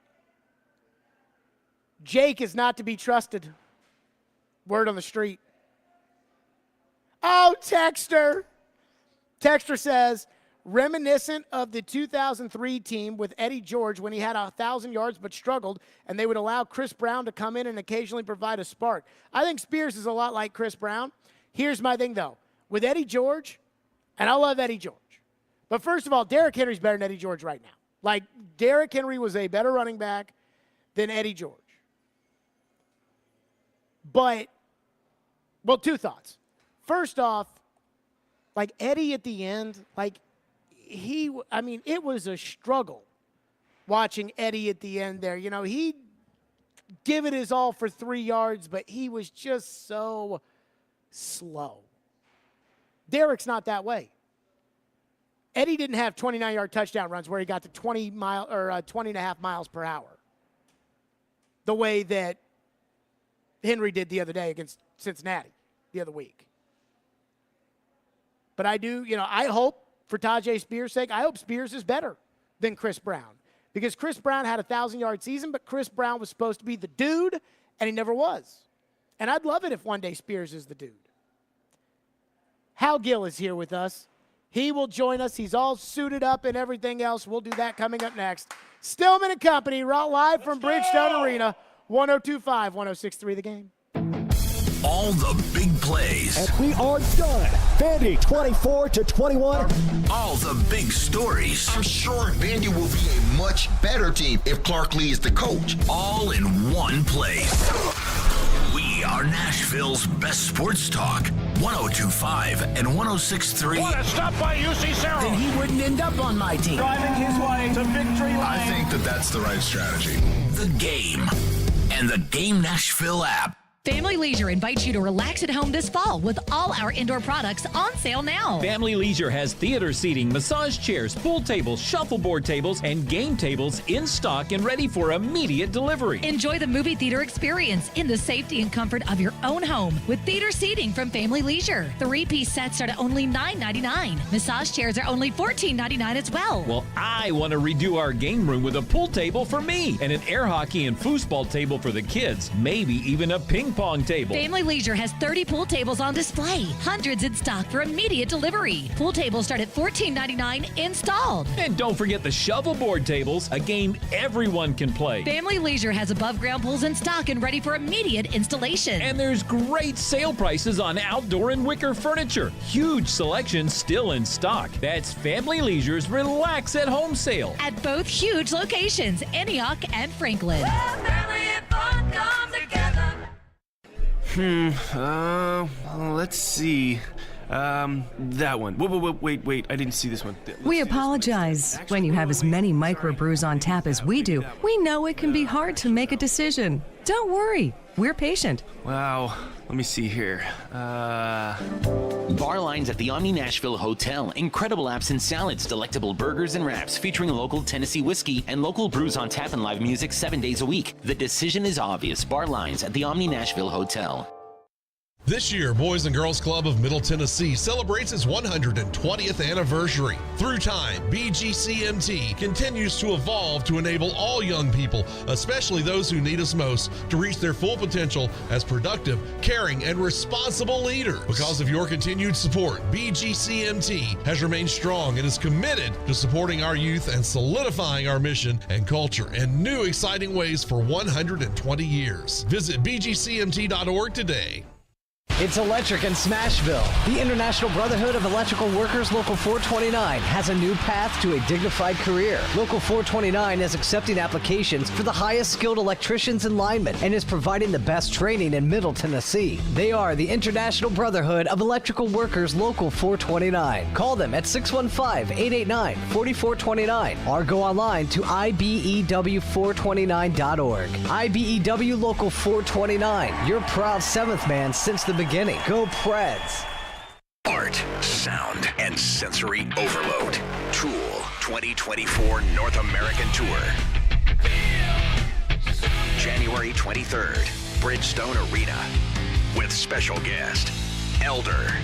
Jake is not to be trusted. Word on the street. Oh, Texter. Texter says, reminiscent of the 2003 team with Eddie George when he had 1,000 yards but struggled, and they would allow Chris Brown to come in and occasionally provide a spark. I think Spears is a lot like Chris Brown. Here's my thing, though. With Eddie George, and I love Eddie George, but first of all, Derrick Henry's better than Eddie George right now. Derrick Henry was a better running back than Eddie George. But, two thoughts. First off, Eddie at the end, it was a struggle watching Eddie at the end there. He'd give it his all for 3 yards, but he was just so slow. Derrick's not that way. Eddie didn't have 29-yard touchdown runs where he got to 20.5 miles per hour, the way that Henry did the other day against Cincinnati the other week. But I do, I hope for Tajay Spears' sake, I hope Spears is better than Chris Brown. Because Chris Brown had a 1,000-yard season, but Chris Brown was supposed to be the dude, and he never was. And I'd love it if one day Spears is the dude. Hal Gill is here with us. He will join us. He's all suited up and everything else. We'll do that coming up next. Stillman and Company, live from Bridgestone Arena, 102.5, 106.3 The Game. All the big plays. And we are done. Vandy 24-21. All the big stories. I'm sure Vandy will be a much better team if Clark Lee is the coach. All in one place. We are Nashville's best sports talk. 102.5 and 106.3. What a stop by UC Sarah. Then he wouldn't end up on my team. Driving his way to victory lane. I think that's the right strategy. The Game and the Game Nashville app. Family Leisure invites you to relax at home this fall with all our indoor products on sale now. Family Leisure has theater seating, massage chairs, pool tables, shuffleboard tables, and game tables in stock and ready for immediate delivery. Enjoy the movie theater experience in the safety and comfort of your own home with theater seating from Family Leisure. 3-piece sets start at only $9.99. Massage chairs are only $14.99 as well. Well, I want to redo our game room with a pool table for me and an air hockey and foosball table for the kids, maybe even a ping pong table. Family Leisure has 30 pool tables on display, hundreds in stock for immediate delivery. Pool tables start at $14.99 installed. And don't forget the shovelboard tables, a game everyone can play. Family Leisure has above ground pools in stock and ready for immediate installation. And there's great sale prices on outdoor and wicker furniture. Huge selection still in stock. That's Family Leisure's Relax at Home sale. At both huge locations, Antioch and Franklin. Let's see. That one. Wait, I didn't see this one. We apologize. When you have as many microbrews on tap as we do, we know it can be hard to make a decision. Don't worry, we're patient. Wow, let me see here. Bar lines at the Omni Nashville Hotel. Incredible apps and salads, delectable burgers and wraps featuring local Tennessee whiskey and local brews on tap and live music 7 days a week. The decision is obvious. Bar lines at the Omni Nashville Hotel. This year, Boys and Girls Club of Middle Tennessee celebrates its 120th anniversary. Through time, BGCMT continues to evolve to enable all young people, especially those who need us most, to reach their full potential as productive, caring, and responsible leaders. Because of your continued support, BGCMT has remained strong and is committed to supporting our youth and solidifying our mission and culture in new exciting ways for 120 years. Visit bgcmt.org today. It's electric in Smashville. The International Brotherhood of Electrical Workers Local 429 has a new path to a dignified career. Local 429 is accepting applications for the highest skilled electricians and linemen and is providing the best training in Middle Tennessee. They are the International Brotherhood of Electrical Workers Local 429. Call them at 615-889-4429 or go online to ibew429.org. IBEW Local 429, your proud seventh man since the beginning. Go Preds. Art, sound, and sensory overload. Tool 2024 North American Tour. January 23rd, Bridgestone Arena. With special guest, Elder.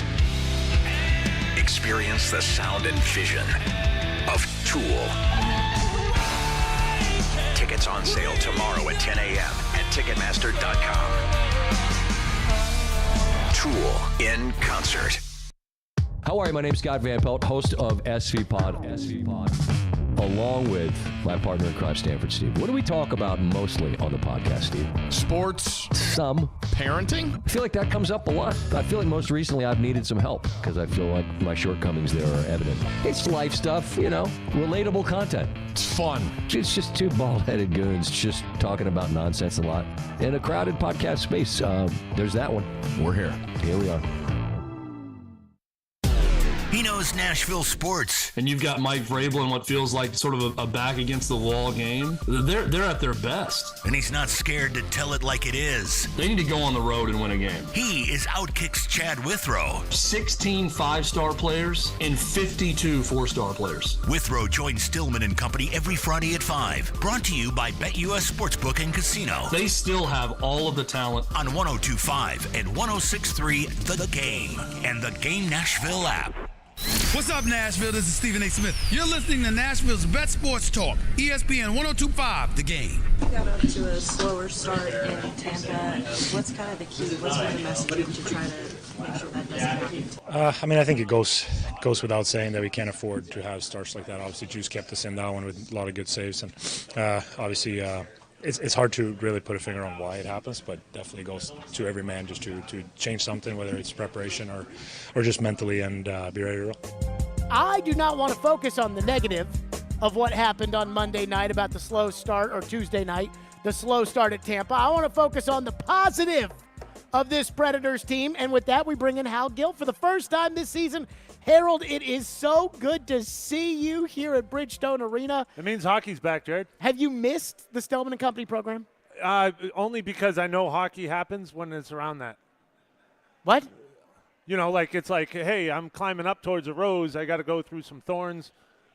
Experience the sound and vision of Tool. Tickets on sale tomorrow at 10 a.m. at Ticketmaster.com. Tool in concert. How are you? My name's Scott Van Pelt, host of SV Pod, along with my partner in crime, Stanford Steve. What do we talk about mostly on the podcast, Steve? Sports. Some. Parenting. I feel like that comes up a lot. I feel like most recently I've needed some help because I feel like my shortcomings there are evident. It's life stuff, relatable content. It's fun. It's just two bald-headed goons just talking about nonsense a lot in a crowded podcast space. There's that one. We're here. Here we are. He knows Nashville sports. And you've got Mike Vrabel in what feels like sort of a back against the wall game. They're at their best. And he's not scared to tell it like it is. They need to go on the road and win a game. He is Outkick's Chad Withrow. 16 5-star players and 52 4-star players. Withrow joins Stillman and Company every Friday at 5. Brought to you by BetUS Sportsbook and Casino. They still have all of the talent. On 102.5 and 106.3 The Game and the Game Nashville app. What's up, Nashville? This is Stephen A. Smith. You're listening to Nashville's best sports talk, ESPN 102.5, The Game. You got up to a slower start in Tampa. What's kind of the key? What's been the messaging to try to make sure that doesn't happen? I think it goes without saying that we can't afford to have starts like that. Obviously, Juice kept us in that one with a lot of good saves, and obviously it's hard to really put a finger on why it happens, but definitely goes to every man just to change something, whether it's preparation or just mentally, and be ready to roll. I do not want to focus on the negative of what happened on Monday night about the slow start, or Tuesday night, the slow start at Tampa. I want to focus on the positive of this Predators team, and with that, we bring in Hal Gill for the first time this season. Harold, it is so good to see you here at Bridgestone Arena. It means hockey's back, Jared. Have you missed the Stillman and Company program? Only because I know hockey happens when it's around that. What? Like it's like, hey, I'm climbing up towards a rose. I got to go through some thorns,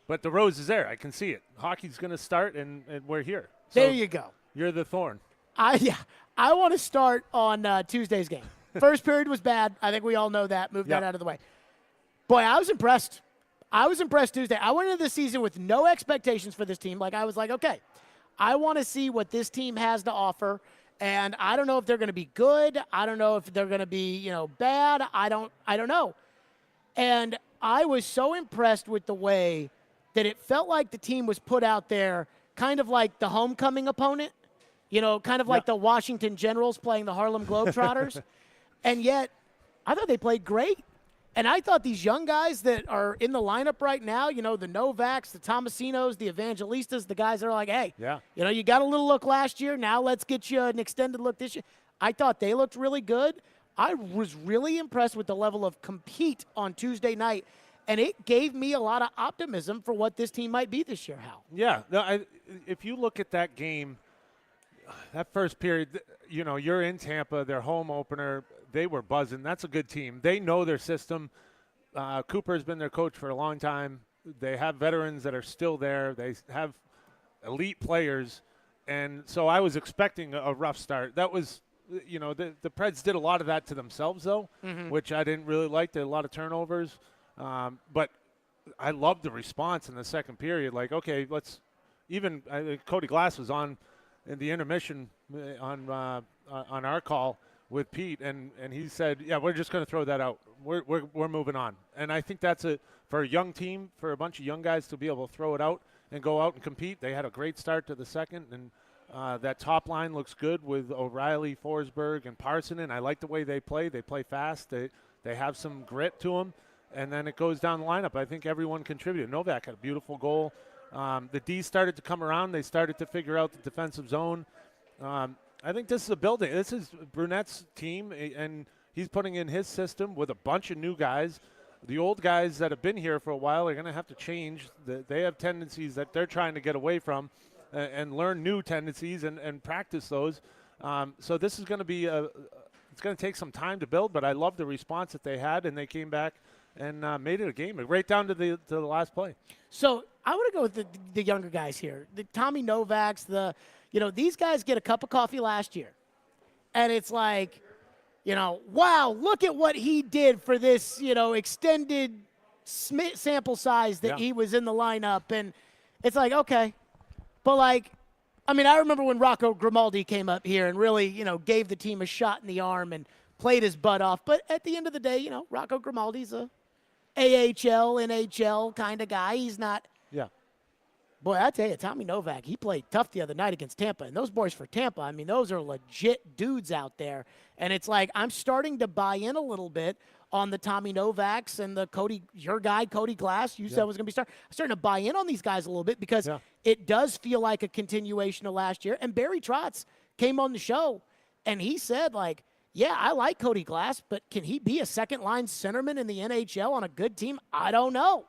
but the rose is there. I can see it. Hockey's going to start, and we're here. So there you go. You're the thorn. I want to start on Tuesday's game. First period was bad. I think we all know that. Move that out of the way. Boy, I was impressed. I was impressed Tuesday. I went into the season with no expectations for this team. Like, I was like, okay, I want to see what this team has to offer. And I don't know if they're going to be good. I don't know if they're going to be, bad. I don't know. And I was so impressed with the way that it felt like the team was put out there kind of like the homecoming opponent, kind of like the Washington Generals playing the Harlem Globetrotters. And yet, I thought they played great. And I thought these young guys that are in the lineup right now, the Novaks, the Tomasinos, the Evangelistas, the guys that are like, hey, you got a little look last year. Now let's get you an extended look this year. I thought they looked really good. I was really impressed with the level of compete on Tuesday night. And it gave me a lot of optimism for what this team might be this year, Hal. Yeah. If you look at that game, that first period, you're in Tampa, their home opener. They were buzzing. That's a good team. They know their system. Cooper's been their coach for a long time. They have veterans that are still there. They have elite players. And so I was expecting a rough start. That was, the Preds did a lot of that to themselves, though, which I didn't really like. There were a lot of turnovers. But I loved the response in the second period. Like, okay, let's even Cody Glass was on in the intermission on our call with Pete, and he said, yeah, we're just going to throw that out. We're moving on. And I think that's for a young team, for a bunch of young guys to be able to throw it out and go out and compete. They had a great start to the second, and that top line looks good with O'Reilly, Forsberg, and Parsonen. I like the way they play. They play fast. They have some grit to them. And then it goes down the lineup. I think everyone contributed. Novak had a beautiful goal. The D started to come around. They started to figure out the defensive zone. I think this is a building. This is Brunette's team, and he's putting in his system with a bunch of new guys. The old guys that have been here for a while are going to have to change. They have tendencies that they're trying to get away from and learn new tendencies and practice those. So this is going to be it's going to take some time to build, but I love the response that they had, and they came back and made it a game, right down to the last play. So I want to go with the younger guys here. The Tommy Novaks, these guys get a cup of coffee last year. And it's like, wow, look at what he did for this, extended sample size that he was in the lineup. And it's like, okay. But, I remember when Rocco Grimaldi came up here and really, gave the team a shot in the arm and played his butt off. But at the end of the day, Rocco Grimaldi's a AHL, NHL kind of guy. He's not. Yeah. Boy, I tell you, Tommy Novak, he played tough the other night against Tampa. And those boys for Tampa, those are legit dudes out there. And it's like I'm starting to buy in a little bit on the Tommy Novaks and the your guy, Cody Glass, you said was going to be starting. I'm starting to buy in on these guys a little bit because it does feel like a continuation of last year. And Barry Trotz came on the show, and he said, yeah, I like Cody Glass, but can he be a second-line centerman in the NHL on a good team? I don't know.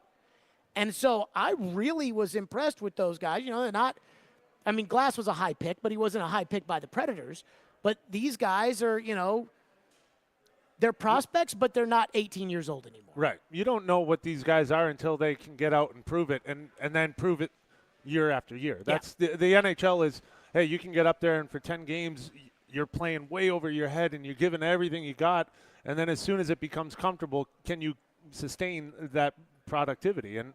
And so I really was impressed with those guys. They're not – Glass was a high pick, but he wasn't a high pick by the Predators. But these guys are, they're prospects, but they're not 18 years old anymore. Right. You don't know what these guys are until they can get out and prove it, and then prove it year after year. That's the NHL is, hey, you can get up there and for 10 games – you're playing way over your head and you're giving everything you got. And then as soon as it becomes comfortable, can you sustain that productivity? And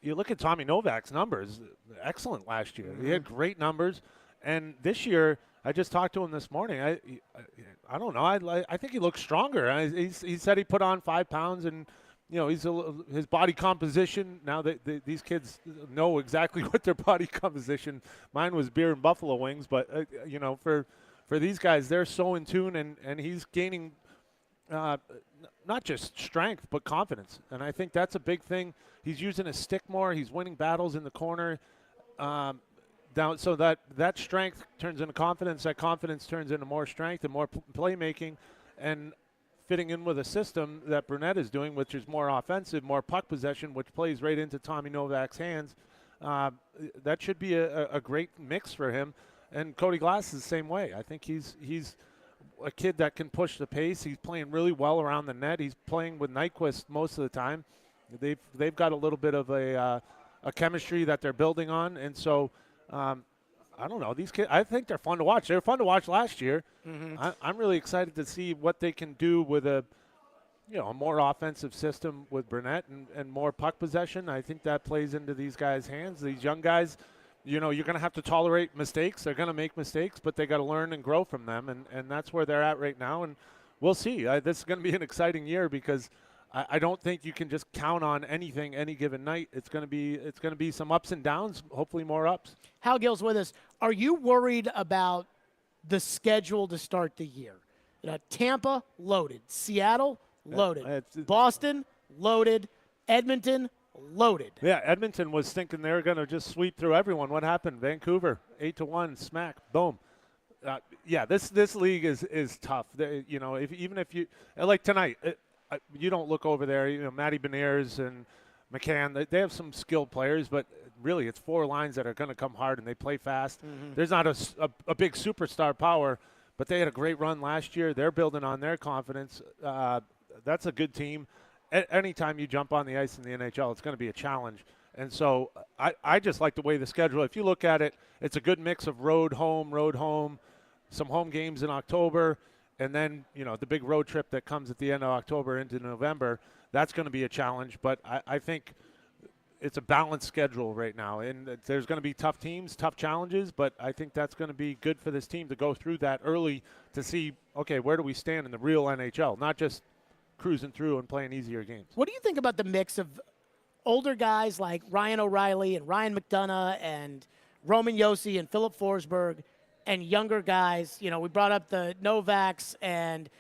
you look at Tommy Novak's numbers, excellent last year. He had great numbers. And this year, I just talked to him this morning. I don't know. I think he looks stronger. He said he put on 5 pounds and, his body composition. Now these kids know exactly what their body composition. Mine was beer and buffalo wings, but, for these guys, they're so in tune, and he's gaining not just strength but confidence. And I think that's a big thing. He's using his stick more. He's winning battles in the corner. So that strength turns into confidence. That confidence turns into more strength and more playmaking and fitting in with a system that Brunette is doing, which is more offensive, more puck possession, which plays right into Tommy Novak's hands. That should be a great mix for him. And Cody Glass is the same way. I think he's a kid that can push the pace. He's playing really well around the net. He's playing with Nyquist most of the time. They've got a little bit of a chemistry that they're building on, and so I don't know, these kids. I think they're fun to watch. They were fun to watch last year. I'm really excited to see what they can do with a more offensive system with Burnett and more puck possession. I think that plays into these guys' hands. These young guys, you're going to have to tolerate mistakes. They're going to make mistakes, but they got to learn and grow from them, and that's where they're at right now. And we'll see. This is going to be an exciting year because I don't think you can just count on anything any given night. It's going to be some ups and downs, hopefully more ups. Hal Gill's with us. Are you worried about the schedule to start the year? Tampa, loaded. Seattle, loaded. Boston, loaded. Edmonton, loaded. Yeah, Edmonton was thinking they were going to just sweep through everyone. What happened? Vancouver, 8-1, smack, boom. This league is tough. Even if you like tonight, you don't look over there. Matty Beniers and McCann. They have some skilled players, but really, it's four lines that are going to come hard and they play fast. There's not a big superstar power, but they had a great run last year. They're building on their confidence. That's a good team. Anytime you jump on the ice in the NHL, it's going to be a challenge. And so I just like the way the schedule. If you look at it, it's a good mix of road, home, some home games in October, and then, the big road trip that comes at the end of October into November. That's going to be a challenge. But I think it's a balanced schedule right now. And there's going to be tough teams, tough challenges, but I think that's going to be good for this team to go through that early to see, okay, where do we stand in the real NHL, not just cruising through and playing easier games. What do you think about the mix of older guys like Ryan O'Reilly and Ryan McDonough and Roman Josi and Philip Forsberg and younger guys? We brought up the Novaks and,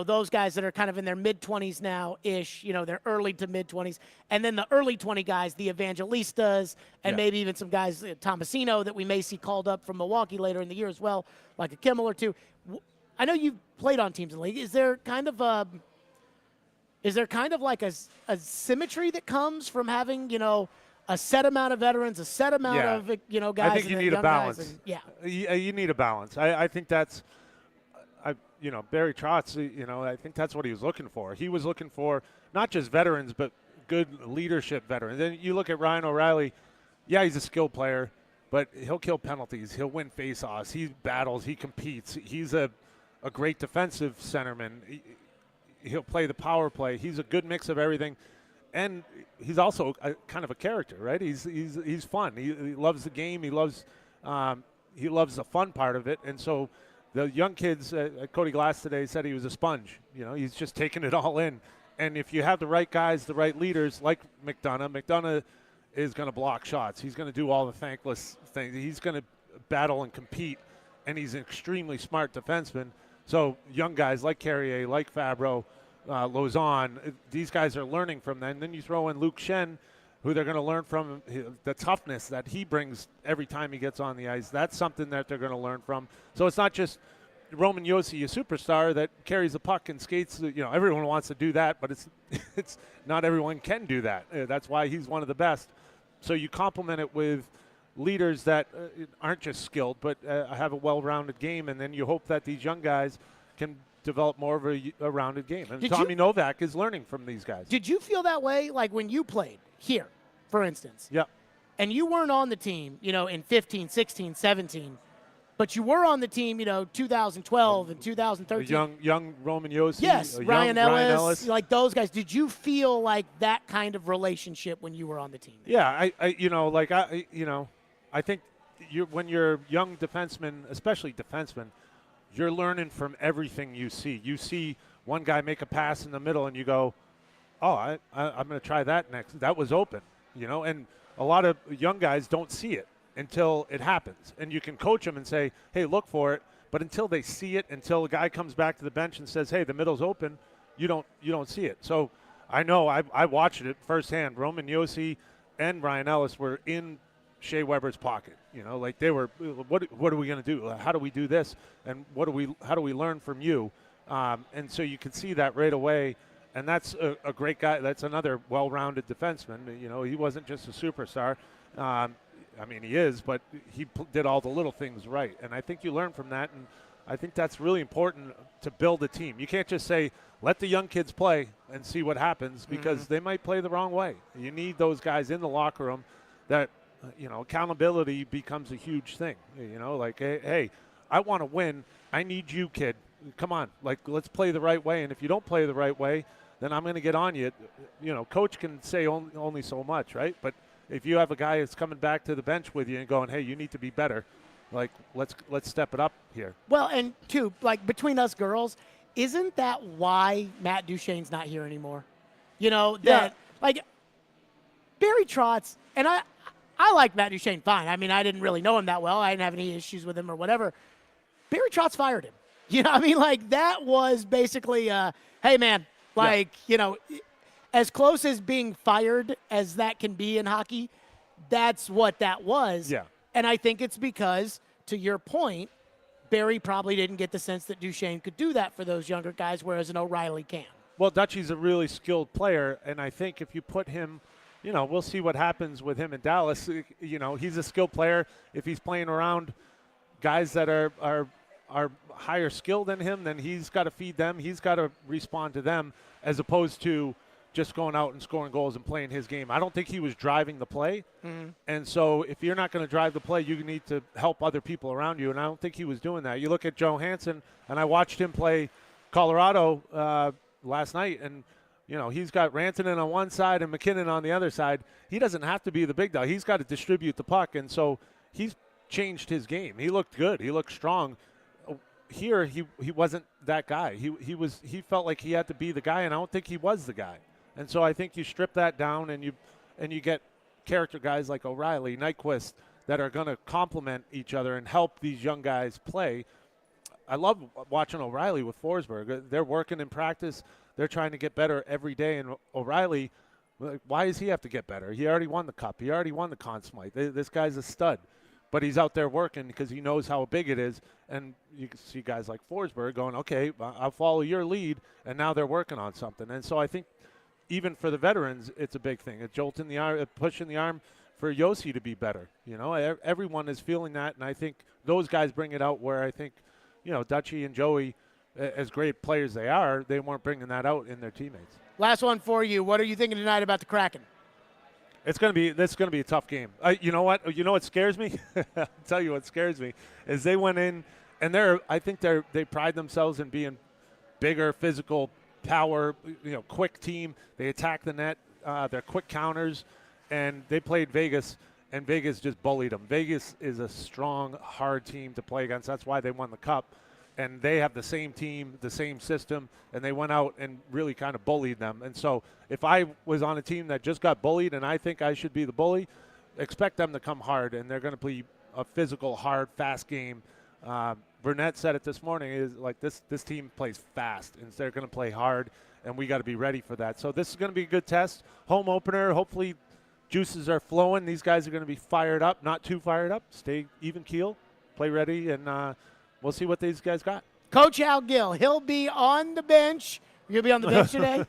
those guys that are kind of in their mid-20s now-ish, their early to mid-20s. And then the early 20 guys, the Evangelistas, and maybe even some guys, Tomasino, that we may see called up from Milwaukee later in the year as well, like a Kimmel or two. I know you've played on teams in the league. Is there kind of like a symmetry that comes from having, a set amount of veterans, a set amount of, guys? I think you need a balance. You need a balance. I think that's, Barry Trotz, I think that's what he was looking for. He was looking for not just veterans, but good leadership veterans. Then you look at Ryan O'Reilly. Yeah, he's a skilled player, but he'll kill penalties. He'll win faceoffs. He battles. He competes. He's a great defensive centerman. He'll play the power play. He's a good mix of everything. And he's also kind of a character, right? He's fun. He loves the game. He loves the fun part of it. And so the young kids, Cody Glass today said he was a sponge. He's just taking it all in. And if you have the right guys, the right leaders like McDonough is going to block shots. He's going to do all the thankless things. He's going to battle and compete. And he's an extremely smart defenseman. So young guys like Carrier, like Fabro, Lauzon, these guys are learning from them. And then you throw in Luke Shen, who they're going to learn from, the toughness that he brings every time he gets on the ice. That's something that they're going to learn from. So it's not just Roman Josi, a superstar that carries the puck and skates. Everyone wants to do that, but it's not everyone can do that. That's why he's one of the best. So you complement it with leaders that aren't just skilled, but have a well-rounded game, and then you hope that these young guys can develop more of a rounded game. And Tommy Novak is learning from these guys. Did you feel that way, like when you played here, for instance? Yeah. And you weren't on the team, in 15, 16, 17, but you were on the team, 2012 and 2013. Young Roman Josi. Yes, Ryan Ellis, like those guys. Did you feel like that kind of relationship when you were on the team? Yeah, I think when you're young defensemen, especially defensemen, you're learning from everything you see. You see one guy make a pass in the middle, and you go, "Oh, I'm going to try that next." That was open, And a lot of young guys don't see it until it happens, and you can coach them and say, "Hey, look for it." But until they see it, until a guy comes back to the bench and says, "Hey, the middle's open," you don't see it. So I know I watched it firsthand. Roman Josi and Ryan Ellis were in Shea Weber's pocket, they were. What are we going to do? How do we do this? And how do we learn from you? And so you can see that right away. And that's a great guy. That's another well-rounded defenseman. He wasn't just a superstar. I mean, he is, but he did all the little things right. And I think you learn from that, and I think that's really important to build a team. You can't just say, let the young kids play and see what happens, because they might play the wrong way. You need those guys in the locker room that, accountability becomes a huge thing. Like, hey, I want to win. I need you, kid. Come on, like, let's play the right way. And if you don't play the right way, then I'm going to get on you. Coach can say only so much, right? But if you have a guy that's coming back to the bench with you and going, hey, you need to be better, like, let's step it up here. Well, and two, like, between us girls, isn't that why Matt Duchene's not here anymore? Like, Barry Trotz, and I like Matt Duchene fine. I mean, I didn't really know him that well. I didn't have any issues with him or whatever. Barry Trotz fired him. Like, that was basically, hey, man, like, as close as being fired as that can be in hockey, that's what that was. Yeah. And I think it's because, to your point, Barry probably didn't get the sense that Duchene could do that for those younger guys, whereas an O'Reilly can. Well, Dutchy's a really skilled player, and I think if you put him, we'll see what happens with him in Dallas. He's a skilled player. If he's playing around guys that are higher skill than him, then he's got to feed them. He's got to respond to them, as opposed to just going out and scoring goals and playing his game. I don't think he was driving the play. And so if you're not going to drive the play, you need to help other people around you. And I don't think he was doing that. You look at Johansson, and I watched him play Colorado last night, and he's got Rantanen on one side and McKinnon on the other side. He doesn't have to be the big dog. He's got to distribute the puck, and so he's changed his game. He looked good. He looked strong. Here, he wasn't that guy. He felt like he had to be the guy, and I don't think he was the guy. And so I think you strip that down, and you get character guys like O'Reilly, Nyquist, that are going to complement each other and help these young guys play. I love watching O'Reilly with Forsberg. They're working in practice. They're trying to get better every day. And O'Reilly, why does he have to get better? He already won the Cup. He already won the Conn Smythe. This guy's a stud. But he's out there working because he knows how big it is. And you can see guys like Forsberg going, okay, I'll follow your lead. And now they're working on something. And so I think even for the veterans, it's a big thing. A jolt in the arm, a push in the arm for Yossi to be better. Everyone is feeling that. And I think those guys bring it out where I think, Dutchy and Joey, as great players they are, they weren't bringing that out in their teammates. Last one for you. What are you thinking tonight about the Kraken? That's going to be a tough game. You know what? You know what scares me? I'll tell you what scares me is they went in, and I think they pride themselves in being bigger, physical, power, quick team. They attack the net. They're quick counters, and they played Vegas, and Vegas just bullied them. Vegas is a strong, hard team to play against. That's why they won the Cup. And they have the same team, the same system, and they went out and really kind of bullied them. And so if I was on a team that just got bullied and I think I should be the bully, expect them to come hard, and they're going to play a physical, hard, fast game. Burnett said it this morning, is like this team plays fast, and they're going to play hard, and we got to be ready for that. So this is going to be a good test. Home opener, hopefully juices are flowing. These guys are going to be fired up, not too fired up. Stay even keel, play ready, and we'll see what these guys got. Coach Al Gill, he'll be on the bench. You'll be on the bench today?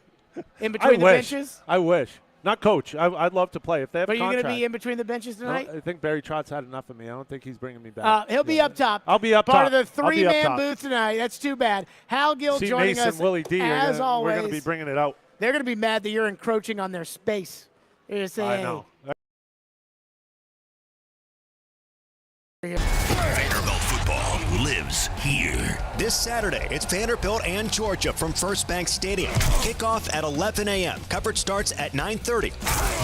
In between the benches? I wish. Not coach. I'd love to play if they have But contract. you're going to be in between the benches tonight? I think Barry Trotz had enough of me. I don't think he's bringing me back. He'll be up top. I'll be up Part top. of the three-man booth tonight. That's too bad. Hal Gill See joining Mason, us Willie D, as always. We're going to be bringing it out. They're going to be mad that you're encroaching on their space. They're going to say, I know. Vanderbilt football lives here. This Saturday, it's Vanderbilt and Georgia from First Bank Stadium. Kickoff at 11 a.m. Coverage starts at 9:30.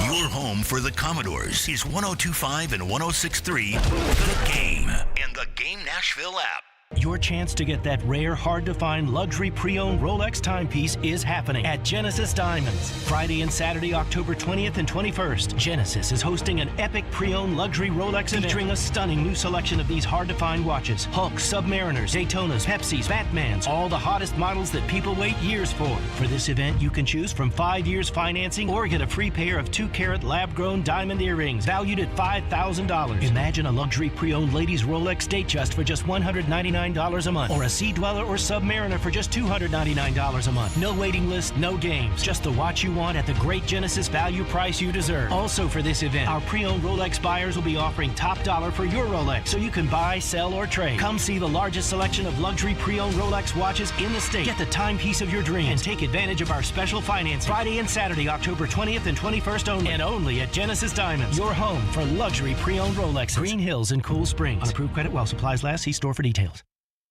Your home for the Commodores is 102.5 and 106.3 The Game and the Game Nashville app. Your chance to get that rare, hard-to-find luxury pre-owned Rolex timepiece is happening at Genesis Diamonds. Friday and Saturday, October 20th and 21st, Genesis is hosting an epic pre-owned luxury Rolex featuring a stunning new selection of these hard-to-find watches. Hulks, Submariners, Daytonas, Pepsis, Batmans, all the hottest models that people wait years for. For this event, you can choose from 5 years financing or get a free pair of 2-carat lab-grown diamond earrings valued at $5,000. Imagine a luxury pre-owned ladies Rolex Datejust for just $199 $299 a month, or a Sea Dweller or Submariner for just $299 a month. No waiting list, no games, just the watch you want at the great Genesis value price you deserve. Also for this event, our pre-owned Rolex buyers will be offering top dollar for your Rolex, so you can buy, sell, or trade. Come see the largest selection of luxury pre-owned Rolex watches in the state. Get the timepiece of your dreams and take advantage of our special financing Friday and Saturday, October 20th and 21st only, and only at Genesis Diamonds, your home for luxury pre-owned Rolexes. Green Hills and Cool Springs. On approved credit while supplies last. See store for details.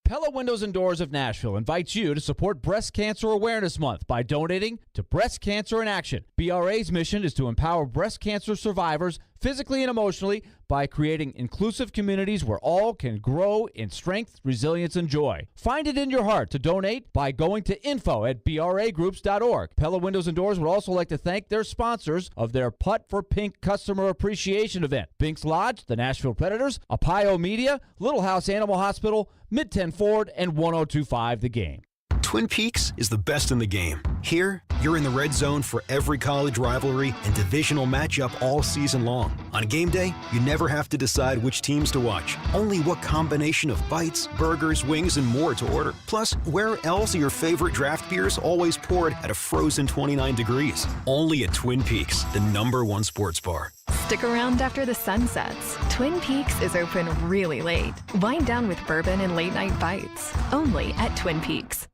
Pella Windows and Doors of Nashville invites you to support Breast Cancer Awareness Month by donating to Breast Cancer in Action. BRA's mission is to empower breast cancer survivors physically and emotionally by creating inclusive communities where all can grow in strength, resilience, and joy. Find it in your heart to donate by going to info@bragroups.org. Pella Windows and Doors would also like to thank their sponsors of their Putt for Pink Customer Appreciation Event: Binks Lodge, the Nashville Predators, Apio Media, Little House Animal Hospital, Mid-10 Ford, and 102.5 The Game. Twin Peaks is the best in the game. Here, you're in the red zone for every college rivalry and divisional matchup all season long. On game day, you never have to decide which teams to watch, only what combination of bites, burgers, wings, and more to order. Plus, where else are your favorite draft beers always poured at a frozen 29 degrees? Only at Twin Peaks, the #1 sports bar. Stick around after the sun sets. Twin Peaks is open really late. Wind down with bourbon and late-night bites. Only at Twin Peaks.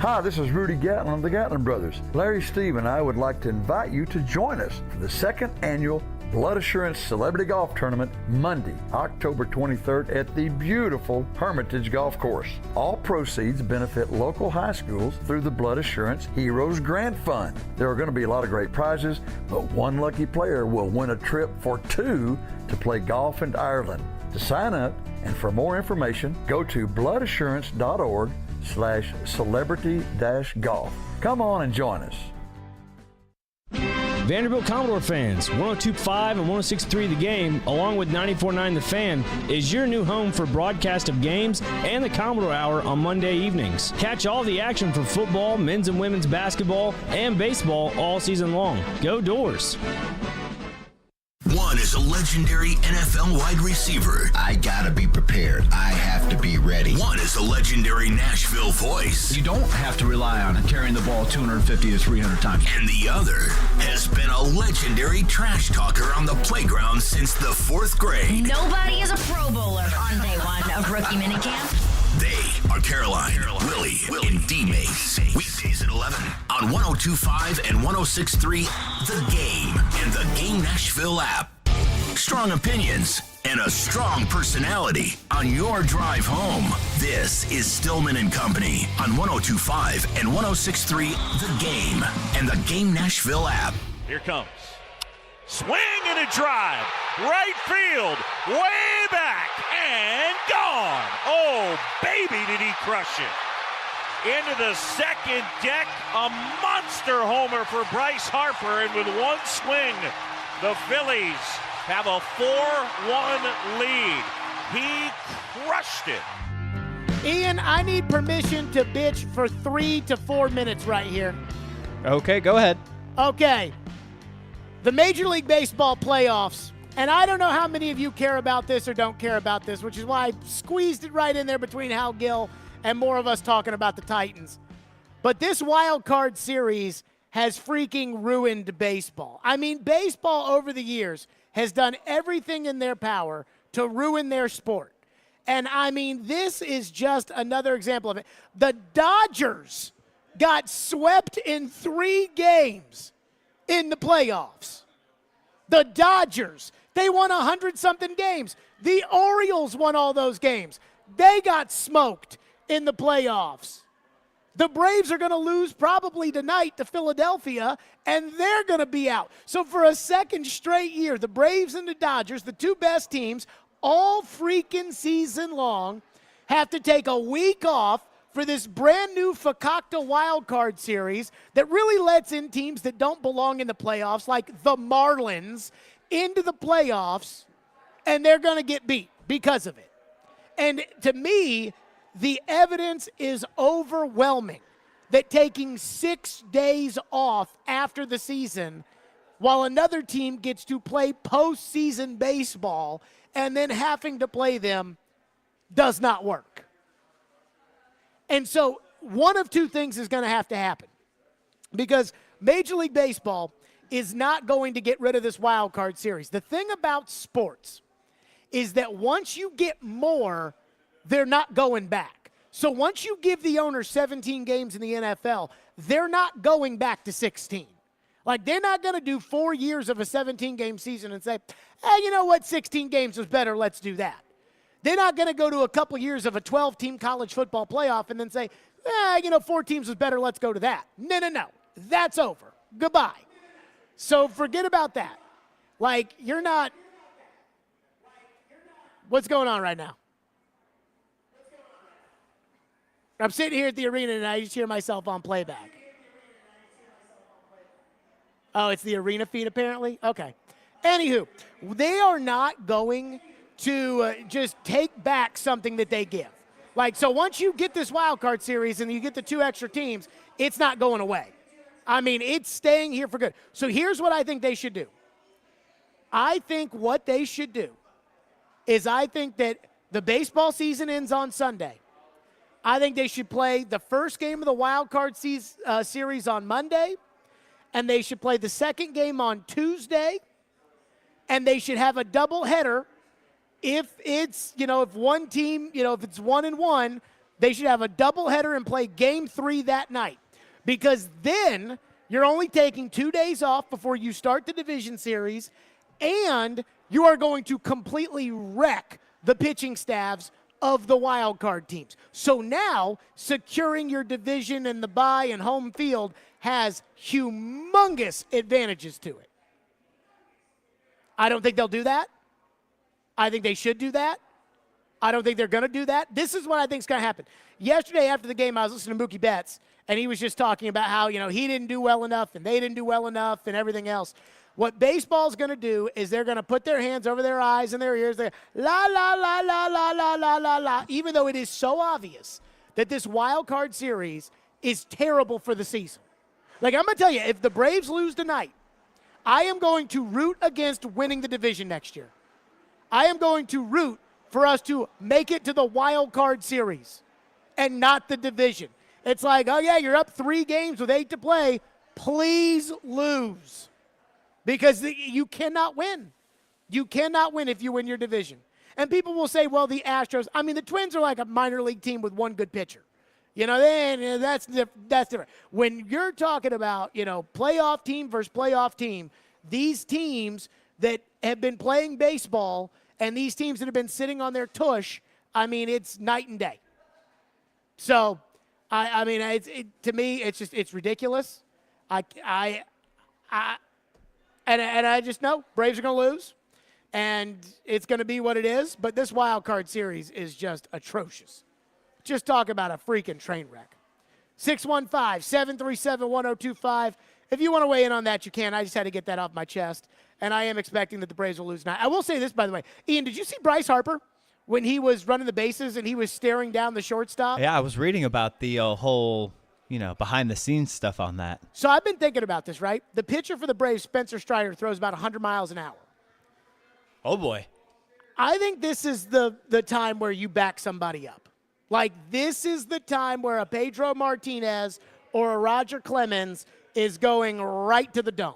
Hi, this is Rudy Gatlin of the Gatlin Brothers. Larry, Steve, and I would like to invite you to join us for the second annual Blood Assurance Celebrity Golf Tournament, Monday, October 23rd at the beautiful Hermitage Golf Course. All proceeds benefit local high schools through the Blood Assurance Heroes Grant Fund. There are going to be a lot of great prizes, but one lucky player will win a trip for two to play golf in Ireland. To sign up and for more information, go to bloodassurance.org/celebrity-golf. Come on and join us. Vanderbilt Commodore fans, 102.5 and 106.3 The Game, along with 94.9 The Fan, is your new home for broadcast of games and the Commodore Hour on Monday evenings. Catch all the action for football, men's and women's basketball, and baseball all season long. Go Doors! One is a legendary NFL wide receiver. I gotta be prepared. I have to be ready. One is a legendary Nashville voice. You don't have to rely on carrying the ball 250 to 300 times. And the other has been a legendary trash talker on the playground since the 4th grade. Nobody is a Pro Bowler on day one of rookie minicamp. They are Caroline, Willie, and D-Mace. Weekdays at 11 on 102.5 and 106.3 The Game and the Game Nashville app. Strong opinions and a strong personality on your drive home. This is Stillman and Company on 102.5 and 106.3 The Game and the Game Nashville app. Here comes. Swing and a drive. Right field. Way back. And gone. Oh, baby, did he crush it. Into the second deck. A monster homer for Bryce Harper. And with one swing, the Phillies have a 4-1 lead. He crushed it. Ian, I need permission to bitch for 3 to 4 minutes right here. Okay, go ahead. Okay. The Major League Baseball playoffs, and I don't know how many of you care about this or don't care about this, which is why I squeezed it right in there between Hal Gill and more of us talking about the Titans. But this wild card series has freaking ruined baseball. I mean, baseball over the years has done everything in their power to ruin their sport. And I mean, this is just another example of it. The Dodgers got swept in 3 games in the playoffs. The Dodgers, they won 100-something games. The Orioles won all those games. They got smoked in the playoffs. The Braves are going to lose probably tonight to Philadelphia, and they're going to be out. So for a second straight year, the Braves and the Dodgers, the two best teams, all freaking season long, have to take a week off for this brand new Fakakta wild card series that really lets in teams that don't belong in the playoffs, like the Marlins, into the playoffs, and they're going to get beat because of it. And to me, the evidence is overwhelming that taking 6 days off after the season while another team gets to play postseason baseball and then having to play them does not work. And so one of two things is going to have to happen because Major League Baseball is not going to get rid of this wild card series. The thing about sports is that once you get more, they're not going back. So once you give the owner 17 games in the NFL, they're not going back to 16. Like, they're not going to do 4 years of a 17-game season and say, hey, you know what, 16 games is better, let's do that. They're not going to go to a couple years of a 12-team college football playoff and then say, 4 teams is better, let's go to that. No. That's over. Goodbye. So forget about that. Like, you're not – what's going on right now? I'm sitting here at the arena and I just hear myself on playback. Oh, it's the arena feed apparently? Okay. Anywho, they are not going to just take back something that they give. Like, so once you get this wild card series and you get the 2 extra teams, it's not going away. I mean, it's staying here for good. So here's what I think they should do. I think what they should do is I think that the baseball season ends on Sunday. I think they should play the first game of the wild card series on Monday, and they should play the second game on Tuesday, and they should have a doubleheader. If it's, if one team, if it's 1-1, they should have a doubleheader and play game 3 that night. Because then you're only taking 2 days off before you start the division series, and you are going to completely wreck the pitching staffs of the wild card teams. So now securing your division and the bye and home field has humongous advantages to it. I don't think they'll do that. I think they should do that. I don't think they're going to do that. This is what I think is going to happen. Yesterday after the game, I was listening to Mookie Betts, and he was just talking about how, he didn't do well enough and they didn't do well enough and everything else. What baseball's going to do is they're going to put their hands over their eyes and their ears. They're la, la, la, la, la, la, la, la, la, even though it is so obvious that this wild card series is terrible for the season. Like, I'm going to tell you, if the Braves lose tonight, I am going to root against winning the division next year. I am going to root for us to make it to the wild card series and not the division. It's like, oh, yeah, you're up 3 games with 8 to play. Please lose. Because you cannot win. You cannot win if you win your division. And people will say, well, the Astros, the Twins are like a minor league team with 1 good pitcher. That's different. When you're talking about, playoff team versus playoff team, these teams that have been playing baseball and these teams that have been sitting on their tush, it's night and day. So, to me, it's ridiculous. And I just know Braves are going to lose, and it's going to be what it is. But this wild card series is just atrocious. Just talk about a freaking train wreck. 615-737-1025. If you want to weigh in on that, you can. I just had to get that off my chest, and I am expecting that the Braves will lose tonight. I will say this, by the way. Ian, did you see Bryce Harper when he was running the bases and he was staring down the shortstop? Yeah, I was reading about the whole behind-the-scenes stuff on that. So I've been thinking about this, right? The pitcher for the Braves, Spencer Strider, throws about 100 miles an hour. Oh, boy. I think this is the time where you back somebody up. Like, this is the time where a Pedro Martinez or a Roger Clemens is going right to the dome.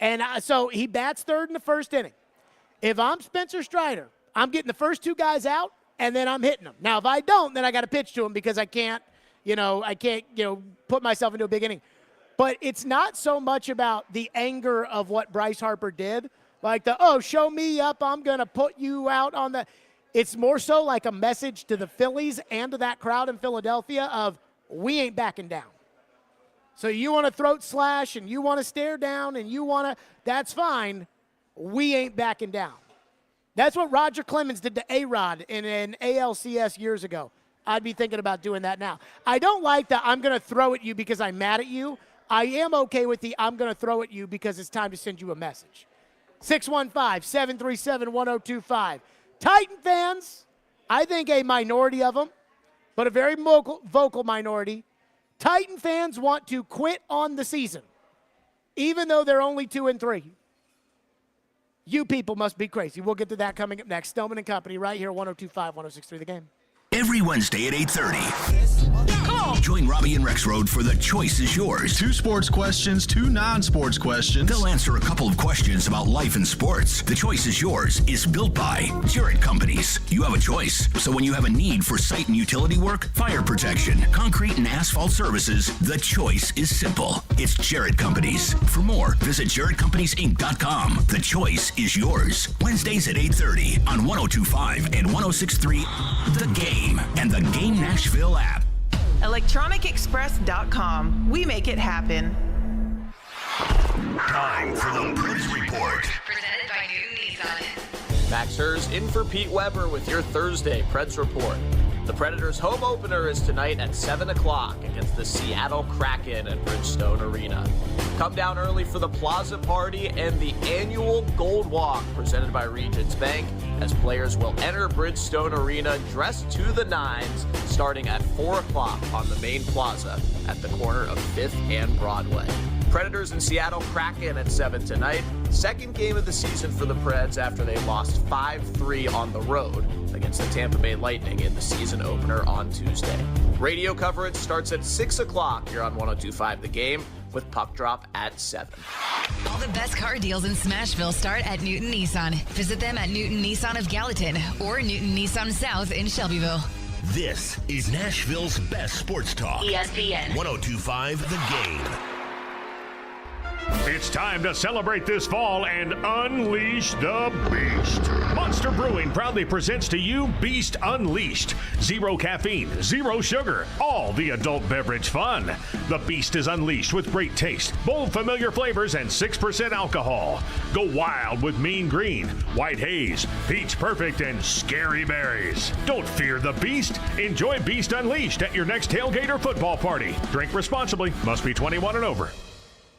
And so he bats third in the first inning. If I'm Spencer Strider, I'm getting the first 2 guys out, and then I'm hitting them. Now, if I don't, then I got to pitch to him because I can't put myself into a big inning. But it's not so much about the anger of what Bryce Harper did, like show me up, I'm going to put you out on the. It's more so like a message to the Phillies and to that crowd in Philadelphia of, we ain't backing down. So you want to throat slash and you want to stare down and that's fine. We ain't backing down. That's what Roger Clemens did to A-Rod in an ALCS years ago. I'd be thinking about doing that now. I don't like that I'm going to throw at you because I'm mad at you. I am okay with the I'm going to throw at you because it's time to send you a message. 615-737-1025. Titan fans, I think a minority of them, but a very vocal minority, Titan fans want to quit on the season, even though they're only 2-3. You people must be crazy. We'll get to that coming up next. Stillman and Company right here, 102.5, 106.3 The Game. Every Wednesday at 8:30. Call. Join Robbie and Rexroad for The Choice is Yours. 2 sports questions, 2 non-sports questions. They'll answer a couple of questions about life and sports. The Choice is Yours is built by Jarrett Companies. You have a choice. So when you have a need for site and utility work, fire protection, concrete and asphalt services, the choice is simple. It's Jarrett Companies. For more, visit JarrettCompaniesInc.com. The Choice is Yours. Wednesdays at 8:30 on 102.5 and 106.3 The Game and the Game Nashville app. ElectronicExpress.com. We make it happen. Time for the Preds Report. Presented by Newton Nissan. Max Hers in for Pete Weber with your Thursday Preds Report. The Predators' home opener is tonight at 7 o'clock against the Seattle Kraken at Bridgestone Arena. Come down early for the Plaza Party and the annual Gold Walk presented by Regions Bank as players will enter Bridgestone Arena dressed to the nines starting at 4 o'clock on the main plaza at the corner of 5th and Broadway. Predators and Seattle Kraken at 7 tonight. Second game of the season for the Preds after they lost 5-3 on the road against the Tampa Bay Lightning in the season opener on Tuesday. Radio coverage starts at 6 o'clock here on 102.5 The Game with puck drop at 7. All the best car deals in Smashville start at Newton Nissan. Visit them at Newton Nissan of Gallatin or Newton Nissan South in Shelbyville. This is Nashville's best sports talk. ESPN 102.5 The Game. It's time to celebrate this fall and unleash the beast. Monster Brewing proudly presents to you Beast Unleashed. 0 caffeine, 0 sugar, all the adult beverage fun. The Beast is unleashed with great taste, bold familiar flavors, and 6% alcohol. Go wild with Mean Green, White Haze, Peach Perfect, and Scary Berries. Don't fear the Beast. Enjoy Beast Unleashed at your next tailgate or football party. Drink responsibly. Must be 21 and over.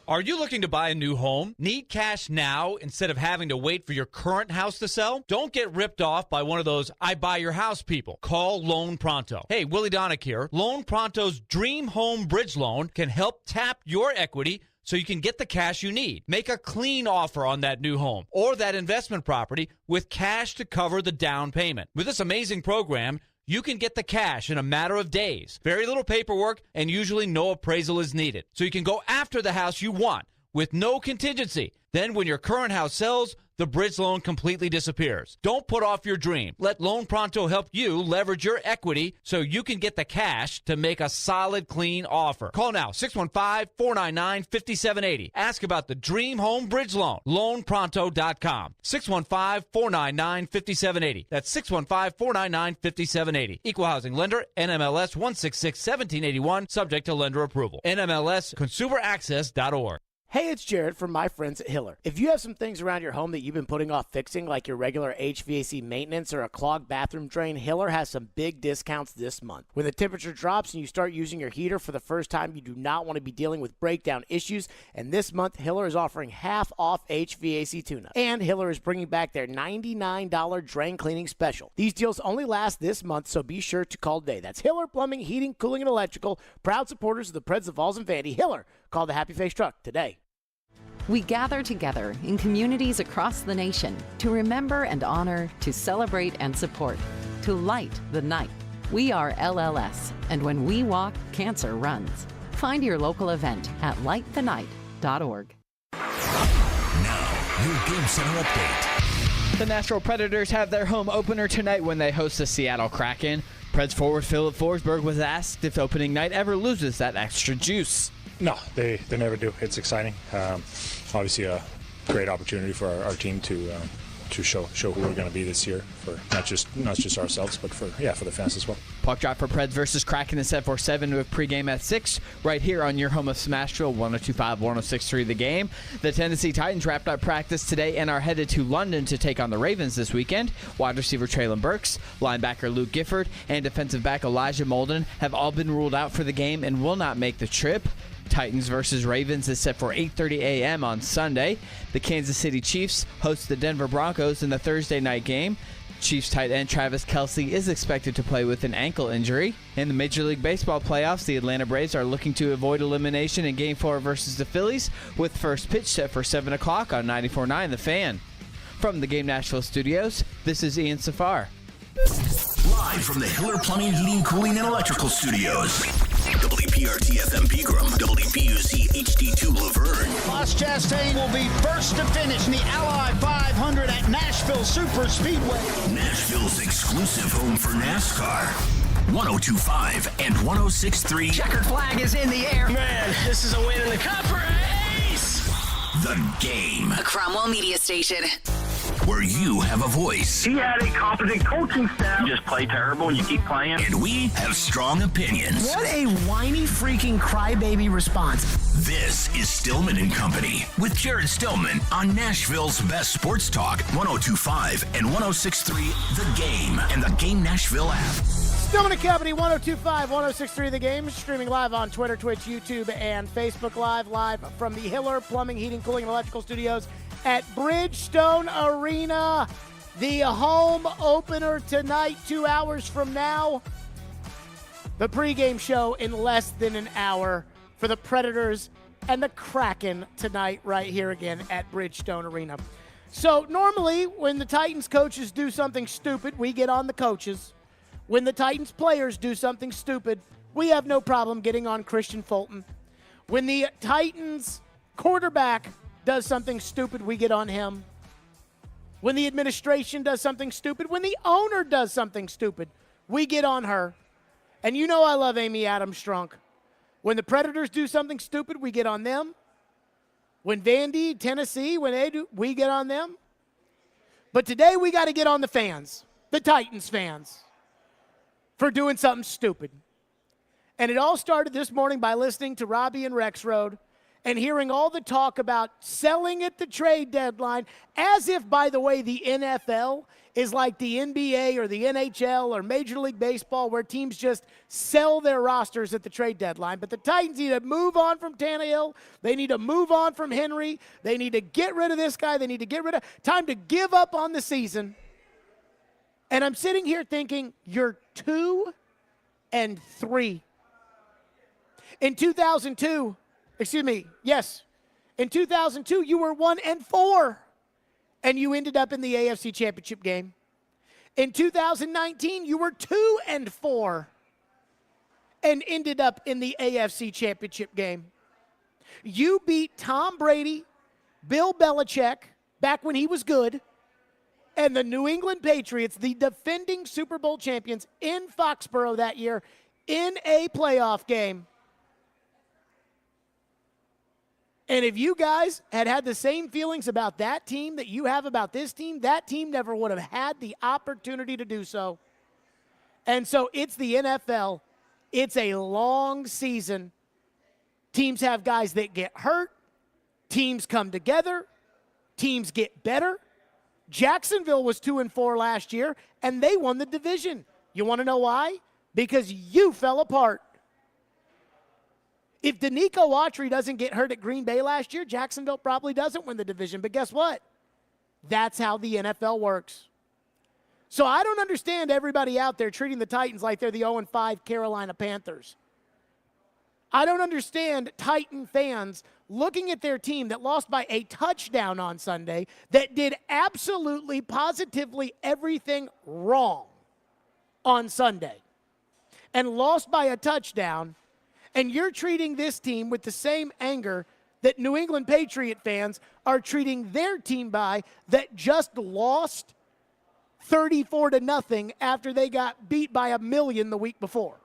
Are you looking to buy a new home? Need cash now instead of having to wait for your current house to sell? Don't get ripped off by one of those I buy your house people. Call Loan Pronto. Hey, Willie Donick here. Loan Pronto's Dream Home Bridge Loan can help tap your equity so you can get the cash you need. Make a clean offer on that new home or that investment property with cash to cover the down payment. With this amazing program, you can get the cash in a matter of days. Very little paperwork, and usually no appraisal is needed. So you can go after the house you want with no contingency. Then when your current house sells, the bridge loan completely disappears. Don't put off your dream. Let Loan Pronto help you leverage your equity so you can get the cash to make a solid, clean offer. Call now, 615-499-5780. Ask about the Dream Home Bridge Loan. LoanPronto.com. 615-499-5780. That's 615-499-5780. Equal Housing Lender, NMLS 166-1781, subject to lender approval. NMLSConsumerAccess.org. Hey, it's Jared from my friends at Hiller. If you have some things around your home that you've been putting off fixing, like your regular HVAC maintenance or a clogged bathroom drain, Hiller has some big discounts this month. When the temperature drops and you start using your heater for the first time, you do not want to be dealing with breakdown issues, and this month, Hiller is offering half off HVAC tune-up. And Hiller is bringing back their $99 drain cleaning special. These deals only last this month, so be sure to call today. That's Hiller Plumbing, Heating, Cooling, and Electrical, proud supporters of the Preds of Falls and Vandy. Hiller, call the Happy Face Truck today. We gather together in communities across the nation to remember and honor, to celebrate and support, to light the night. We are LLS, and when we walk, cancer runs. Find your local event at lightthenight.org. Now, your Game Center update. The Nashville Predators have their home opener tonight when they host the Seattle Kraken. Preds forward Philip Forsberg was asked if opening night ever loses that extra juice. No, they never do. It's exciting. Obviously, a great opportunity for our team to show who we're going to be this year, for not just ourselves, but for the fans as well. Puck drop for Preds versus Kraken is set for 7 with pregame at 6, right here on your home of Smashville, 102.5, 106.3 The Game. The Tennessee Titans wrapped up practice today and are headed to London to take on the Ravens this weekend. Wide receiver Traylon Burks, linebacker Luke Gifford, and defensive back Elijah Molden have all been ruled out for the game and will not make the trip. Titans versus Ravens is set for 8:30 a.m. on Sunday. The Kansas City Chiefs host the Denver Broncos in the Thursday night game. Chiefs tight end Travis Kelce is expected to play with an ankle injury. In the Major League Baseball playoffs, the Atlanta Braves are looking to avoid elimination in Game 4 versus the Phillies, with first pitch set for 7 o'clock on 94.9 The Fan. From the Game Nashville studios, this is Ian Safar. Live Live from the Hiller Plumbing, Heating, Cooling, and Electrical Studios. WPRT FM Pegram, WPUC HD2 Laverne. Ross Chastain will be first to finish in the Ally 500 at Nashville Super Speedway. Nashville's exclusive home for NASCAR. 102.5 and 106.3. Checkered flag is in the air. Man, this is a win in the cup race. The Game. A Cromwell media station. Where you have a voice. He had a competent coaching staff. You just play terrible and you keep playing. And we have strong opinions. What a whiny freaking crybaby response. This is Stillman and Company with Jared Stillman on Nashville's best sports talk, 102.5 and 106.3 The Game and the Game Nashville app. Stillman and Company, 102.5, 106.3 The Game, streaming live on Twitter, Twitch, YouTube, and Facebook live from the Hiller Plumbing, Heating, Cooling, and Electrical Studios at Bridgestone Arena. The home opener tonight, 2 hours from now. The pregame show in less than an hour for the Predators and the Kraken tonight right here again at Bridgestone Arena. So normally when the Titans coaches do something stupid, we get on the coaches. When the Titans players do something stupid, we have no problem getting on Christian Fulton. When the Titans quarterback does something stupid, we get on him. When the administration does something stupid, when the owner does something stupid, we get on her. And you know I love Amy Adams Strunk. When the Predators do something stupid, we get on them. When Vandy, Tennessee, when they do, we get on them. But today we got to get on the fans, the Titans fans, for doing something stupid. And it all started this morning by listening to Robbie and Rexroad and hearing all the talk about selling at the trade deadline, as if, by the way, the NFL is like the NBA or the NHL or Major League Baseball, where teams just sell their rosters at the trade deadline. But the Titans need to move on from Tannehill. They need to move on from Henry. They need to get rid of this guy. They need to get rid of – time to give up on the season. And I'm sitting here thinking, you're 2-3. In 2002 – excuse me, yes. In 2002, you were 1-4, and you ended up in the AFC Championship game. In 2019, you were 2-4, and ended up in the AFC Championship game. You beat Tom Brady, Bill Belichick, back when he was good, and the New England Patriots, the defending Super Bowl champions, in Foxborough that year, in a playoff game. And if you guys had the same feelings about that team that you have about this team, that team never would have had the opportunity to do so. And so it's the NFL. It's a long season. Teams have guys that get hurt. Teams come together. Teams get better. Jacksonville was 2-4 last year, and they won the division. You want to know why? Because you fell apart. If Danico Autry doesn't get hurt at Green Bay last year, Jacksonville probably doesn't win the division. But guess what? That's how the NFL works. So I don't understand everybody out there treating the Titans like they're the 0-5 Carolina Panthers. I don't understand Titan fans looking at their team that lost by a touchdown on Sunday, that did absolutely, positively everything wrong on Sunday, and lost by a touchdown. And you're treating this team with the same anger that New England Patriot fans are treating their team by, that just lost 34-0 after they got beat by 1,000,000 the week before.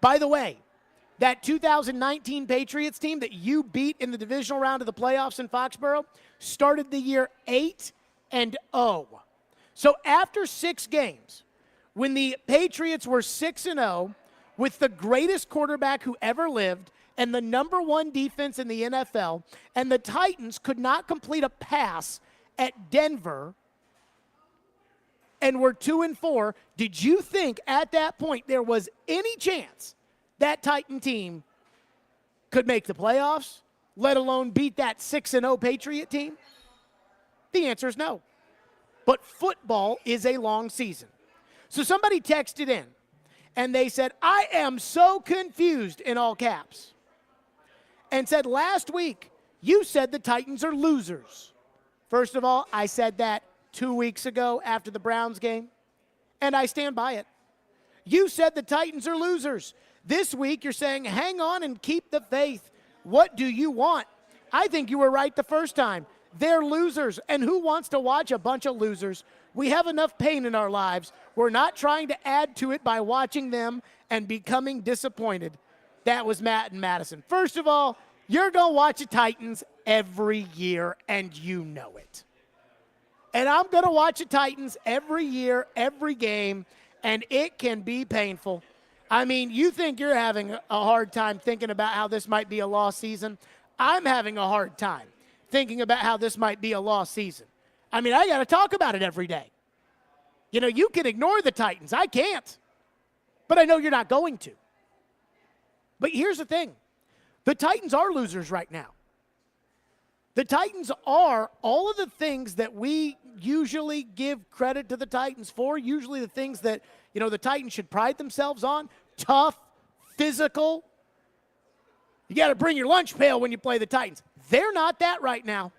By the way, that 2019 Patriots team that you beat in the divisional round of the playoffs in Foxborough started the year 8-0. So after 6 games, when the Patriots were 6-0, with the greatest quarterback who ever lived and the number 1 defense in the NFL, and the Titans could not complete a pass at Denver and were 2-4, did you think at that point there was any chance that Titan team could make the playoffs, let alone beat that 6-0 Patriot team? The answer is no. But football is a long season. So somebody texted in, and they said, I am so confused, in all caps, and said, last week, you said the Titans are losers. First of all, I said that 2 weeks ago after the Browns game. And I stand by it. You said the Titans are losers. This week you're saying hang on and keep the faith. What do you want? I think you were right the first time. They're losers. And who wants to watch a bunch of losers? We have enough pain in our lives. We're not trying to add to it by watching them and becoming disappointed. That was Matt and Madison. First of all, you're going to watch the Titans every year, and you know it. And I'm going to watch the Titans every year, every game, and it can be painful. I mean, you think you're having a hard time thinking about how this might be a lost season. I'm having a hard time thinking about how this might be a lost season. I mean, I got to talk about it every day. You know, you can ignore the Titans. I can't. But I know you're not going to. But here's the thing. The Titans are losers right now. The Titans are all of the things that we usually give credit to the Titans for, usually the things that, you know, the Titans should pride themselves on. Tough, physical. You got to bring your lunch pail when you play the Titans. They're not that right now.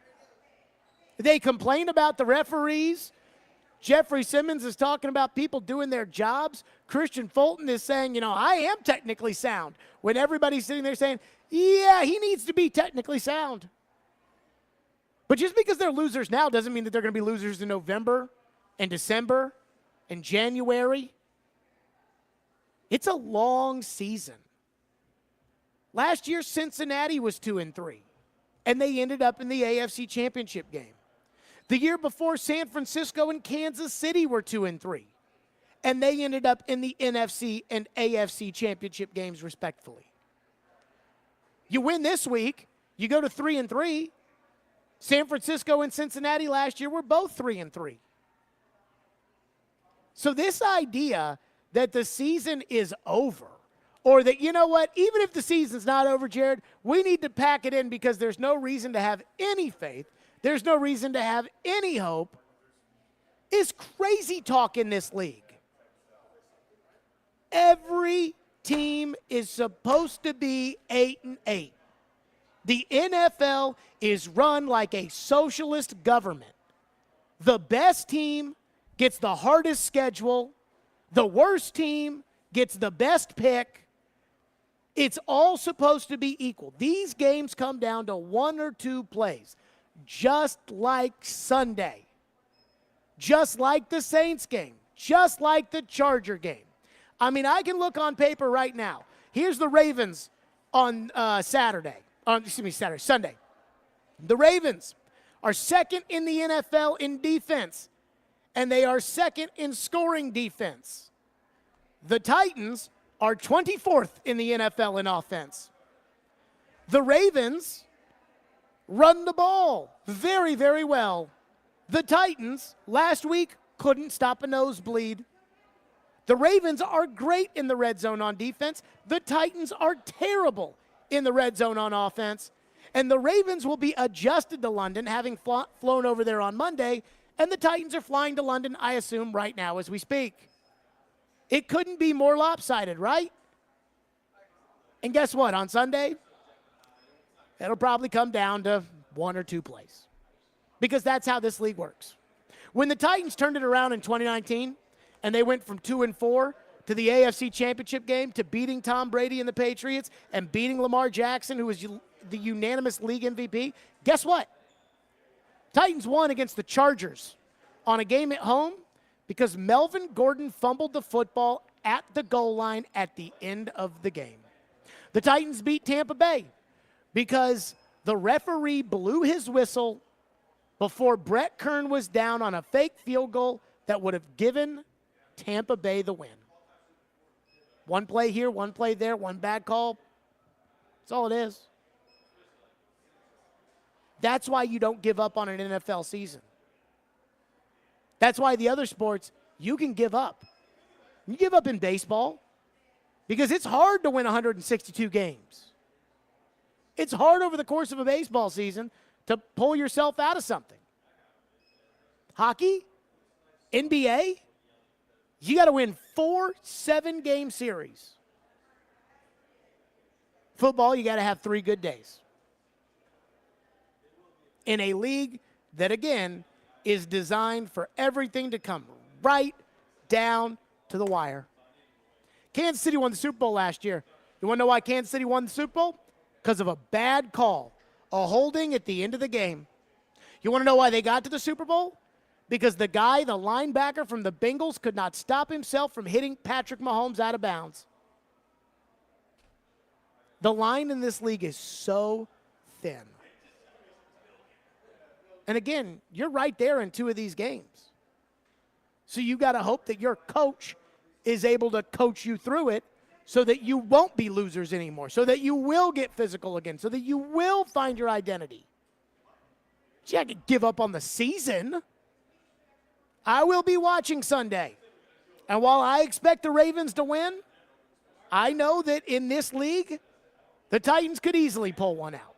They complain about the referees. Jeffrey Simmons is talking about people doing their jobs. Christian Fulton is saying, you know, I am technically sound. When everybody's sitting there saying, yeah, he needs to be technically sound. But just because they're losers now doesn't mean that they're going to be losers in November and December and January. It's a long season. Last year, Cincinnati was 2-3, and they ended up in the AFC Championship game. The year before, San Francisco and Kansas City were 2-3, and they ended up in the NFC and AFC Championship games respectively. You win this week, you go to 3-3. San Francisco and Cincinnati last year were both 3-3. So this idea that the season is over, or that, you know what, even if the season's not over, Jared, we need to pack it in because there's no reason to have any faith, there's no reason to have any hope, is crazy talk in this league. Every team is supposed to be 8-8. The NFL is run like a socialist government. The best team gets the hardest schedule. The worst team gets the best pick. It's all supposed to be equal. These games come down to one or two plays, just like Sunday, just like the Saints game, just like the Charger game. I mean, I can look on paper right now. Here's the Ravens on Sunday. The Ravens are second in the NFL in defense, and they are second in scoring defense. The Titans are 24th in the NFL in offense. The Ravens run the ball very, very well. The Titans last week couldn't stop a nosebleed. The Ravens are great in the red zone on defense. The Titans are terrible in the red zone on offense. And the Ravens will be adjusted to London, having flown over there on Monday, and the Titans are flying to London, I assume, right now as we speak. It couldn't be more lopsided, right? And guess what? On Sunday, it'll probably come down to one or two plays because that's how this league works. When the Titans turned it around in 2019 and they went from 2-4 to the AFC Championship game to beating Tom Brady and the Patriots and beating Lamar Jackson, who was the unanimous league MVP, guess what? Titans won against the Chargers on a game at home because Melvin Gordon fumbled the football at the goal line at the end of the game. The Titans beat Tampa Bay because the referee blew his whistle before Brett Kern was down on a fake field goal that would have given Tampa Bay the win. One play here, one play there, one bad call. That's all it is. That's why you don't give up on an NFL season. That's why the other sports, you can give up. You give up in baseball because it's hard to win 162 games. It's hard over the course of a baseball season to pull yourself out of something. Hockey, NBA, you got to win 4 7-game series. Football, you got to have 3 good days. In a league that, again, is designed for everything to come right down to the wire. Kansas City won the Super Bowl last year. You want to know why Kansas City won the Super Bowl? Because of a bad call, a holding at the end of the game. You want to know why they got to the Super Bowl? Because the guy, the linebacker from the Bengals, could not stop himself from hitting Patrick Mahomes out of bounds. The line in this league is so thin. And again, you're right there in 2 of these games. So you got to hope that your coach is able to coach you through it so that you won't be losers anymore, so that you will get physical again, so that you will find your identity. Gee, I could give up on the season. I will be watching Sunday. And while I expect the Ravens to win, I know that in this league, the Titans could easily pull one out.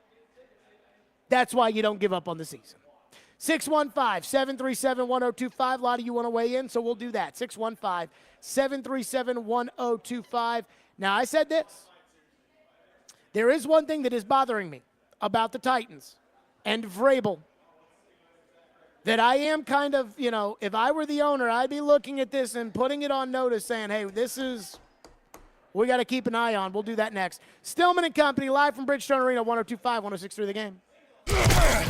That's why you don't give up on the season. 615-737-1025. A lot of you want to weigh in, so we'll do that. 615-737-1025. Now, I said this. There is one thing that is bothering me about the Titans and Vrabel. That I am kind of, if I were the owner, I'd be looking at this and putting it on notice saying, hey, we got to keep an eye on. We'll do that next. Stillman and Company, live from Bridgestone Arena, 102.5, 106.3 The Game.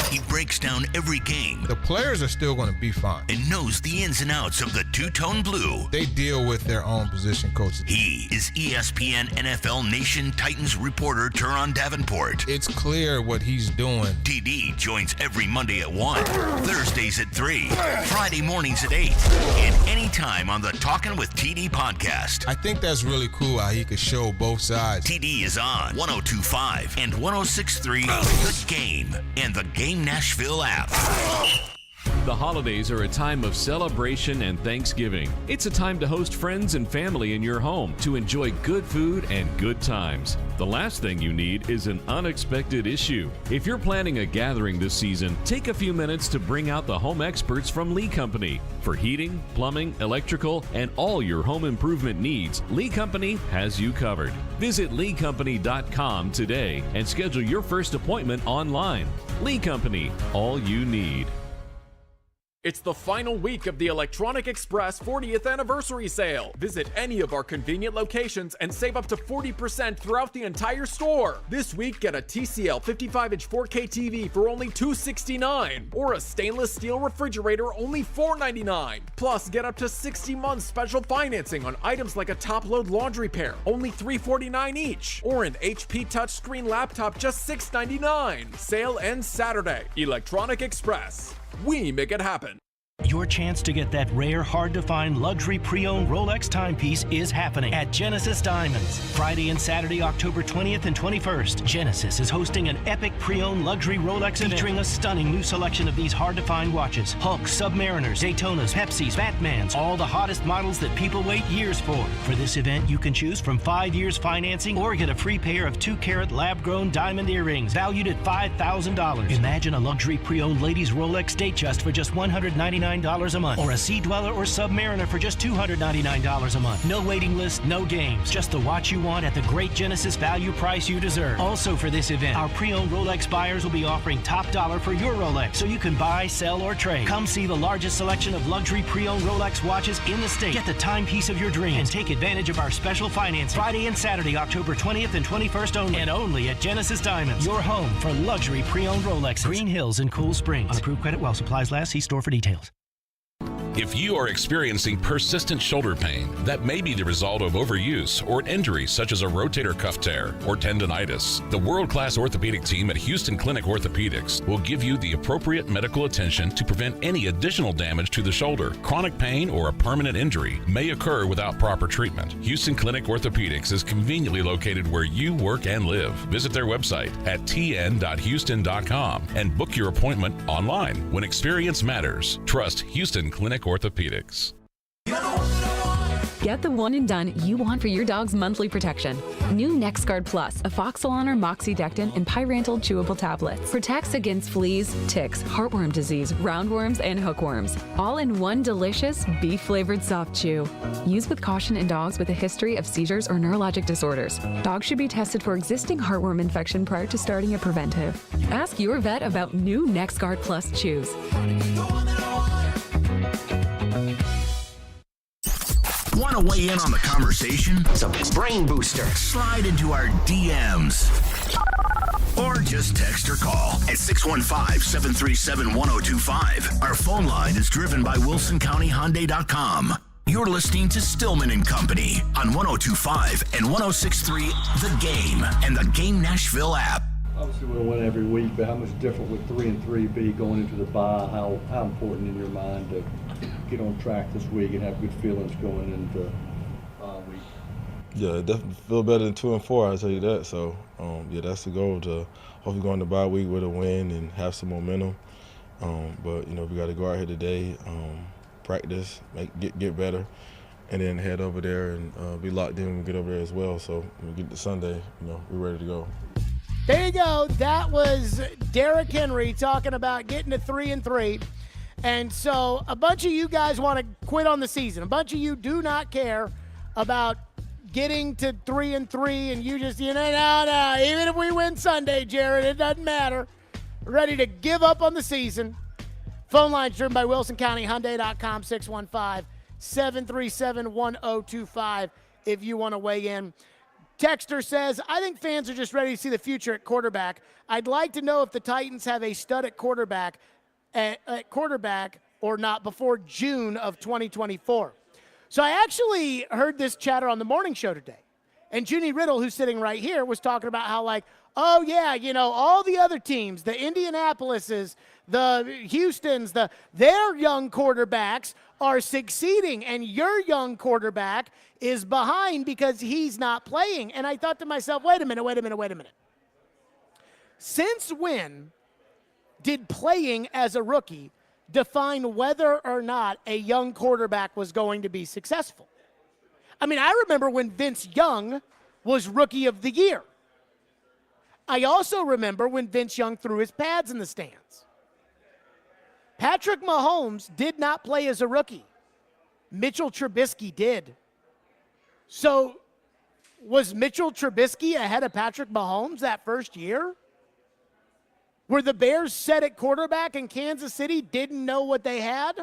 He breaks down every game. The players are still going to be fine. And knows the ins and outs of the two-tone blue. They deal with their own position coaches. He is ESPN NFL Nation Titans reporter Teron Davenport. It's clear what he's doing. TD joins every Monday at 1, Thursdays at 3, Friday mornings at 8, and anytime on the Talkin' with TD podcast. I think that's really cool how he could show both sides. TD is on 102.5 and 106.3 The Game and the Game Nashville app. The holidays are a time of celebration and Thanksgiving. It's a time to host friends and family in your home to enjoy good food and good times. The last thing you need is an unexpected issue. If you're planning a gathering this season, take a few minutes to bring out the home experts from Lee Company. For heating, plumbing, electrical, and all your home improvement needs, Lee Company has you covered. Visit LeeCompany.com today and schedule your first appointment online. Lee Company, all you need. It's the final week of the Electronic Express 40th anniversary sale. Visit any of our convenient locations and save up to 40% throughout the entire store. This week, get a TCL 55-inch 4K TV for only $269, or a stainless steel refrigerator only $499. Plus, get up to 60 months special financing on items like a top-load laundry pair, only $349 each, or an HP touchscreen laptop just $699. Sale ends Saturday. Electronic Express. We make it happen. Your chance to get that rare, hard-to-find luxury pre-owned Rolex timepiece is happening at Genesis Diamonds. Friday and Saturday, October 20th and 21st, Genesis is hosting an epic pre-owned luxury Rolex event featuring a stunning new selection of these hard-to-find watches. Hulks, Submariners, Daytonas, Pepsis, Batmans, all the hottest models that people wait years for. For this event, you can choose from 5 years financing or get a free pair of 2-carat lab-grown diamond earrings valued at $5,000. Imagine a luxury pre-owned ladies Rolex Datejust for just $199 a month, or a Sea Dweller or Submariner for just $299 a month. No waiting list, no games, just the watch you want at the great Genesis value price you deserve. Also for this event, our pre-owned Rolex buyers will be offering top dollar for your Rolex, so you can buy, sell, or trade. Come see the largest selection of luxury pre-owned Rolex watches in the state. Get the timepiece of your dreams and take advantage of our special financing. Friday and Saturday, October 20th and 21st only, and only at Genesis Diamonds, your home for luxury pre-owned Rolexes. Green Hills and Cool Springs. On approved credit while supplies last. See store for details. If you are experiencing persistent shoulder pain that may be the result of overuse or an injury such as a rotator cuff tear or tendonitis, the world-class orthopedic team at Houston Clinic Orthopedics will give you the appropriate medical attention to prevent any additional damage to the shoulder. Chronic pain or a permanent injury may occur without proper treatment. Houston Clinic Orthopedics is conveniently located where you work and live. Visit their website at tn.houston.com and book your appointment online. When experience matters, trust Houston Clinic Orthopedics. Get the one and done you want for your dog's monthly protection. New NexGard Plus, a Foxalarm, moxidectin, and pyrantel chewable tablets. Protects against fleas, ticks, heartworm disease, roundworms, and hookworms. All in one delicious, beef-flavored soft chew. Use with caution in dogs with a history of seizures or neurologic disorders. Dogs should be tested for existing heartworm infection prior to starting a preventive. Ask your vet about new NexGard Plus chews. Want to weigh in on the conversation? It's a brain booster. Slide into our DMs. Or just text or call at 615-737-1025. Our phone line is driven by WilsonCountyHyundai.com. You're listening to Stillman and Company on 102.5 and 106.3 The Game and the Game Nashville app. Obviously, we'll win every week, but how much different would 3-3 be going into the bye? How important in your mind to get on track this week and have good feelings going into week? Yeah, definitely feel better than 2-4. I'll tell you that. So, yeah, that's the goal, to hopefully go into the bye week with a win and have some momentum. But we got to go out here today, practice, get better, and then head over there and be locked in when we get over there as well. So when we get to Sunday, we're ready to go. There you go. That was Derrick Henry talking about getting to 3-3. And so a bunch of you guys want to quit on the season. A bunch of you do not care about getting to 3-3, and you just, no. Even if we win Sunday, Jared, it doesn't matter. Ready to give up on the season. Phone lines driven by WilsonCountyHyundai.com, 615-737-1025 if you want to weigh in. Texter says, I think fans are just ready to see the future at quarterback. I'd like to know if the Titans have a stud at quarterback or not before June of 2024. So I actually heard this chatter on the morning show today. And Junie Riddle, who's sitting right here, was talking about how, all the other teams, the Indianapolises, the Houstons, their young quarterbacks are succeeding, and your young quarterback is behind because he's not playing. And I thought to myself, wait a minute. Since when did playing as a rookie define whether or not a young quarterback was going to be successful? I mean, I remember when Vince Young was Rookie of the Year. I also remember when Vince Young threw his pads in the stands. Patrick Mahomes did not play as a rookie. Mitchell Trubisky did. So was Mitchell Trubisky ahead of Patrick Mahomes that first year? Were the Bears set at quarterback and Kansas City didn't know what they had?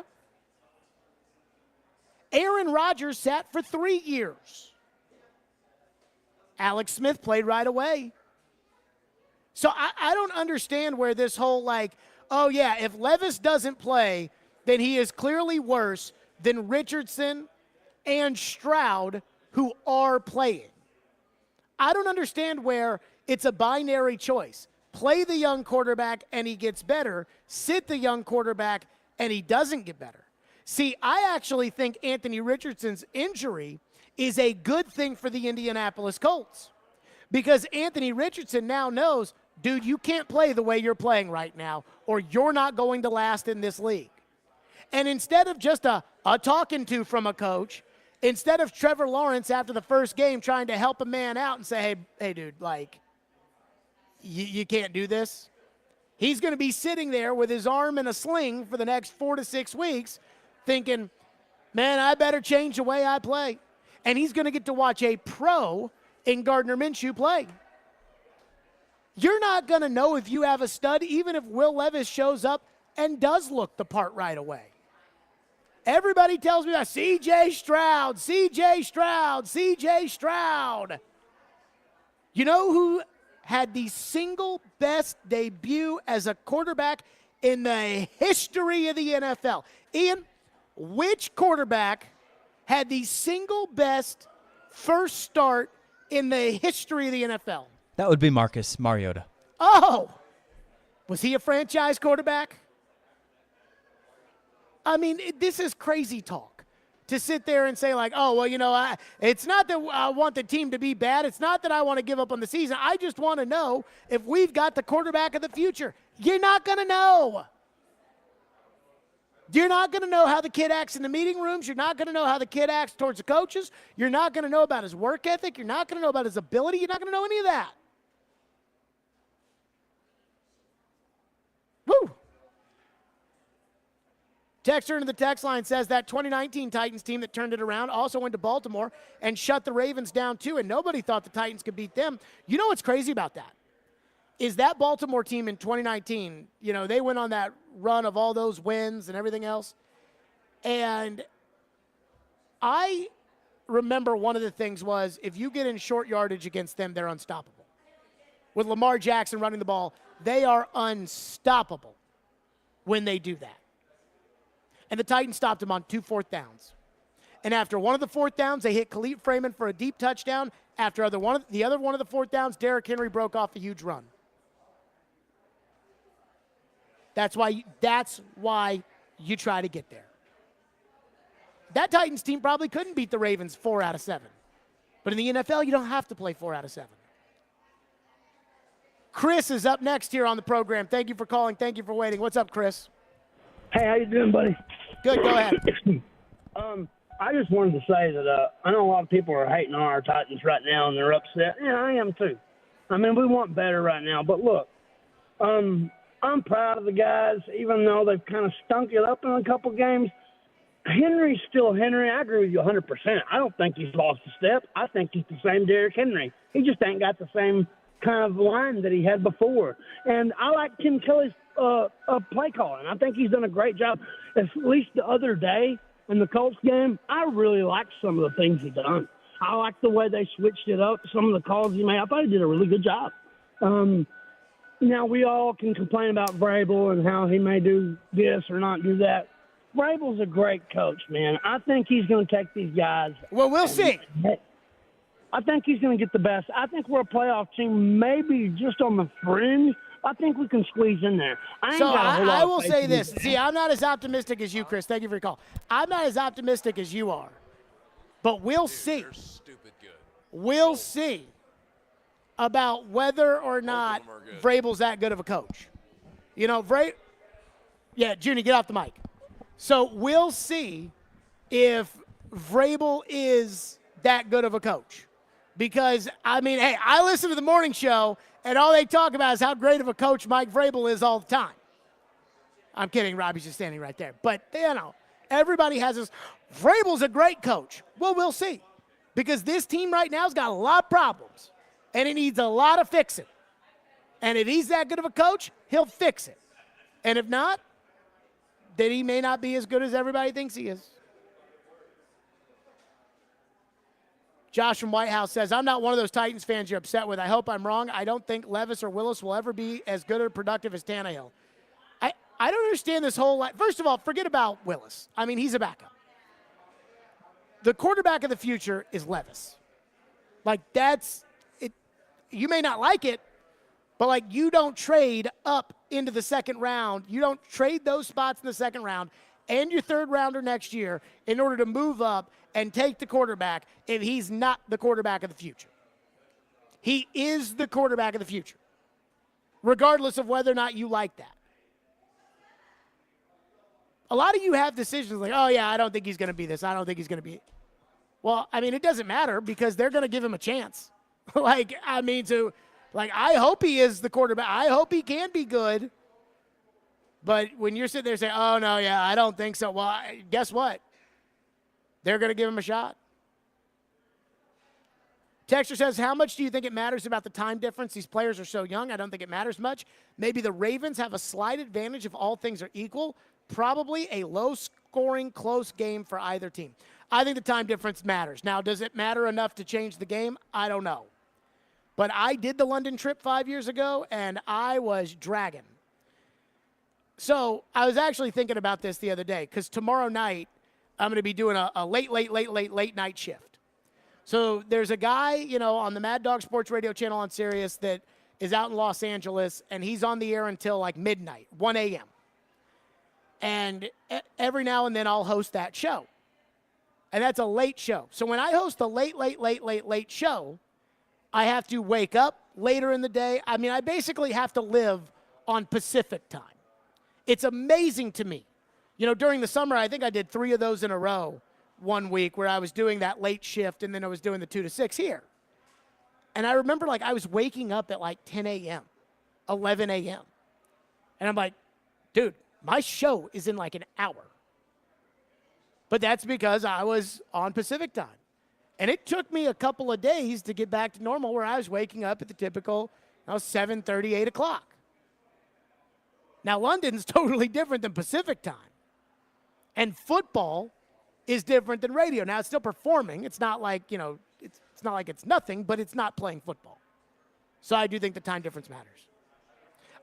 Aaron Rodgers sat for 3 years. Alex Smith played right away. So I don't understand where this whole if Levis doesn't play, then he is clearly worse than Richardson and Stroud, who are playing. I don't understand where it's a binary choice. Play the young quarterback and he gets better. Sit the young quarterback and he doesn't get better. See, I actually think Anthony Richardson's injury is a good thing for the Indianapolis Colts, because Anthony Richardson now knows, dude, you can't play the way you're playing right now, or you're not going to last in this league. And instead of just a talking to from a coach, instead of Trevor Lawrence after the first game trying to help a man out and say, hey, dude, you can't do this. He's going to be sitting there with his arm in a sling for the next 4 to 6 weeks thinking, man, I better change the way I play. And he's going to get to watch a pro in Gardner Minshew play. You're not going to know if you have a stud, even if Will Levis shows up and does look the part right away. Everybody tells me about C.J. Stroud. You know who had the single best debut as a quarterback in the history of the NFL? Ian, which quarterback had the single best first start in the history of the NFL? That would be Marcus Mariota. Oh, was he a franchise quarterback? I mean, this is crazy talk to sit there and say it's not that I want the team to be bad. It's not that I want to give up on the season. I just want to know if we've got the quarterback of the future. You're not going to know. You're not going to know how the kid acts in the meeting rooms. You're not going to know how the kid acts towards the coaches. You're not going to know about his work ethic. You're not going to know about his ability. You're not going to know any of that. Woo! Texter into the text line says that 2019 Titans team that turned it around also went to Baltimore and shut the Ravens down too, and nobody thought the Titans could beat them. You know what's crazy about that? Is that Baltimore team in 2019, they went on that run of all those wins and everything else. And I remember one of the things was if you get in short yardage against them, they're unstoppable. With Lamar Jackson running the ball, they are unstoppable when they do that. And the Titans stopped him on 2 4th downs. And after one of the 4th downs, they hit Khalif Freeman for a deep touchdown. After the other one of the 4th downs, Derrick Henry broke off a huge run. That's why you try to get there. That Titans team probably couldn't beat the Ravens 4 out of 7. But in the NFL, you don't have to play 4 out of 7. Chris is up next here on the program. Thank you for calling. Thank you for waiting. What's up, Chris? Hey, how you doing, buddy? Good, go ahead. I just wanted to say that I know a lot of people are hating on our Titans right now, and they're upset. Yeah, I am too. I mean, we want better right now. But look, I'm proud of the guys, even though they've kind of stunk it up in a couple games. Henry's still Henry. I agree with you 100%. I don't think he's lost a step. I think he's the same Derrick Henry. He just ain't got the same kind of line that he had before. And I like Tim Kelly's play calling. I think he's done a great job. At least the other day in the Colts game, I really liked some of the things he done. I liked the way they switched it up, some of the calls he made. I thought he did a really good job. Now, we all can complain about Vrabel and how he may do this or not do that. Vrabel's a great coach, man. I think he's going to take these guys. Well, we'll see. I think he's going to get the best. I think we're a playoff team, maybe just on the fringe. I think we can squeeze in there. I will say this. See, I'm not as optimistic as you, Chris. Thank you for your call. I'm not as optimistic as you are. But we'll see. We'll see about whether or not Vrabel's that good of a coach. You know, yeah, Junie, get off the mic. So we'll see if Vrabel is that good of a coach. Because, I mean, hey, I listen to the morning show, and all they talk about is how great of a coach Mike Vrabel is all the time. I'm kidding. Robbie's just standing right there. But, you know, everybody has this, Vrabel's a great coach. Well, we'll see. Because this team right now has got a lot of problems, and it needs a lot of fixing. And if he's that good of a coach, he'll fix it. And if not, then he may not be as good as everybody thinks he is. Josh from White House says, I'm not one of those Titans fans you're upset with. I hope I'm wrong. I don't think Levis or Willis will ever be as good or productive as Tannehill. I don't understand this whole – first of all, forget about Willis. I mean, he's a backup. The quarterback of the future is Levis. Like, that's it. You may not like it, but, like, you don't trade up into the second round. You don't trade those spots in the second round and your third rounder next year in order to move up and take the quarterback if he's not the quarterback of the future. He is the quarterback of the future, regardless of whether or not you like that. A lot of you have decisions like, oh, yeah, I don't think he's going to be this. I don't think he's going to be. Well, I mean, it doesn't matter because they're going to give him a chance. I hope he is the quarterback. I hope he can be good. But when you're sitting there saying, oh, no, yeah, I don't think so. Well, guess what? They're going to give him a shot. Texter says, how much do you think it matters about the time difference? These players are so young. I don't think it matters much. Maybe the Ravens have a slight advantage if all things are equal. Probably a low-scoring, close game for either team. I think the time difference matters. Now, does it matter enough to change the game? I don't know. But I did the London trip 5 years ago, and I was dragging. So I was actually thinking about this the other day because tomorrow night I'm going to be doing a late night shift. So there's a guy, on the Mad Dog Sports Radio channel on Sirius that is out in Los Angeles, and he's on the air until like midnight, 1 a.m. And every now and then I'll host that show. And that's a late show. So when I host a late show, I have to wake up later in the day. I mean, I basically have to live on Pacific time. It's amazing to me. During the summer, I think I did 3 of those in a row one week where I was doing that late shift and then I was doing the 2 to 6 here. And I remember I was waking up at 10 a.m., 11 a.m. And I'm like, dude, my show is in an hour. But that's because I was on Pacific time. And it took me a couple of days to get back to normal where I was waking up at the typical 7:30, 8 o'clock. Now, London's totally different than Pacific time. And football is different than radio. Now, it's still performing. It's not like, it's not like it's nothing, but it's not playing football. So I do think the time difference matters.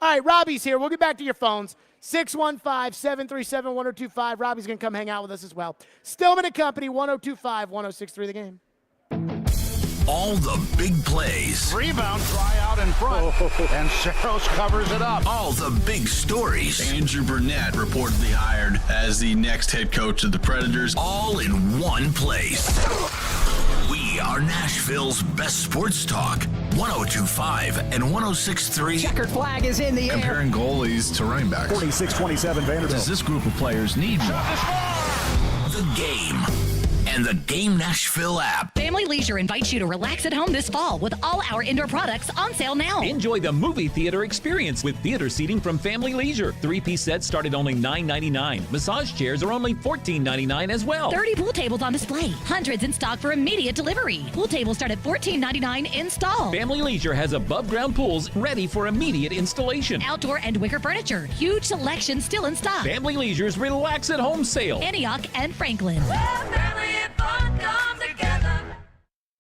All right, Robbie's here. We'll get back to your phones. 615-737-1025. Robbie's going to come hang out with us as well. Stillman & Company, 102.5-106.3 The Game. All the big plays. Rebound, try out in front, and Saros covers it up. All the big stories. Andrew Burnett reportedly hired as the next head coach of the Predators. All in one place. We are Nashville's best sports talk. 102.5 and 106.3. Checkered flag is in the air. Comparing goalies to running backs. 46-27 Vanderbilt. Does this group of players need more? The Game and the Game Nashville app. Family Leisure invites you to relax at home this fall with all our indoor products on sale now. Enjoy the movie theater experience with theater seating from Family Leisure. 3-piece sets start at only $9.99. Massage chairs are only $14.99 as well. 30 pool tables on display. Hundreds in stock for immediate delivery. Pool tables start at $14.99 install. Family Leisure has above-ground pools ready for immediate installation. Outdoor and wicker furniture. Huge selection still in stock. Family Leisure's Relax at Home sale. Antioch and Franklin.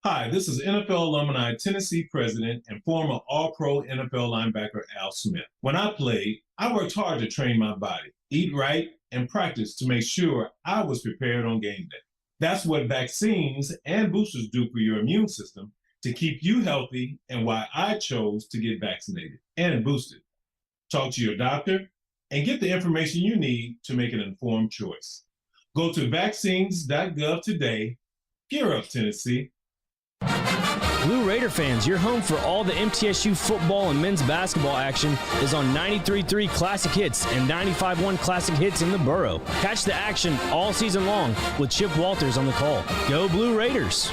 Hi, this is NFL alumni Tennessee president and former All-Pro NFL linebacker Al Smith. When I played, I worked hard to train my body, eat right, and practice to make sure I was prepared on game day. That's what vaccines and boosters do for your immune system to keep you healthy, and why I chose to get vaccinated and boosted. Talk to your doctor and get the information you need to make an informed choice. Go to vaccines.gov today. Gear up, Tennessee. Blue Raider fans, your home for all the MTSU football and men's basketball action is on 93.3 Classic Hits and 95.1 Classic Hits in the Borough. Catch the action all season long with Chip Walters on the call. Go Blue Raiders!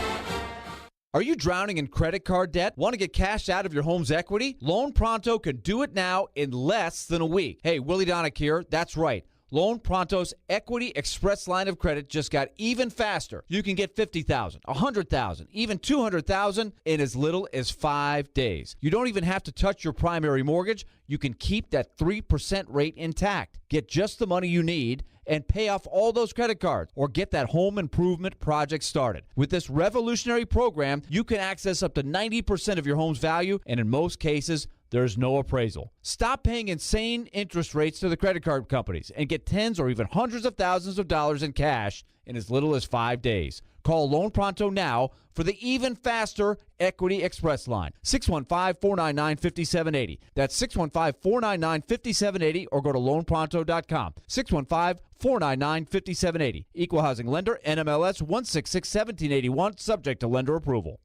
Are you drowning in credit card debt? Want to get cash out of your home's equity? Loan Pronto can do it now in less than a week. Hey, Willie Donick here. That's right. Loan Pronto's Equity Express line of credit just got even faster. You can get $50,000, $100,000, even $200,000 in as little as 5 days. You don't even have to touch your primary mortgage. You can keep that 3% rate intact. Get just the money you need and pay off all those credit cards or get that home improvement project started. With this revolutionary program, you can access up to 90% of your home's value, and in most cases, there's no appraisal. Stop paying insane interest rates to the credit card companies and get tens or even hundreds of thousands of dollars in cash in as little as 5 days. Call Loan Pronto now for the even faster Equity Express line. 615-499-5780. That's 615-499-5780 or go to loanpronto.com. 615-499-5780. Equal housing lender, NMLS 1661781, subject to lender approval.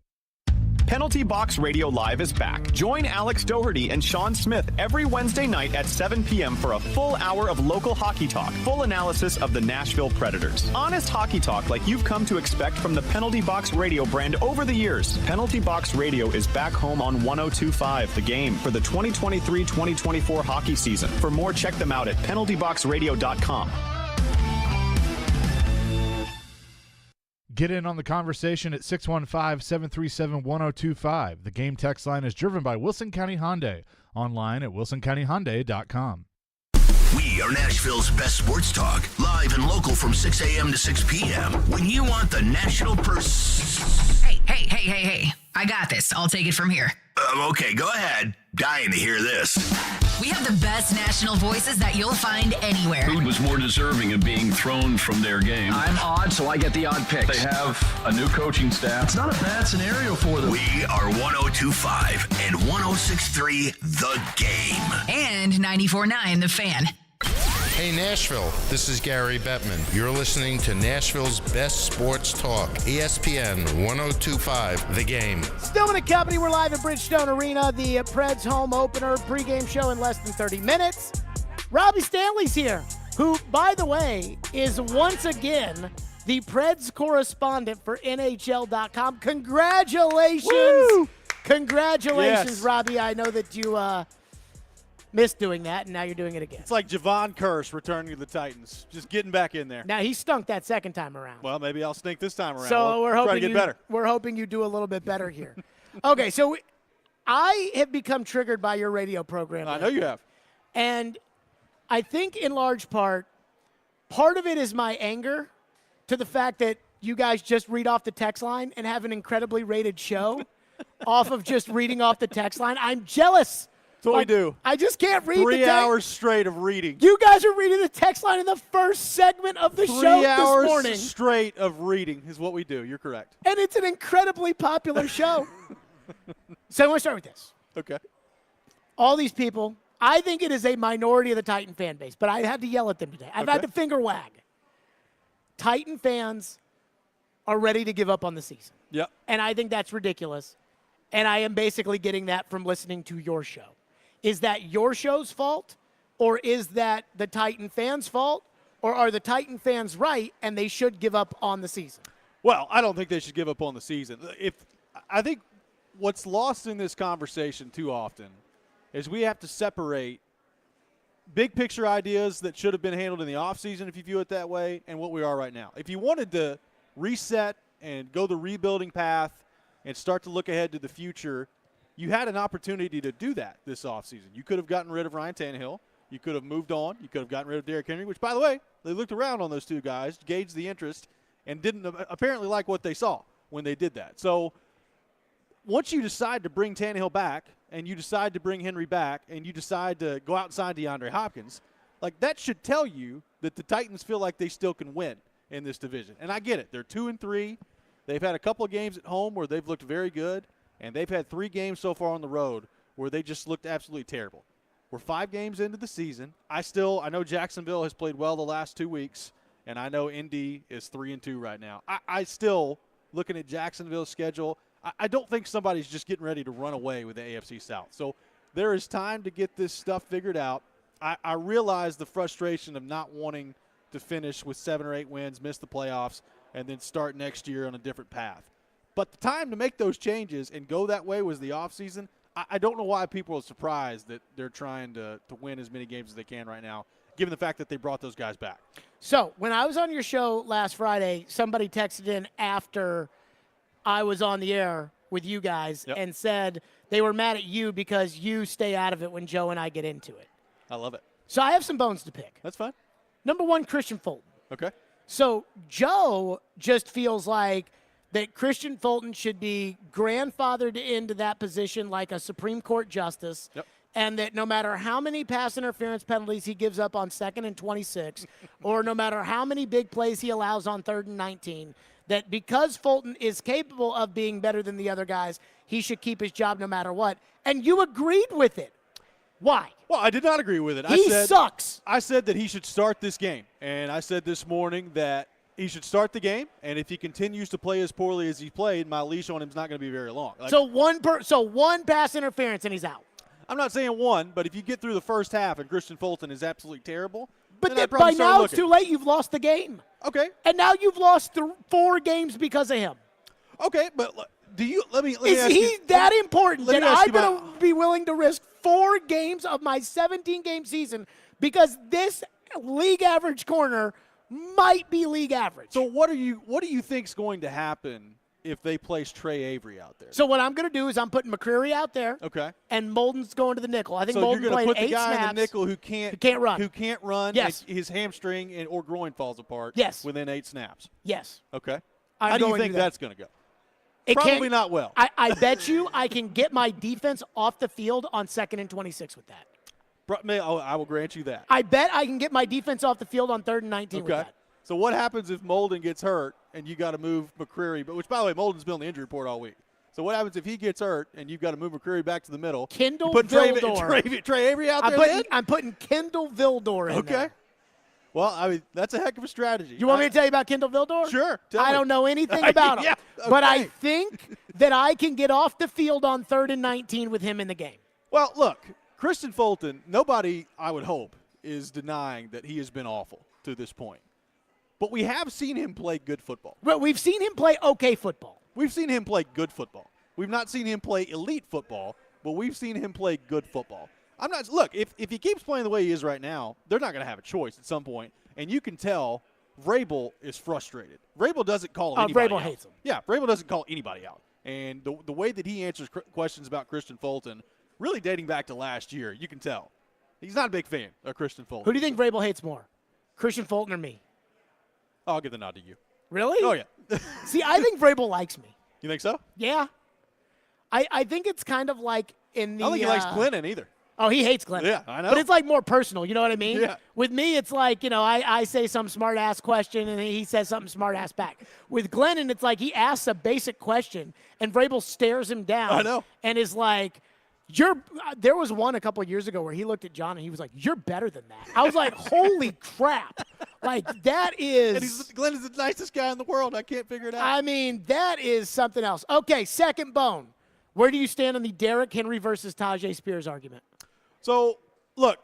Penalty Box Radio Live is back. Join Alex Doherty and Sean Smith every Wednesday night at 7 p.m. for a full hour of local hockey talk, full analysis of the Nashville Predators. Honest hockey talk like you've come to expect from the Penalty Box Radio brand over the years. Penalty Box Radio is back home on 102.5 The Game for the 2023-2024 hockey season. For more, check them out at penaltyboxradio.com. Get in on the conversation at 615-737-1025. The Game text line is driven by Wilson County Hyundai. Online at wilsoncountyhyundai.com. We are Nashville's best sports talk, live and local from 6 a.m. to 6 p.m. When you want the national Hey. I got this. I'll take it from here. Okay, go ahead. Dying to hear this. We have the best national voices that you'll find anywhere. Who was more deserving of being thrown from their game? I'm odd, so I get the odd picks. They have a new coaching staff. It's not a bad scenario for them. We are 102.5 and 106.3 The Game. And 94.9 The Fan. Hey Nashville, this is Gary Bettman. You're listening to Nashville's best sports talk, ESPN 102.5 The Game. Stillman & Company, we're live at Bridgestone Arena, the Preds home opener pregame show in less than 30 minutes. Robbie Stanley's here, who, by the way, is once again the Preds correspondent for NHL.com. Congratulations. Woo! Congratulations, Yes. Robbie. I know that you missed doing that, and now you're doing it again. It's like Javon Curse returning to the Titans, just getting back in there. Now, he stunk that second time around. Well, maybe I'll sneak this time around. So We'll we're try hoping to get better. We're hoping you do a little bit better here. Okay, so I have become triggered by your radio program. I know you have. And I think in large part of it is my anger to the fact that you guys just read off the text line and have an incredibly rated show off of just reading off the text line. I'm jealous. That's what we do. I just can't read 3 the hours straight of reading. You guys are reading the text line in the first segment of the show 3 hours this morning. straight of reading is what we do. You're correct. And it's an incredibly popular show. So I want to start with this. Okay. All these people, I think it is a minority of the Titan fan base, but I had to yell at them today. I've had to finger wag. Titan fans are ready to give up on the season. Yep. And I think that's ridiculous. And I am basically getting that from listening to your show. Is that your show's fault, or is that the Titan fans' fault, or are the Titan fans right and they should give up on the season? Well, I don't think they should give up on the season. I think what's lost in this conversation too often is we have to separate big picture ideas that should have been handled in the offseason, if you view it that way, and what we are right now. If you wanted to reset and go the rebuilding path and start to look ahead to the future, you had an opportunity to do that this offseason. You could have gotten rid of Ryan Tannehill. You could have moved on. You could have gotten rid of Derrick Henry, which, by the way, they looked around on those two guys, gauged the interest, and didn't apparently like what they saw when they did that. So once you decide to bring Tannehill back and you decide to bring Henry back and you decide to go outside DeAndre Hopkins, like that should tell you that the Titans feel like they still can win in this division. And I get it. They're 2-3. They've had a couple of games at home where they've looked very good. And they've had 3 games so far on the road where they just looked absolutely terrible. We're 5 games into the season. I know Jacksonville has played well the last 2 weeks, and I know Indy is 3-2 right now. I still, looking at Jacksonville's schedule, I don't think somebody's just getting ready to run away with the AFC South. So there is time to get this stuff figured out. I realize the frustration of not wanting to finish with 7 or 8 wins, miss the playoffs, and then start next year on a different path. But the time to make those changes and go that way was the offseason. I don't know why people are surprised that they're trying to win as many games as they can right now, given the fact that they brought those guys back. So when I was on your show last Friday, somebody texted in after I was on the air with you guys and said they were mad at you because you stay out of it when Joe and I get into it. I love it. So I have some bones to pick. That's fine. Number one, Christian Fulton. Okay. So Joe just feels like that Christian Fulton should be grandfathered into that position like a Supreme Court justice, and that no matter how many pass interference penalties he gives up on 2nd and 26, or no matter how many big plays he allows on 3rd and 19, that because Fulton is capable of being better than the other guys, he should keep his job no matter what. And you agreed with it. Why? Well, I did not agree with it. He sucks. I said that he should start this game, and I said this morning that he should start the game, and if he continues to play as poorly as he played, my leash on him is not going to be very long. So one pass interference and he's out. I'm not saying one, but if you get through the first half and Christian Fulton is absolutely terrible, but then by now it's too late. You've lost the game. Okay. And now you've lost 4 games because of him. Okay, but let me is ask he you, that important that I'm going to be willing to risk 4 games of my 17-game season because this league average corner might be league average? So what do you think's going to happen if they place Trey Avery out there? So what I'm going to do is I'm putting McCreary out there. Okay. And Molden's going to the nickel. I think so Molden you're going played to put the 8 guy snaps. in the nickel who can't run. Yes. His hamstring or groin falls apart. Yes. Within 8 snaps. Yes. Okay. I'm How do you going think to that. that's going to go? Probably not well. I bet you I can get my defense off the field on 2nd and 26 with that. I will grant you that. I bet I can get my defense off the field on 3rd and 19 with that. So what happens if Molden gets hurt and you got to move McCreary? Which, by the way, Molden's been on the injury report all week. So what happens if he gets hurt and you've got to move McCreary back to the middle? Kendall put Vildor. Trey Avery out there. I'm putting Kendall Vildor in there. Okay. Well, I mean, that's a heck of a strategy. You want me to tell you about Kendall Vildor? Sure. I don't know anything about him. Okay. But I think that I can get off the field on 3rd and 19 with him in the game. Well, look, Christian Fulton, nobody, I would hope, is denying that he has been awful to this point. But we have seen him play good football. Well, we've seen him play okay football. We've seen him play good football. We've not seen him play elite football, but we've seen him play good football. If he keeps playing the way he is right now, they're not going to have a choice at some point. And you can tell Vrabel is frustrated. Vrabel doesn't call anybody out. Vrabel hates him. Yeah, Vrabel doesn't call anybody out. And the way that he answers questions about Christian Fulton, really dating back to last year, you can tell. He's not a big fan of Christian Fulton. Who do you think Vrabel hates more, Christian Fulton or me? I'll give the nod to you. Really? Oh, yeah. See, I think Vrabel likes me. You think so? Yeah. I think it's kind of like in the. I don't think he likes Glennon either. Oh, he hates Glennon. Yeah, I know. But it's like more personal. You know what I mean? Yeah. With me, it's like, I say some smart-ass question, and he says something smart-ass back. With Glennon, it's like he asks a basic question, and Vrabel stares him down. I know. And is like, there was one a couple of years ago where he looked at John, and he was like, you're better than that. I was like, holy crap. Like, that is. And Glenn is the nicest guy in the world. I can't figure it out. I mean, that is something else. Okay, second bone. Where do you stand on the Derrick Henry versus Tajay Spears argument? So, look,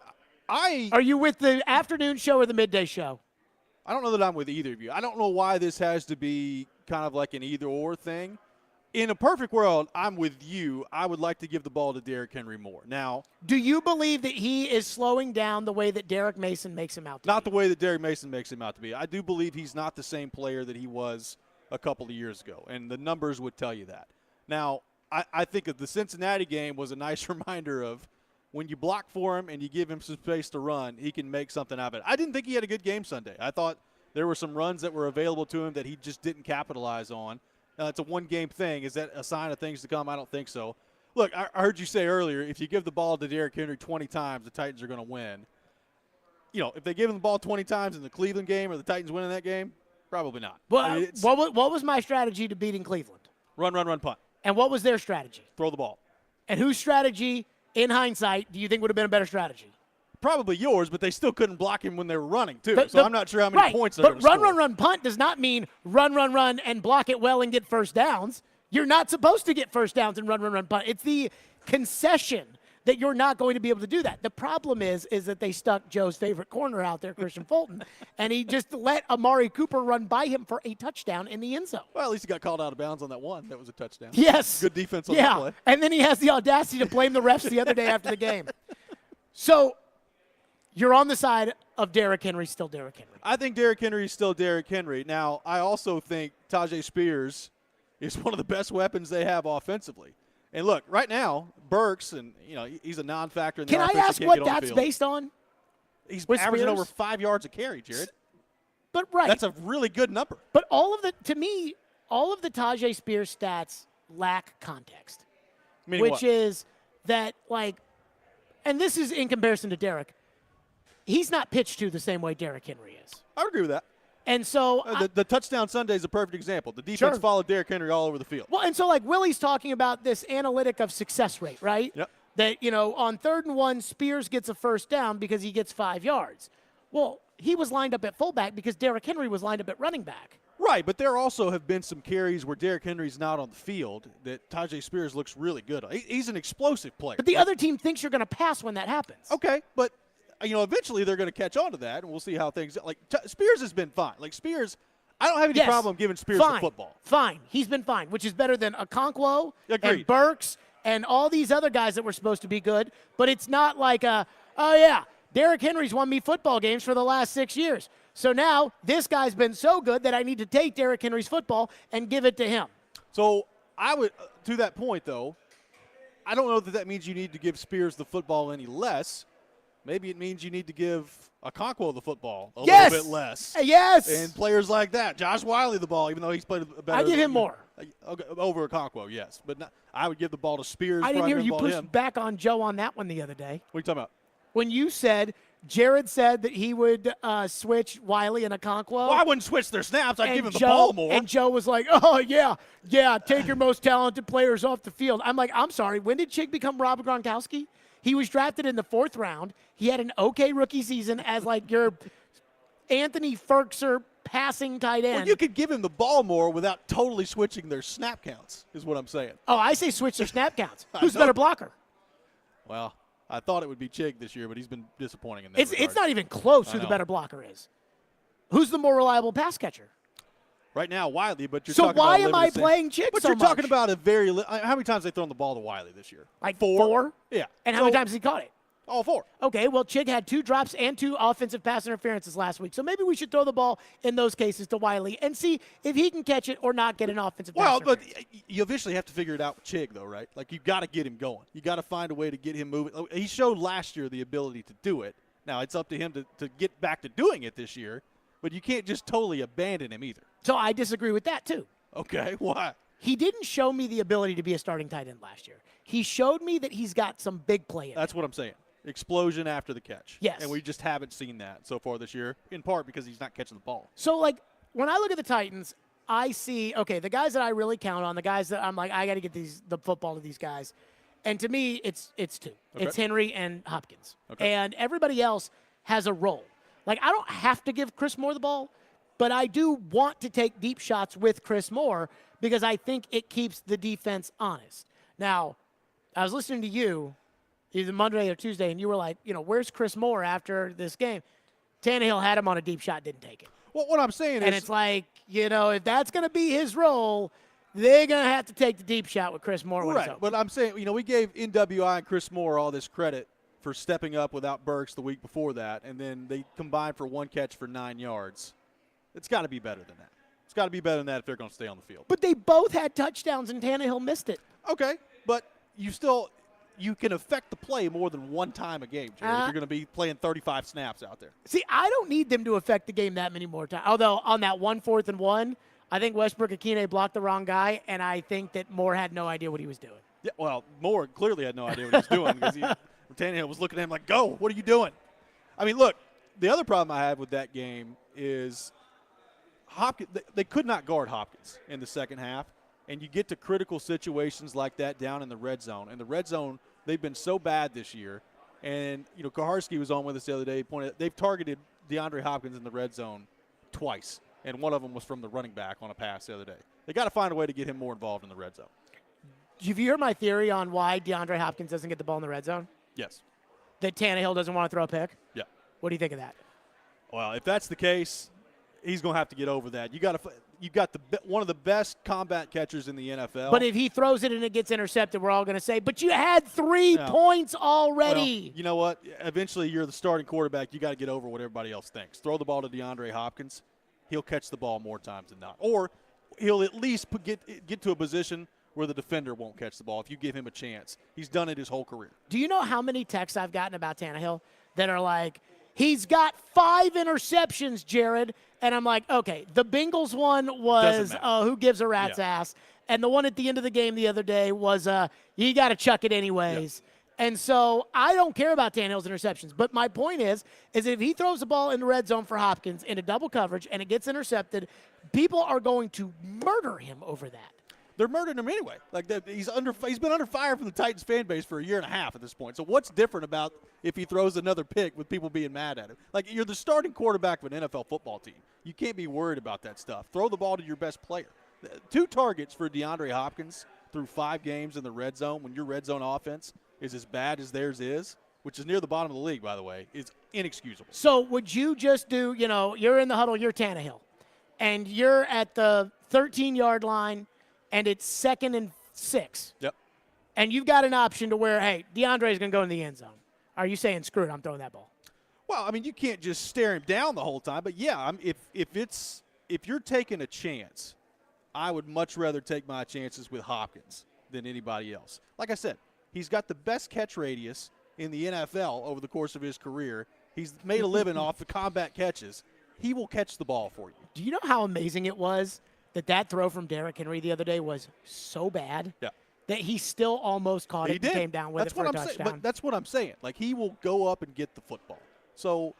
Are you with the afternoon show or the midday show? I don't know that I'm with either of you. I don't know why this has to be kind of like an either-or thing. In a perfect world, I'm with you. I would like to give the ball to Derrick Henry more. Now, do you believe that he is slowing down the way that Derek Mason makes him out to not be? the way that Derrick Mason makes him out to be. I do believe he's not the same player that he was a couple of years ago, and the numbers would tell you that. Now, I think that the Cincinnati game was a nice reminder of when you block for him and you give him some space to run, he can make something out of it. I didn't think he had a good game Sunday. I thought there were some runs that were available to him that he just didn't capitalize on. It's a one-game thing. Is that a sign of things to come? I don't think so. Look, I heard you say earlier, if you give the ball to Derrick Henry 20 times, the Titans are going to win. If they give him the ball 20 times in the Cleveland game, are the Titans winning that game? Probably not. Well, I mean, what was my strategy to beating Cleveland? Run, punt. And what was their strategy? Throw the ball. And whose strategy, in hindsight, do you think would have been a better strategy? Probably yours, but they still couldn't block him when they were running, too. So I'm not sure how many points they're going to to score. But run, punt does not mean run, and block it well and get first downs. You're not supposed to get first downs and run, punt. It's the concession that you're not going to be able to do that. The problem is that they stuck Joe's favorite corner out there, Christian Fulton, and he just let Amari Cooper run by him for a touchdown in the end zone. Well, at least he got called out of bounds on that one. That was a touchdown. Yes. Good defense on that play. And then he has the audacity to blame the refs the other day after the game. So you're on the side of Derrick Henry, still Derrick Henry. I think Derrick Henry is still Derrick Henry. Now, I also think Tajay Spears is one of the best weapons they have offensively. And look, right now, Burks, and he's a non-factor in the offense. Can I ask what that's based on? He's with averaging Spears? over 5 yards a carry, Jared. But right. That's a really good number. But all of the Tajay Spears stats lack context. Meaning which what? is that, and this is in comparison to Derrick, he's not pitched to the same way Derrick Henry is. I would agree with that. And so the touchdown Sunday is a perfect example. The defense followed Derrick Henry all over the field. Well, and so Willie's talking about this analytic of success rate, right? Yep. That, on 3rd and 1, Spears gets a first down because he gets 5 yards. Well, he was lined up at fullback because Derrick Henry was lined up at running back. Right, but there also have been some carries where Derrick Henry's not on the field that Tajay Spears looks really good on. He's an explosive player. But the other team thinks you're going to pass when that happens. Okay, but eventually they're going to catch on to that, and we'll see how things Spears has been fine. Spears, I don't have any problem giving Spears the football. Fine. He's been fine, which is better than Okonkwo Agreed. and Burks and all these other guys that were supposed to be good. But it's not like Derrick Henry's won me football games for the last 6 years. So now this guy's been so good that I need to take Derrick Henry's football and give it to him. So I would, to that point though, I don't know that means you need to give Spears the football any less. Maybe it means you need to give Okonkwo the football a little bit less. Yes. And players like that. Josh Wiley the ball, even though he's played better. I give him more. Over Okonkwo, yes. But I would give the ball to Spears. I didn't hear you push back on Joe on that one the other day. What are you talking about? When you said, Jared said that he would switch Wiley and Okonkwo. Well, I wouldn't switch their snaps. I'd give him the ball more. And Joe was like, oh, yeah, take your most talented players off the field. I'm like, I'm sorry. When did Chig become Rob Gronkowski? He was drafted in the 4th round. He had an okay rookie season as your Anthony Ferkser passing tight end. Well, you could give him the ball more without totally switching their snap counts, is what I'm saying. Oh, I say switch their snap counts. Who's the better blocker? Well, I thought it would be Chig this year, but he's been disappointing in that regard. It's not even close who the better blocker is. Who's the more reliable pass catcher? Right now, Wiley, but you're so talking about why am I playing Chig But so you're much? talking about how many times they thrown the ball to Wiley this year? Like 4? Yeah. And how many times has he caught it? All 4. Okay, well, Chig had 2 drops and 2 offensive pass interferences last week. So maybe we should throw the ball in those cases to Wiley and see if he can catch it or not get an offensive pass interference. Well, but you eventually have to figure it out with Chig, though, right? You've got to get him going. You got to find a way to get him moving. He showed last year the ability to do it. Now, it's up to him to get back to doing it this year, but you can't just totally abandon him either. So I disagree with that too. Okay, why? He didn't show me the ability to be a starting tight end last year. He showed me that he's got some big play in That's what I'm saying. Explosion after the catch. Yes. And we just haven't seen that so far this year, in part because he's not catching the ball. So, like, when I look at the Titans, I see, okay, the guys that I really count on, the guys that I'm like, I got to get the football to these guys. And to me, it's two. Okay. It's Henry and Hopkins. Okay. And everybody else has a role. Like, I don't have to give Chris Moore the ball, but I do want to take deep shots with Chris Moore because I think it keeps the defense honest. Now, I was listening to you either Monday or Tuesday, and you were like, where's Chris Moore after this game? Tannehill had him on a deep shot, didn't take it. Well, what I'm saying is... And it's like, if that's going to be his role, they're going to have to take the deep shot with Chris Moore. Right, but I'm saying, we gave NWI and Chris Moore all this credit for stepping up without Burks the week before that, and then they combined for one catch for 9 yards. It's got to be better than that. It's got to be better than that if they're going to stay on the field. But they both had touchdowns, and Tannehill missed it. Okay, but you can affect the play more than one time a game, Jared, if you're going to be playing 35 snaps out there. See, I don't need them to affect the game that many more times. Although on that 4th and 1, I think Westbrook-Akine blocked the wrong guy, and I think that Moore had no idea what he was doing. Yeah, well, Moore clearly had no idea what he was doing because Tannehill was looking at him like, go, what are you doing? I mean, look, the other problem I have with that game is Hopkins. They could not guard Hopkins in the second half, and you get to critical situations like that down in the red zone. And the red zone, they've been so bad this year. And, Kaharski was on with us the other day. He pointed out they've targeted DeAndre Hopkins in the red zone twice, and one of them was from the running back on a pass the other day. They got to find a way to get him more involved in the red zone. Have you heard my theory on why DeAndre Hopkins doesn't get the ball in the red zone? Yes. That Tannehill doesn't want to throw a pick? Yeah. What do you think of that? Well, if that's the case, he's going to have to get over that. You got one of the best combat catchers in the NFL. But if he throws it and it gets intercepted, we're all going to say, but you had 3 points already. Well, you know what? Eventually, you're the starting quarterback. You got to get over what everybody else thinks. Throw the ball to DeAndre Hopkins. He'll catch the ball more times than not. Or he'll at least get to a position where the defender won't catch the ball if you give him a chance. He's done it his whole career. Do you know how many texts I've gotten about Tannehill that are like, he's got 5 interceptions, Jared? And I'm like, okay, the Bengals one was who gives a rat's ass. And the one at the end of the game the other day was you got to chuck it anyways. Yeah. And so I don't care about Tannehill's interceptions. But my point is if he throws the ball in the red zone for Hopkins in a double coverage and it gets intercepted, people are going to murder him over that. They're murdering him anyway. Like he's been under fire from the Titans fan base for a year and a half at this point. So what's different about if he throws another pick with people being mad at him? Like, you're the starting quarterback of an NFL football team. You can't be worried about that stuff. Throw the ball to your best player. 2 targets for DeAndre Hopkins through 5 games in the red zone when your red zone offense is as bad as theirs is, which is near the bottom of the league, by the way, is inexcusable. So would you just do, you're in the huddle, you're Tannehill, and you're at the 13-yard line, and it's 2nd and 6. Yep. And you've got an option to where, hey, DeAndre's going to go in the end zone. Are you saying, screw it, I'm throwing that ball? Well, I mean, you can't just stare him down the whole time. But, yeah, if you're taking a chance, I would much rather take my chances with Hopkins than anybody else. Like I said, he's got the best catch radius in the NFL over the course of his career. He's made a living off the combat catches. He will catch the ball for you. Do you know how amazing it was that throw from Derrick Henry the other day was so bad that he still almost caught it and came down with it for a touchdown? But that's what I'm saying. Like, he will go up and get the football. So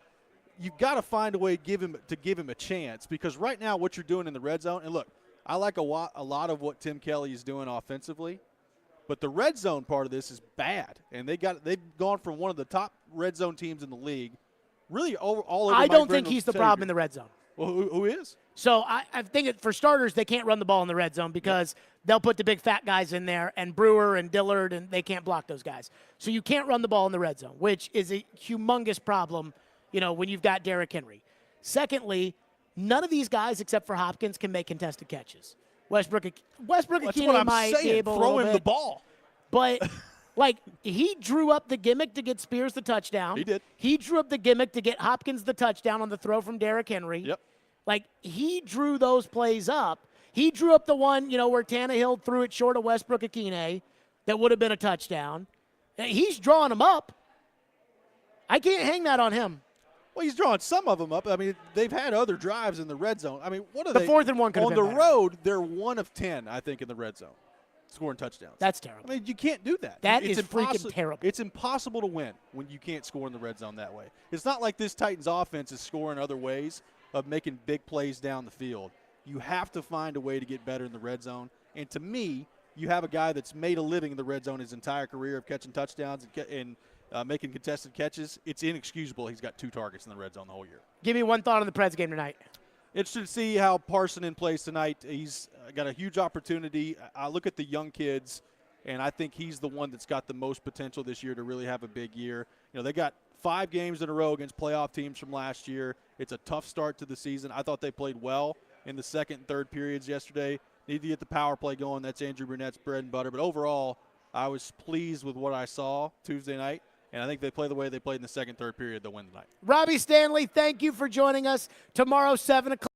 you've got to find a way to give him a chance, because right now what you're doing in the red zone, and look, I like a lot of what Tim Kelly is doing offensively, but the red zone part of this is bad, and they've gone from one of the top red zone teams in the league, really all over. I don't think he's the problem in the red zone. Well, who is? So I think for starters, they can't run the ball in the red zone because they'll put the big fat guys in there, and Brewer and Dillard, and they can't block those guys. So you can't run the ball in the red zone, which is a humongous problem, when you've got Derrick Henry. Secondly, none of these guys except for Hopkins can make contested catches. Westbrook-Akine might be able throw him bit, the ball. But he drew up the gimmick to get Spears the touchdown. He did. He drew up the gimmick to get Hopkins the touchdown on the throw from Derrick Henry. Yep. He drew those plays up. He drew up the one, where Tannehill threw it short of Westbrook-Akine that would have been a touchdown. He's drawing them up. I can't hang that on him. Well, he's drawing some of them up. I mean, they've had other drives in the red zone. I mean, what are they? The 4th and 1 could have on been the better. road, they're 1 of 10, I think, in the red zone, scoring touchdowns. That's terrible. I mean, you can't do that. That It's is freaking terrible. It's impossible to win when you can't score in the red zone that way. It's not like this Titans offense is scoring other ways of making big plays down the field. You have to find a way to get better in the red zone. And to me, you have a guy that's made a living in the red zone his entire career of catching touchdowns and making contested catches. It's inexcusable he's got 2 targets in the red zone the whole year. Give me one thought on the Preds game tonight. Interested to see how Parsonen plays tonight. He's got a huge opportunity. I look at the young kids, and I think he's the one that's got the most potential this year to really have a big year. You know, they got 5 games in a row against playoff teams from last year. It's a tough start to the season. I thought they played well in the second and third periods yesterday. Need to get the power play going. That's Andrew Burnett's bread and butter. But overall, I was pleased with what I saw Tuesday night, and I think they play the way they played in the second, third period. They'll win tonight. Robbie Stanley, thank you for joining us. Tomorrow, 7 o'clock.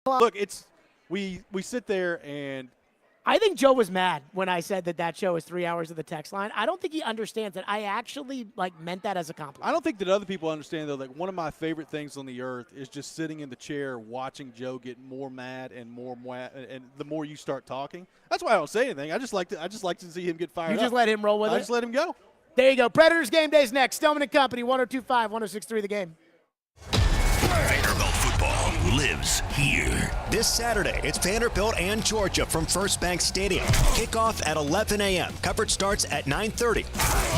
Look, we sit there and I think Joe was mad when I said that show is 3 hours of the text line. I don't think he understands that I actually meant that as a compliment. I don't think that other people understand, though, one of my favorite things on the earth is just sitting in the chair watching Joe get more mad and more mad, and the more you start talking. That's why I don't say anything. I just like to see him get fired up. You just let him roll with it? I just let him go. There you go. Predators game day's next. Stillman & Company, 102.5, 106.3 The Game. Vanderbilt football lives here. This Saturday, it's Vanderbilt and Georgia from First Bank Stadium. Kickoff at 11 a.m. Coverage starts at 9:30.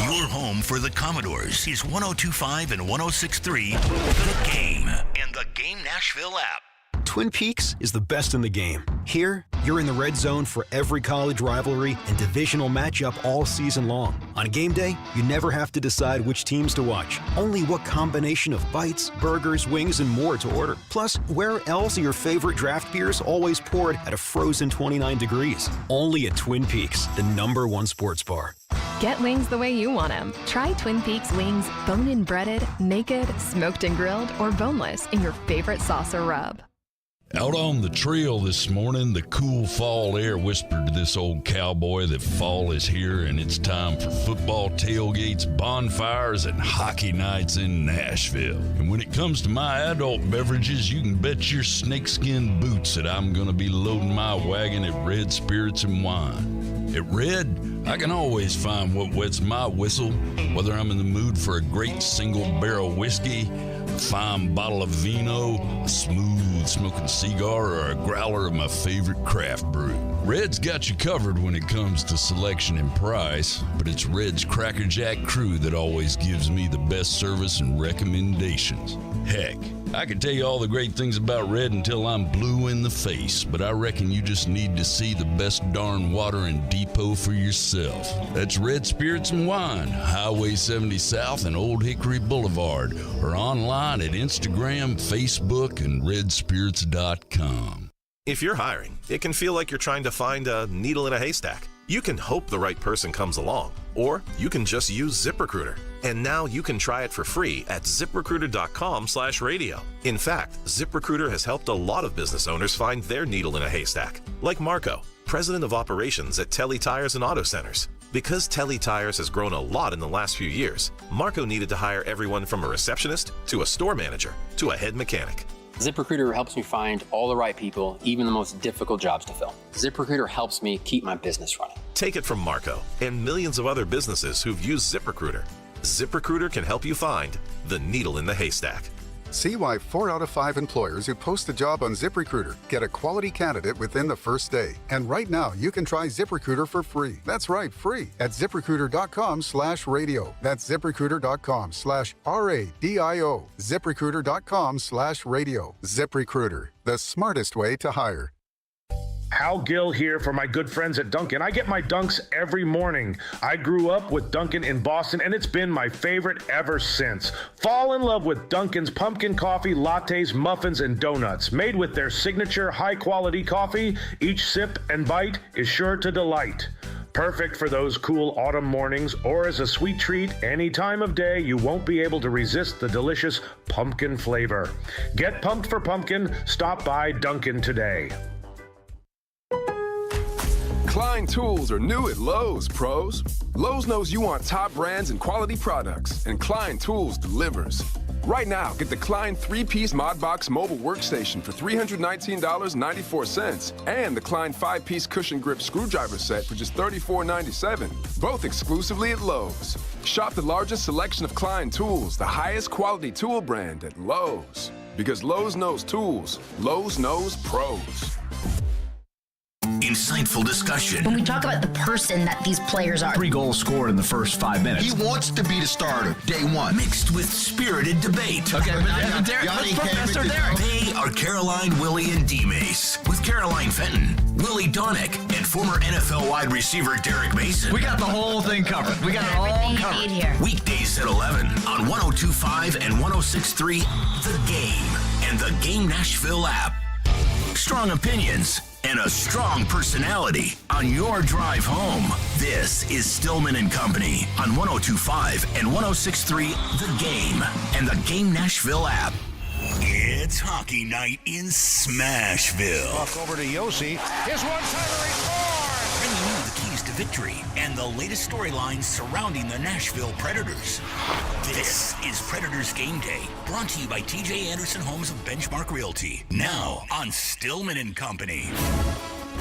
Your home for the Commodores is 102.5 and 106.3 The Game and the Game Nashville app. Twin Peaks is the best in the game. Here, you're in the red zone for every college rivalry and divisional matchup all season long. On game day, you never have to decide which teams to watch, only what combination of bites, burgers, wings, and more to order. Plus, where else are your favorite draft beers always poured at a frozen 29 degrees? Only at Twin Peaks, the #1 sports bar. Get wings the way you want them. Try Twin Peaks wings bone-in breaded, naked, smoked and grilled, or boneless in your favorite sauce or rub. Out on the trail this morning, the cool fall air whispered to this old cowboy that fall is here and it's time for football tailgates, bonfires, and hockey nights in Nashville. And when it comes to my adult beverages, you can bet your snakeskin boots that I'm going to be loading my wagon at Red Spirits and Wine. At Red, I can always find what wets my whistle, whether I'm in the mood for a great single-barrel whiskey, a fine bottle of vino, a smooth smoking cigar, or a growler of my favorite craft brew. Red's got you covered when it comes to selection and price, but it's Red's Cracker Jack crew that always gives me the best service and recommendations. Heck, I could tell you all the great things about Red until I'm blue in the face, but I reckon you just need to see the best darn water and depot for yourself. That's Red Spirits and Wine, Highway 70 South and Old Hickory Boulevard, or online at Instagram, Facebook, and redspirits.com. If you're hiring, it can feel like you're trying to find a needle in a haystack. You can hope the right person comes along, or you can just use ZipRecruiter. And now you can try it for free at ZipRecruiter.com/radio. In fact, ZipRecruiter has helped a lot of business owners find their needle in a haystack, like Marco, president of operations at Telly Tires and Auto Centers. Because Telly Tires has grown a lot in the last few years, Marco needed to hire everyone from a receptionist to a store manager to a head mechanic. ZipRecruiter helps me find all the right people, even the most difficult jobs to fill. ZipRecruiter helps me keep my business running. Take it from Marco and millions of other businesses who've used ZipRecruiter. ZipRecruiter can help you find the needle in the haystack. See why 4 out of 5 employers who post a job on ZipRecruiter get a quality candidate within the first day. And right now, you can try ZipRecruiter for free. That's right, free at ZipRecruiter.com/radio. That's ZipRecruiter.com/RADIO. ZipRecruiter.com/radio. ZipRecruiter, the smartest way to hire. Hal Gill here for my good friends at Dunkin'. I get my Dunks every morning. I grew up with Dunkin' in Boston, and it's been my favorite ever since. Fall in love with Dunkin's pumpkin coffee, lattes, muffins, and donuts. Made with their signature high-quality coffee, each sip and bite is sure to delight. Perfect for those cool autumn mornings, or as a sweet treat any time of day you won't be able to resist the delicious pumpkin flavor. Get pumped for pumpkin. Stop by Dunkin' today. Klein tools are new at Lowe's, pros. Lowe's knows you want top brands and quality products, and Klein Tools delivers. Right now, get the Klein 3-piece ModBox mobile workstation for $319.94 and the Klein 5-piece cushion grip screwdriver set for just $34.97, both exclusively at Lowe's. Shop the largest selection of Klein tools, the highest quality tool brand at Lowe's. Because Lowe's knows tools, Lowe's knows pros. Insightful discussion. When we talk about the person that these players are. 3 goals scored in the first 5 minutes. He wants to be the starter, day one. Mixed with spirited debate. Okay, but Derek, let's Professor Derek. They are Caroline, Willie, and D-Mace. With Caroline Fenton, Willie Donick, and former NFL wide receiver Derek Mason. We got the whole thing covered. We got it all covered. Here. Weekdays at 11 on 102.5 and 106.3 The Game and the Game Nashville app. Strong opinions and a strong personality on your drive home. This is Stillman and Company on 102.5 and 106.3 The Game and the Game Nashville app. It's hockey night in Smashville. Walk over to Yossi. His one-timer, he scores! Bringing you the keys to victory and the latest storylines surrounding the Nashville Predators. This is Predators Game Day, brought to you by TJ Anderson Homes of Benchmark Realty. Now on Stillman and Company.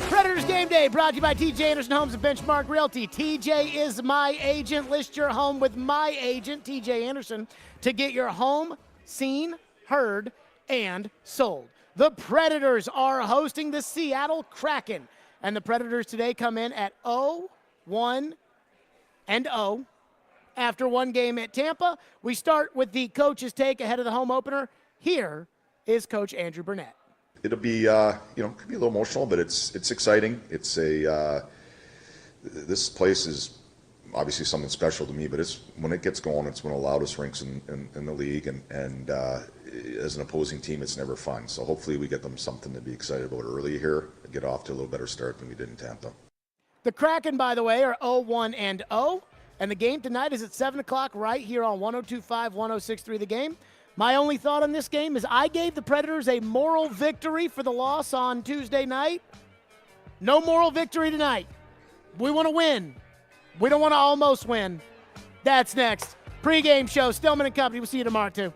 Predators Game Day, brought to you by TJ Anderson Homes of Benchmark Realty. TJ is my agent. List your home with my agent, TJ Anderson, to get your home seen, heard, and sold. The Predators are hosting the Seattle Kraken, and the Predators today come in at 0-1-0 after one game at Tampa. We start with the coach's take ahead of the home opener. Here is Coach Andrew Burnett. It'll be, could be a little emotional, but it's exciting. It's this place is obviously something special to me, but when it gets going, it's one of the loudest rinks in the league, and as an opposing team, it's never fun. So hopefully we get them something to be excited about early here and get off to a little better start than we did in Tampa. The Kraken, by the way, are 0-1-0, and the game tonight is at 7 o'clock right here on 102.5, 106.3 The Game. My only thought on this game is I gave the Predators a moral victory for the loss on Tuesday night. No moral victory tonight. We want to win. We don't want to almost win. That's next. Pre-game show, Stillman and Company. We'll see you tomorrow, too.